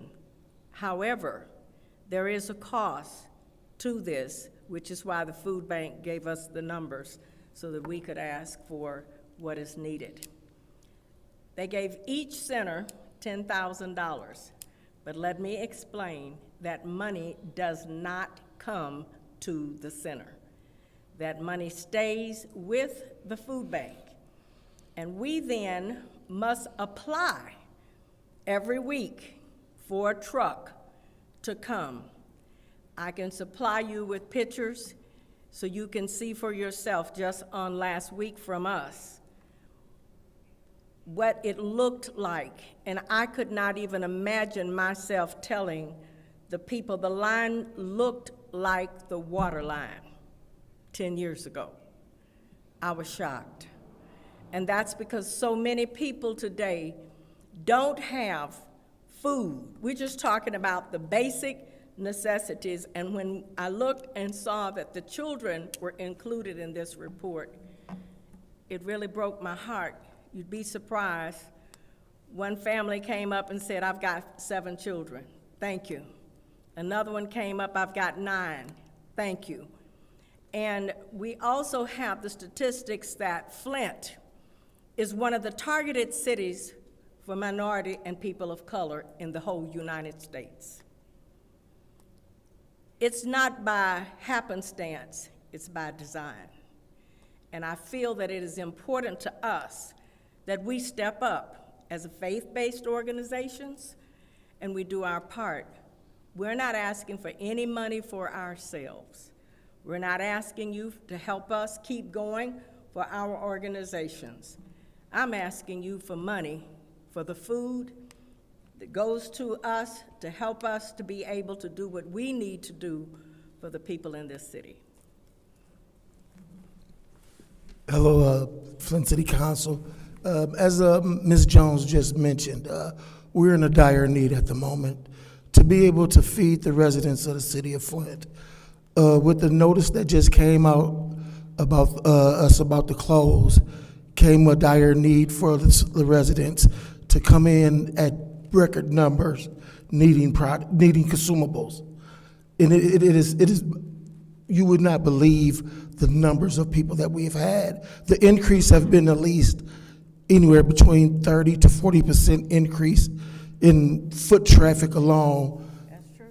However, there is a cost to this, which is why the food bank gave us the numbers so that we could ask for what is needed. They gave each center $10,000, but let me explain that money does not come to the center. That money stays with the food bank, and we then must apply every week for a truck to come. I can supply you with pictures so you can see for yourself just on last week from us what it looked like. And I could not even imagine myself telling the people the line looked like the water line 10 years ago. I was shocked. And that's because so many people today don't have food. We're just talking about the basic necessities, and when I looked and saw that the children were included in this report, it really broke my heart. You'd be surprised. One family came up and said, I've got 7 children. Thank you. Another one came up, I've got 9. Thank you. And we also have the statistics that Flint is one of the targeted cities for minority and people of color in the whole United States. It's not by happenstance, it's by design. And I feel that it is important to us that we step up as a faith-based organizations and we do our part. We're not asking for any money for ourselves. We're not asking you to help us keep going for our organizations. I'm asking you for money for the food that goes to us to help us to be able to do what we need to do for the people in this city. Hello, Flint City Council. As Ms. Jones just mentioned, we're in a dire need at the moment to be able to feed the residents of the city of Flint. With the notice that just came out about us about to close, came a dire need for the residents to come in at record numbers, needing consumables. And it is, you would not believe the numbers of people that we've had. The increase have been at least anywhere between 30 to 40% increase in foot traffic alone. That's true.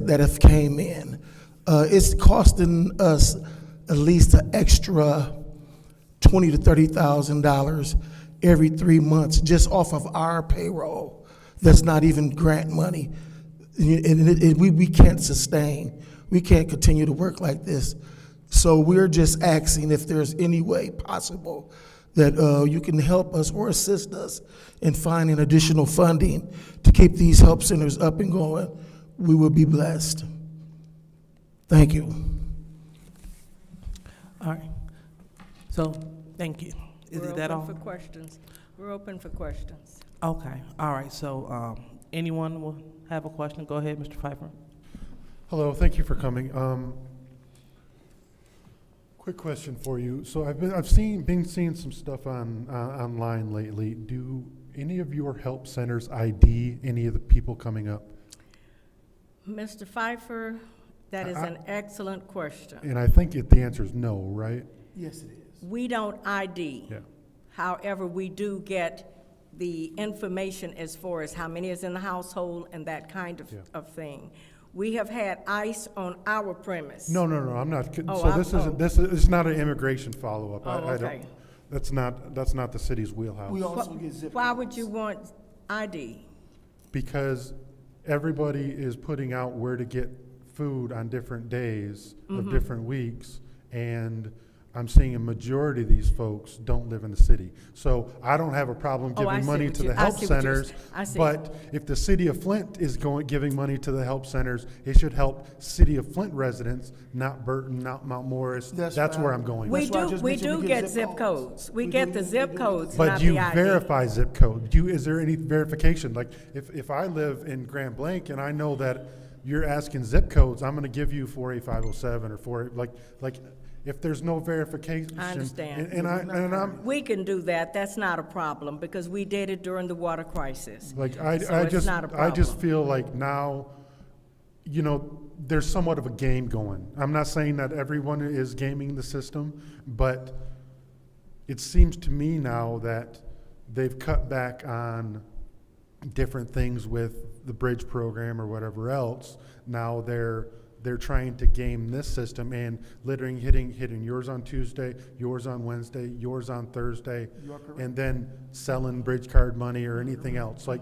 That have came in. It's costing us at least an extra $20,000 to $30,000 every 3 months just off of our payroll. That's not even grant money. And we can't sustain. We can't continue to work like this. So we're just asking if there's any way possible that you can help us or assist us in finding additional funding to keep these help centers up and going. We will be blessed. Thank you. All right. So, thank you. Is that all? We're open for questions. We're open for questions. Okay. All right. So, anyone will have a question? Go ahead, Mr. Pfeiffer. Hello, thank you for coming. Quick question for you. So I've been seeing some stuff online lately. Do any of your help centers ID any of the people coming up? Mr. Pfeiffer, that is an excellent question. And I think the answer is no, right? Yes, it is. We don't ID. Yeah. However, we do get the information as far as how many is in the household and that kind of thing. We have had ICE on our premise. No, I'm not. Oh, So this is not an immigration follow-up. Oh, I okay. don't. That's not the city's wheelhouse. We also get zip Why codes. would you want ID? Because everybody is putting out where to get food on different days Mm-hmm. of different weeks, and I'm seeing a majority of these folks don't live in the city. So I don't have a problem Oh, I giving see money what to you- the I help see what you're centers. s- I see. But if the city of Flint is giving money to the help centers, it should help city of Flint residents, not Burton, not Mount Morris. That's where I'm going. We with it. do get zip codes. We get the zip codes, But not you the ID. verify zip code. Is there any verification? Like, if I live in Grand Blanc and I know that you're asking zip codes, I'm gonna give you 48507 or if there's no verification. I understand. And I'm, We can do that. That's not a problem because we did it during the water crisis. like, So it's not a I just problem. feel like now, there's somewhat of a game going. I'm not saying that everyone is gaming the system, but it seems to me now that they've cut back on different things with the bridge program or whatever else. Now they're trying to game this system and literally hitting yours on Tuesday, yours on Wednesday, yours on Thursday, and then selling bridge card money or anything else. Like,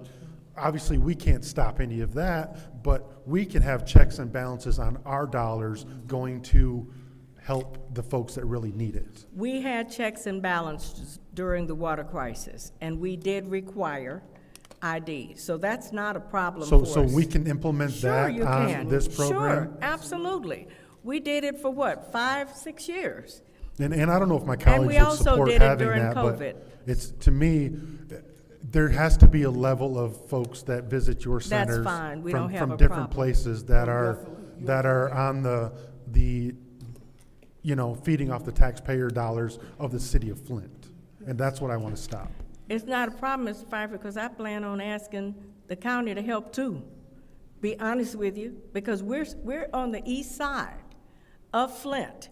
obviously, we can't stop any of that, but we can have checks and balances on our dollars going to help the folks that really need it. We had checks and balances during the water crisis, and we did require ID. So that's not a problem for us. So we can implement Sure, that you on can. this program? Sure, absolutely. We did it for what, 5-6 years? And I don't know if my And colleagues we would also support did it having during that, but COVID. it's, to me, there has to be a level of folks that visit your That's centers fine. We from, don't have from a different problem. places that are on the feeding off the taxpayer dollars of the city of Flint. And that's what I want to stop. It's not a problem, Mr. Pfeiffer, because I plan on asking the county to help too. Be honest with you, because we're on the east side of Flint,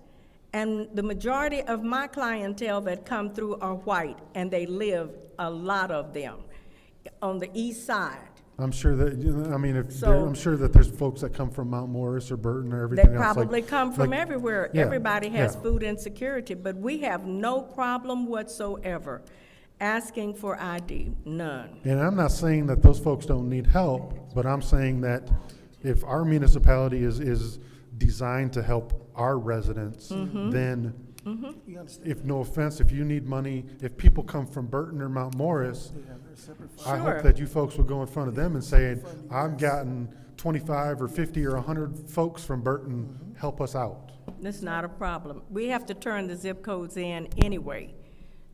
and the majority of my clientele that come through are white, and they live, a lot of them, on the east side. I'm sure that, So- I'm sure that there's folks that come from Mount Morris or Burton or everything They else. probably come from everywhere. Yeah, Everybody has yeah. food insecurity, but we have no problem whatsoever asking for ID, none. And I'm not saying that those folks don't need help, but I'm saying that if our municipality is designed to help our residents, then if, no offense, if you need money, if people come from Burton or Mount Morris, I Sure. hope that you folks will go in front of them and say, I've gotten 25 or 50 or 100 folks from Burton, help us out. That's not a problem. We have to turn the zip codes in anyway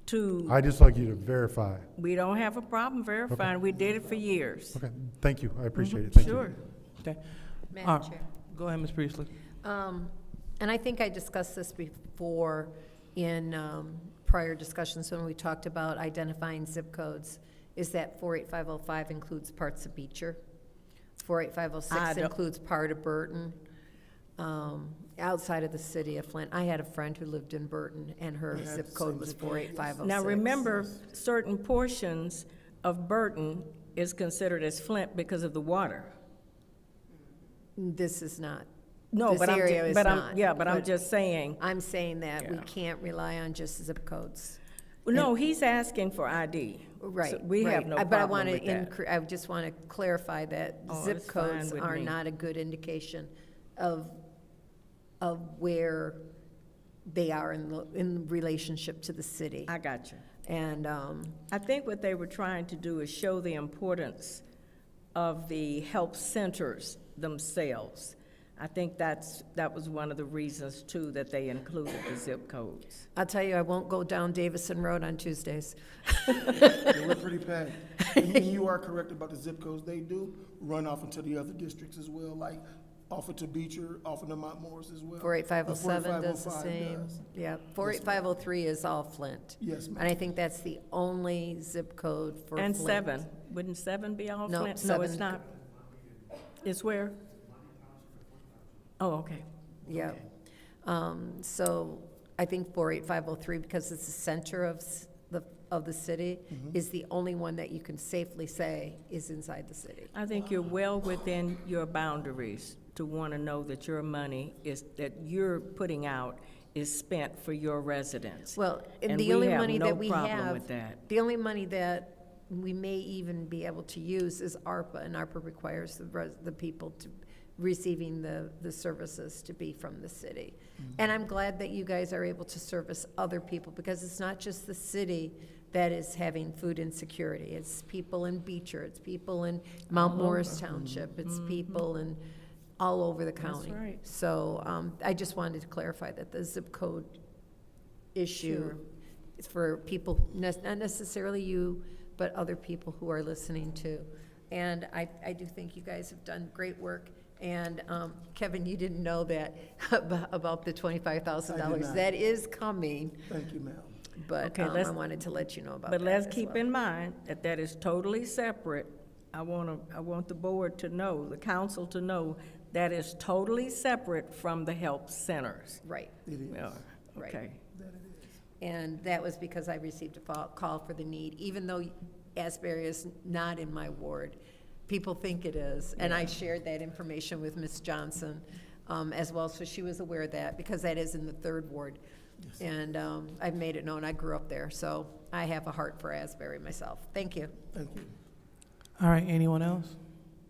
to, I just like you to verify. we don't have a problem verifying. We did it for years. Okay, thank you, I appreciate it, thank you. Sure. Okay. Madam Chair. Go ahead, Ms. Priestley. And I think I discussed this before in prior discussions when we talked about identifying zip codes, is that 48505 includes parts of Beecher. I 48506 don't- includes part of Burton, outside of the city of Flint. I had a friend who lived in Burton, and her zip code was 48506. Now, remember, certain portions of Burton is considered as Flint because of the water. This is not. No, This but I'm, area ju- is but I'm, not, yeah, but I'm but just saying, I'm saying that we Yeah. can't rely on just zip codes. no, he's asking for ID. Right. So we have right. no But I problem want with that. to, I just want to clarify that Oh, zip it's fine codes with are me. not a good indication of where they are in relationship to the city. I got you. And, I think what they were trying to do is show the importance of the help centers themselves. I think that was one of the reasons, too, that they included the zip codes. I'll tell you, I won't go down Davison Road on Tuesdays. Yeah, we're pretty packed. And you are correct about the zip codes. They do run off into the other districts as well, like off into Beecher, off into Mount Morris as well. 48507 does the 48505 same. does. Yeah, 48503 is all Flint. Yes, ma'am. And I think that's the only zip code for Flint. And 7, wouldn't 7 be all No, Flint? No, it's 7 not. It's where? Oh, okay. Yeah. So I think 48503, because it's the center of the city, is the only one that you can safely say is inside the city. I think you're well within your boundaries to want to know that your money that you're putting out is spent for your residents. Well, and we the only have money no that we problem have, with that. the only money that we may even be able to use is ARPA, and ARPA requires the people to receiving the services to be from the city. And I'm glad that you guys are able to service other people, because it's not just the city that is having food insecurity. It's people in Beecher, it's people in Mount Morris Township, it's people in all over the county. right. So I just wanted to clarify that the zip code issue is for people, not necessarily you, but other people who are listening too. And I do think you guys have done great work. And Kevin, you didn't know that about the $25,000. That is coming. Thank you, ma'am. But Okay, I wanted to let you know about that. But let's as keep well. in mind that that is totally separate. I want the board to know, the council to know, that is totally separate from the help centers. Right. It is. Yeah, Right. okay. And that was because I received a call for the need, even though Asbury is not in my ward. People think it is, and I shared that information with Ms. Johnson as well, so she was aware of that, because that is in the 3rd ward. And I've made it known, I grew up there, so I have a heart for Asbury myself. Thank you. Thank you. All right, anyone else?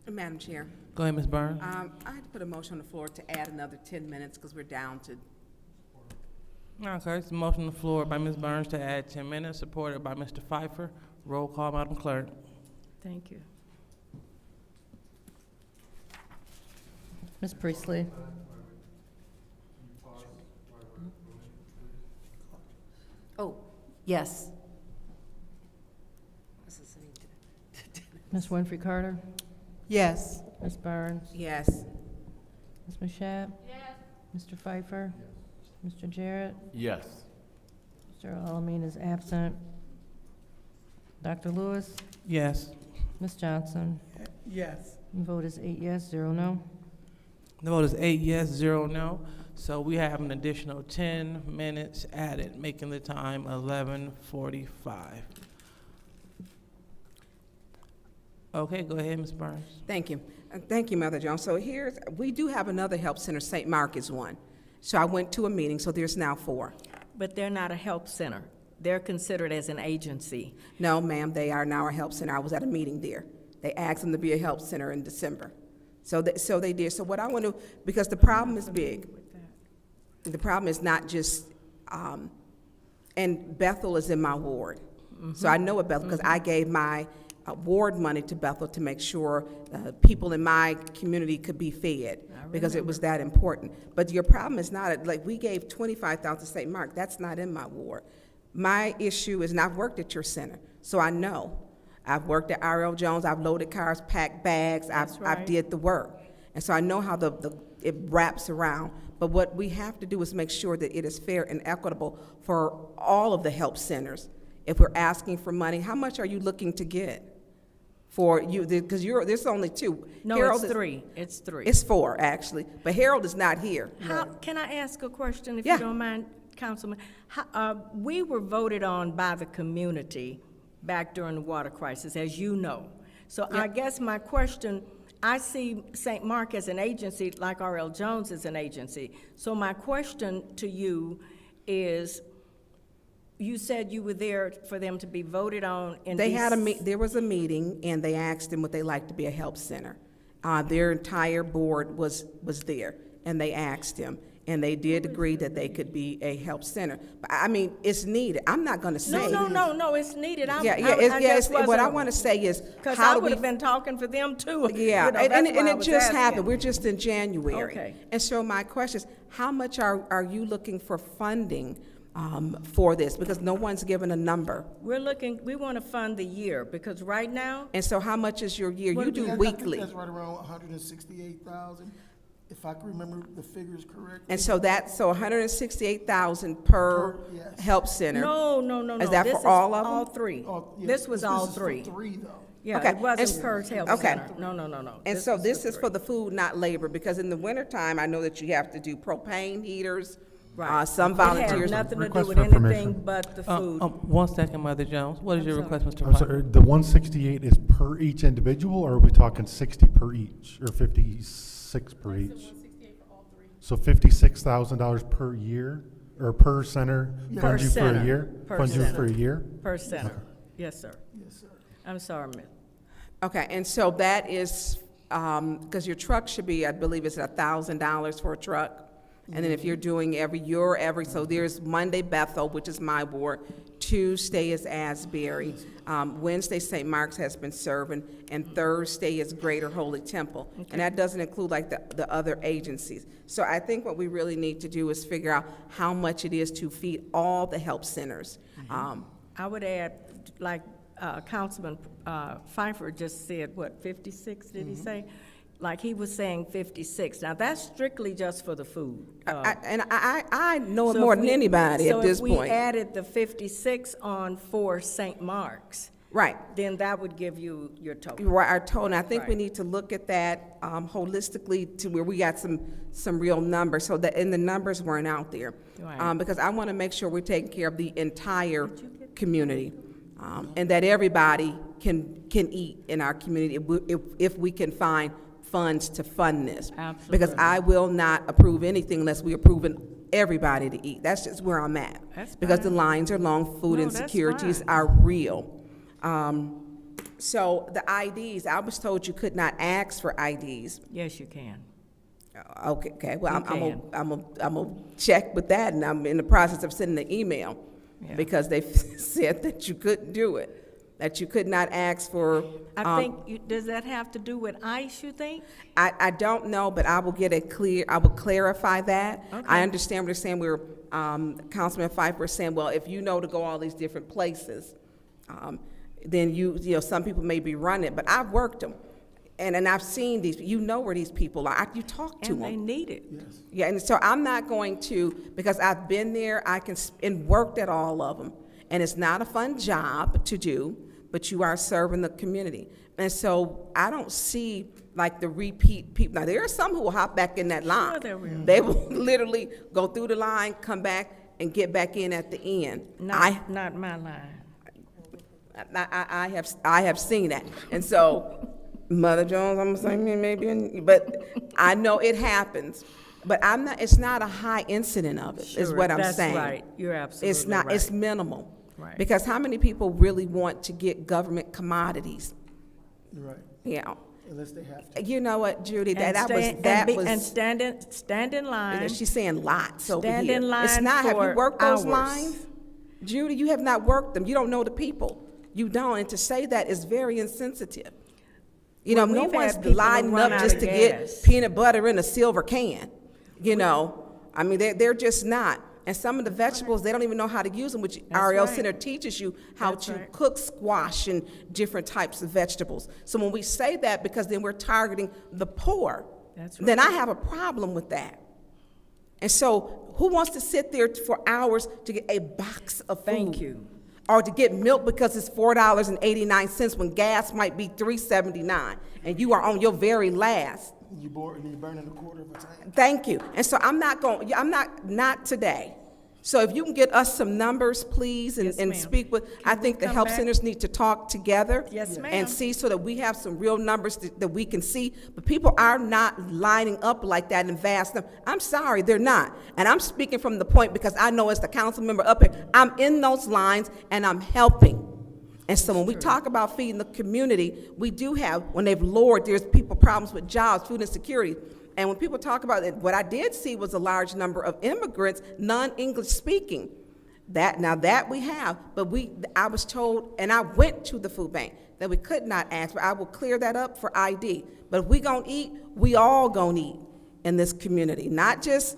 Madam Chair, Go ahead, Ms. Burns. I had to put a motion on the floor to add another 10 minutes because we're down to. Okay, it's a motion on the floor by Ms. Burns to add 10 minutes, supported by Mr. Pfeiffer. Roll call, Madam Clerk. Thank you. Ms. Priestley? Oh, yes. Ms. Winfrey Carter? Yes. Ms. Burns? Yes. Ms. Mashat? Yes. Mr. Pfeiffer? Mr. Jarrett? Yes. Mr. Alamin is absent. Dr. Lewis? Yes. Ms. Johnson? Yes. The vote is 8 yes, 0 no. The vote is 8 yes, 0 no. So we have an additional 10 minutes added, making the time 11:45. Okay, go ahead, Ms. Burns. Thank you. Thank you, Mother Jones. So we do have another help center, St. Mark is one. So I went to a meeting, so there's now 4. But they're not a help center. They're considered as an agency. No, ma'am, they are now a help center. I was at a meeting there. They asked them to be a help center in December. So they did. So what I want to, because the problem is big. The problem is not just, and Bethel is in my ward. So I know about Bethel because I gave my ward money to Bethel to make sure people in my community could be fed because it was that important. But your problem is not, like we gave $25,000 to St. Mark. That's not in my ward. My issue is, and I've worked at your center, so I know. I've worked at R.L. Jones, I've loaded cars, packed bags, I've did the work. And so I know how it wraps around. But what we have to do is make sure that it is fair and equitable for all of the help centers. If we're asking for money, how much are you looking to get for you? Because there's only 2. No, Harold it's 3. It's 3. It's 4, actually. But Harold is not here. Can I ask a question, if Yeah. you don't mind, Councilman? We were voted on by the community back during the water crisis, as you know. So I guess my question, I see St. Mark as an agency like R.L. Jones is an agency. So my question to you is, you said you were there for them to be voted on in There was a meeting, and they asked them would they like to be a help center. Their entire board was there, and they asked them, and they did agree that they could be a help center. But I mean, it's needed. I'm not going to say. No, it's needed. What I want to say is, because how I do would we? have been talking for them too. Yeah, You know, that's and why I it was just asking. happened. We're just in January. Okay. And so my question is, how much are you looking for funding for this? Because no one's given a number. We want to fund the year, because right now, And so how much is your year? You do I weekly. think that's right around 168,000, if I can remember the figures correctly. And so that's, so 168,000 per yes. help center. No. Is that This for all of them? all 3. Yeah, This was all is for 3. 3, though. Yeah, Okay. it wasn't And- per help okay. center. No. And so was this is 3. for the food, not labor, because in the wintertime, I know that you have to do propane heaters. Right. Some It had volunteers. nothing to do Request with for anything information. but the food. 1 second, Mother Jones. What is I'm your sorry. request, Mr. I'm Pfeiffer? sorry, the 168 is per each individual, or are we talking 60 per each, or 56 per each? So $56,000 per year, or per center, Per fund you for center. a year? Per Fund you center. for a year? Per center. Yes, sir. I'm sorry, Miss. Okay, and so that is because your truck should be, I believe it's $1,000 for a truck. And then if you're doing so there's Monday Bethel, which is my ward, Tuesday is Asbury, Wednesday St. Mark's has been serving, and Thursday is Greater Holy Temple. And that doesn't include like the other agencies. So I think what we really need to do is figure out how much it is to feed all the help centers. I would add, like Councilman Pfeiffer just said, what, 56, did he say? Like he was saying 56. Now, that's strictly just for the food. I know it more than anybody at this So if we point. added the 56 on for St. Mark's, Right. then that would give you your total. Right, our total. And I think we Right. need to look at that holistically to where we got some real numbers, so that, and the numbers weren't out there. Right. Because I want to make sure we're taking care of the entire community, and that everybody can eat in our community if we can find funds to fund this. Absolutely. Because I will not approve anything unless we're approving everybody to eat. That's just where I'm at. That's Because fine. the lines are long, food No, that's insecurities fine. are real. So the IDs, I was told you could not ask for IDs. Yes, you can. Okay, well, You I'm gonna check with that, and I'm in the process of sending an email, Yeah. because they said that you couldn't do it, that you could not ask for. I think, does that have to do with ICE, you think? I don't know, but I will clarify that. Okay. I understand what they're saying, Councilman Pfeiffer is saying, well, if you know to go all these different places, then you know, some people may be running, but I've worked them. And I've seen these, you know where these people are, you talk to And them. they need it. Yeah, and so I'm not going to, because I've been there, and worked at all of them. And it's not a fun job to do, but you are serving the community. And so I don't see like the repeat people. Now, there are some who will hop back in that line. Sure there will. They will literally go through the line, come back, and get back in at the end. Not my line. I have seen that. And so, Mother Jones, I'm saying maybe, but I know it happens. But it's not a high incident of it, is Sure, what I'm that's saying. right. You're absolutely It's not, right. it's minimal. Right. Because how many people really want to get government commodities? You're right. Yeah. Unless they have to. You know what, Judy, And stand in line. She's saying lots over Stand here. in line It's not, have you for worked those hours. lines? Judy, you have not worked them. You don't know the people. You don't, and to say that is very insensitive. You know, Well, no we've one's had people lining run up out just of to gas. get peanut butter in a silver can, you know? I mean, they're just not. And some of the vegetables, they don't even know how to use them, which RL right. Center teaches you how That's to right. cook squash and different types of vegetables. So when we say that, because then we're targeting the poor, That's then I have a problem with that. And so who wants to sit there for hours to get a box of food? Thank you. Or to get milk because it's $4.89 when gas might be $3.79, and you are on your very last. You're burning a quarter of a tank. Thank you. And so not today. So if you can get us some numbers, please, and, Yes, and ma'am. speak with, I think the come health back? centers need to talk together. Yes, ma'am. And see so that we have some real numbers that we can see. But people are not lining up like that in vast numbers. I'm sorry, they're not. And I'm speaking from the point because I know as the council member up here, I'm in those lines and I'm helping. And so when we talk about feeding the community, we do have, when they've lowered, there's people problems with jobs, food insecurity. And when people talk about it, what I did see was a large number of immigrants, non-English speaking. That we have, but I was told, and I went to the food bank, that we could not ask, but I will clear that up for ID. But if we gonna eat, we all gonna eat in this community, not just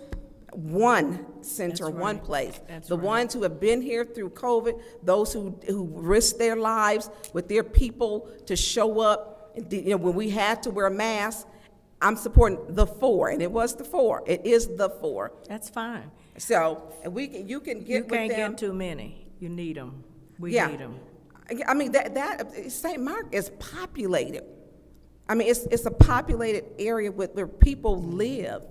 one center, That's one right. place. That's The right. ones who have been here through COVID, those who risked their lives with their people to show up, you know, when we had to wear masks. I'm supporting the 4, and it was the 4. It is the 4. That's fine. So, and you can get You with can't them. get too many. You need them. We Yeah. need them. I mean, that St. Mark is populated. I mean, it's a populated area where people live.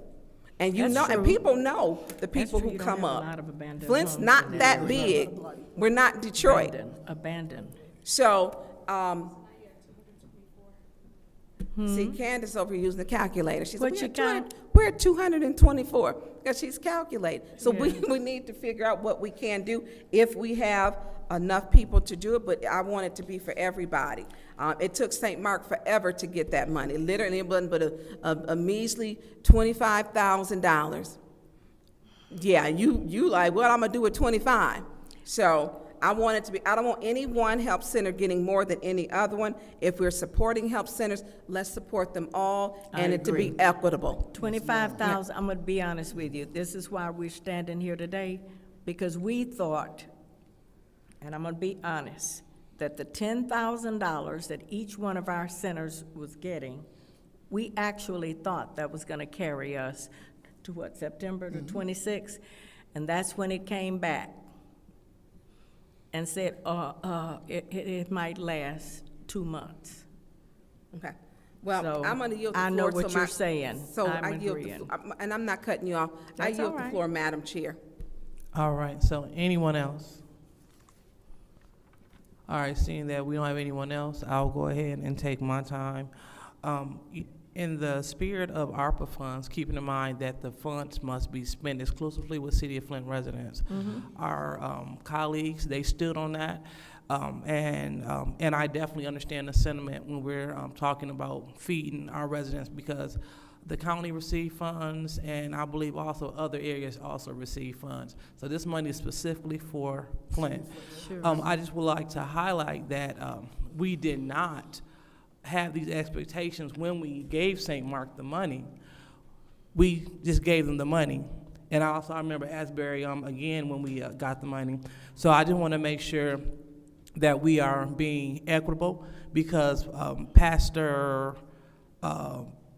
And That's and true. people know the people true. who You don't come have a up. lot of abandoned Flint's homes not in that that big. We're not Detroit. Abandoned. So, See, Candace over here using the calculator. She said, What you count? we're at 224, because she's calculating. So we need to figure out what we can do if we have enough people to do it, but I want it to be for everybody. It took St. Mark forever to get that money. Literally, it wasn't but a measly $25,000. Yeah, you like, what I'm gonna do with 25? So I want it to be, I don't want any one help center getting more than any other one. If we're supporting help centers, let's support them all and it to be equitable. 25,000, I'm gonna be honest with you, this is why we're standing here today, because we thought, and I'm gonna be honest, that the $10,000 that each one of our centers was getting, we actually thought that was gonna carry us to what, September the 26th? And that's when it came back and said, it might last 2 months. Okay. Well, So, I'm gonna yield the floor. I know what so you're saying. So I'm I yield agreeing. and I'm not cutting you off. I That's yield all the right. floor, Madam Chair. All right, so anyone else? All right, seeing that we don't have anyone else, I'll go ahead and take my time. In the spirit of ARPA funds, keeping in mind that the funds must be spent exclusively with City of Flint residents. Our colleagues, they stood on that, and I definitely understand the sentiment when we're talking about feeding our residents, because the county receive funds, and I believe also other areas also receive funds. So this money is specifically for Flint. I just would like to highlight that we did not have these expectations when we gave St. Mark the money. We just gave them the money. And I remember Asbury again when we got the money. So I just want to make sure that we are being equitable, because Pastor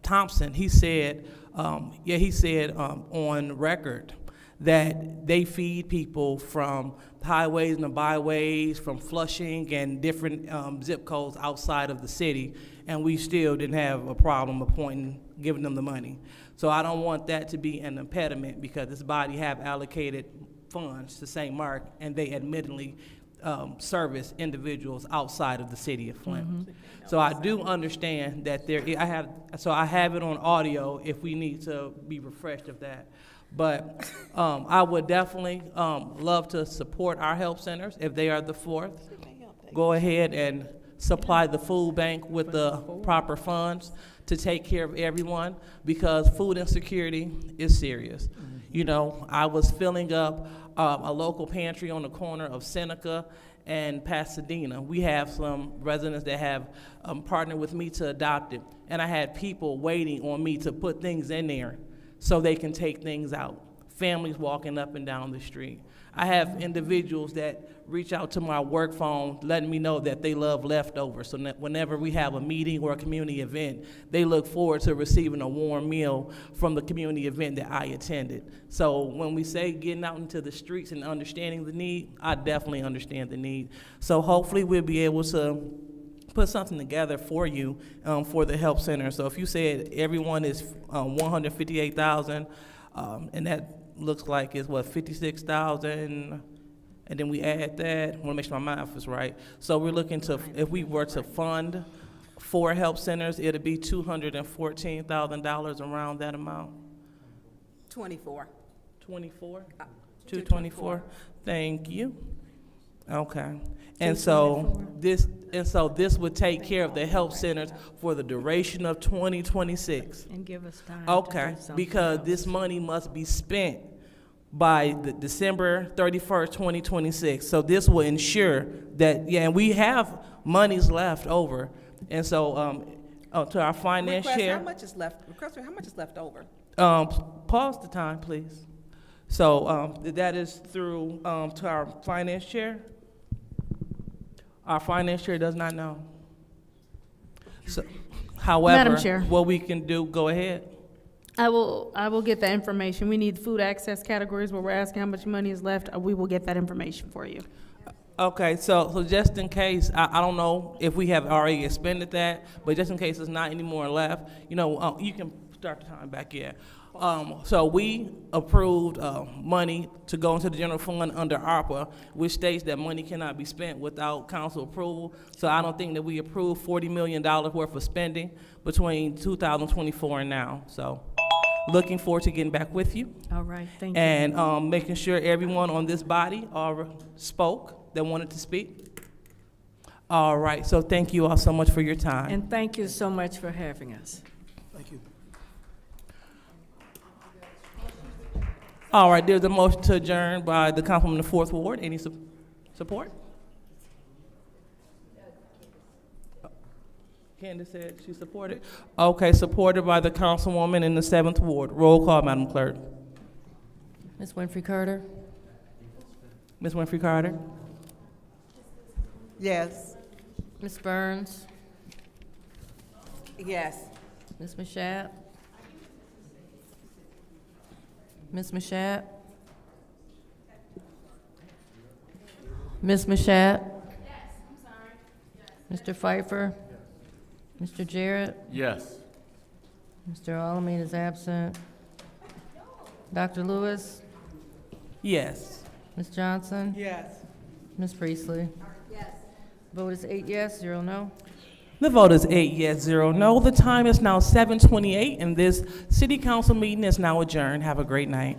Thompson, he said on record that they feed people from highways and the byways, from Flushing and different zip codes outside of the city, and we still didn't have a problem giving them the money. So I don't want that to be an impediment, because this body have allocated funds to St. Mark, and they admittedly service individuals outside of the city of Flint. So I do understand that I have it on audio if we need to be refreshed of that. But I would definitely love to support our help centers if they are the fourth. Go ahead and supply the food bank with the proper funds to take care of everyone, because food insecurity is serious. You know, I was filling up a local pantry on the corner of Seneca and Pasadena. We have some residents that have partnered with me to adopt it, and I had people waiting on me to put things in there so they can take things out. Families walking up and down the street. I have individuals that reach out to my work phone letting me know that they love leftovers, so that whenever we have a meeting or a community event, they look forward to receiving a warm meal from the community event that I attended. So when we say getting out into the streets and understanding the need, I definitely understand the need. So hopefully we'll be able to put something together for you for the help center. So if you said everyone is 158,000, and that looks like it's what, 56,000, and then we add that. I want to make sure my math is right. So we're looking to, if we were to fund 4 help centers, it'd be $214,000 around that amount. 24. 24. 224. Thank you. Okay. And so this would take care of the help centers for the duration of 2026. And give us time to Okay, do something because else. this money must be spent by the December 31st, 2026. So this will ensure that, and we have monies left over. And so to our finance Request, chair. how much is left? Request, how much is left over? Pause the time, please. So that is through to our finance chair. Our finance chair does not know. So, however, Madam Chair. what we can do, go ahead. I will get that information. We need food access categories where we're asking how much money is left. We will get that information for you. Okay, so just in case, I don't know if we have already expended that, but just in case there's not any more left, you know, you can start the time back here. So we approved money to go into the general fund under ARPA, which states that money cannot be spent without council approval. So I don't think that we approved $40 million worth of spending between 2024 and now. So looking forward to getting back with you. All right, thank you. And making sure everyone on this body spoke that wanted to speak. All right, so thank you all so much for your time. And thank you so much for having us. Thank you. All right, there's a motion to adjourn by the Councilwoman of the 4th Ward. Any support? Candace said she supported. Okay, supported by the Councilwoman in the 7th Ward. Roll call, Madam Clerk. Ms. Winfrey Carter? Ms. Winfrey Carter? Yes. Ms. Burns? Yes. Ms. Mashat? Ms. Mashat? Ms. Mashat? Yes, I'm sorry. Mr. Pfeiffer? Mr. Jarrett? Yes. Mr. Alamin is absent. Dr. Lewis? Yes. Ms. Johnson? Yes. Ms. Priestley? Yes. Vote is 8 yes, 0 no. The vote is 8 yes, 0 no. The time is now 7:28, and this city council meeting is now adjourned. Have a great night.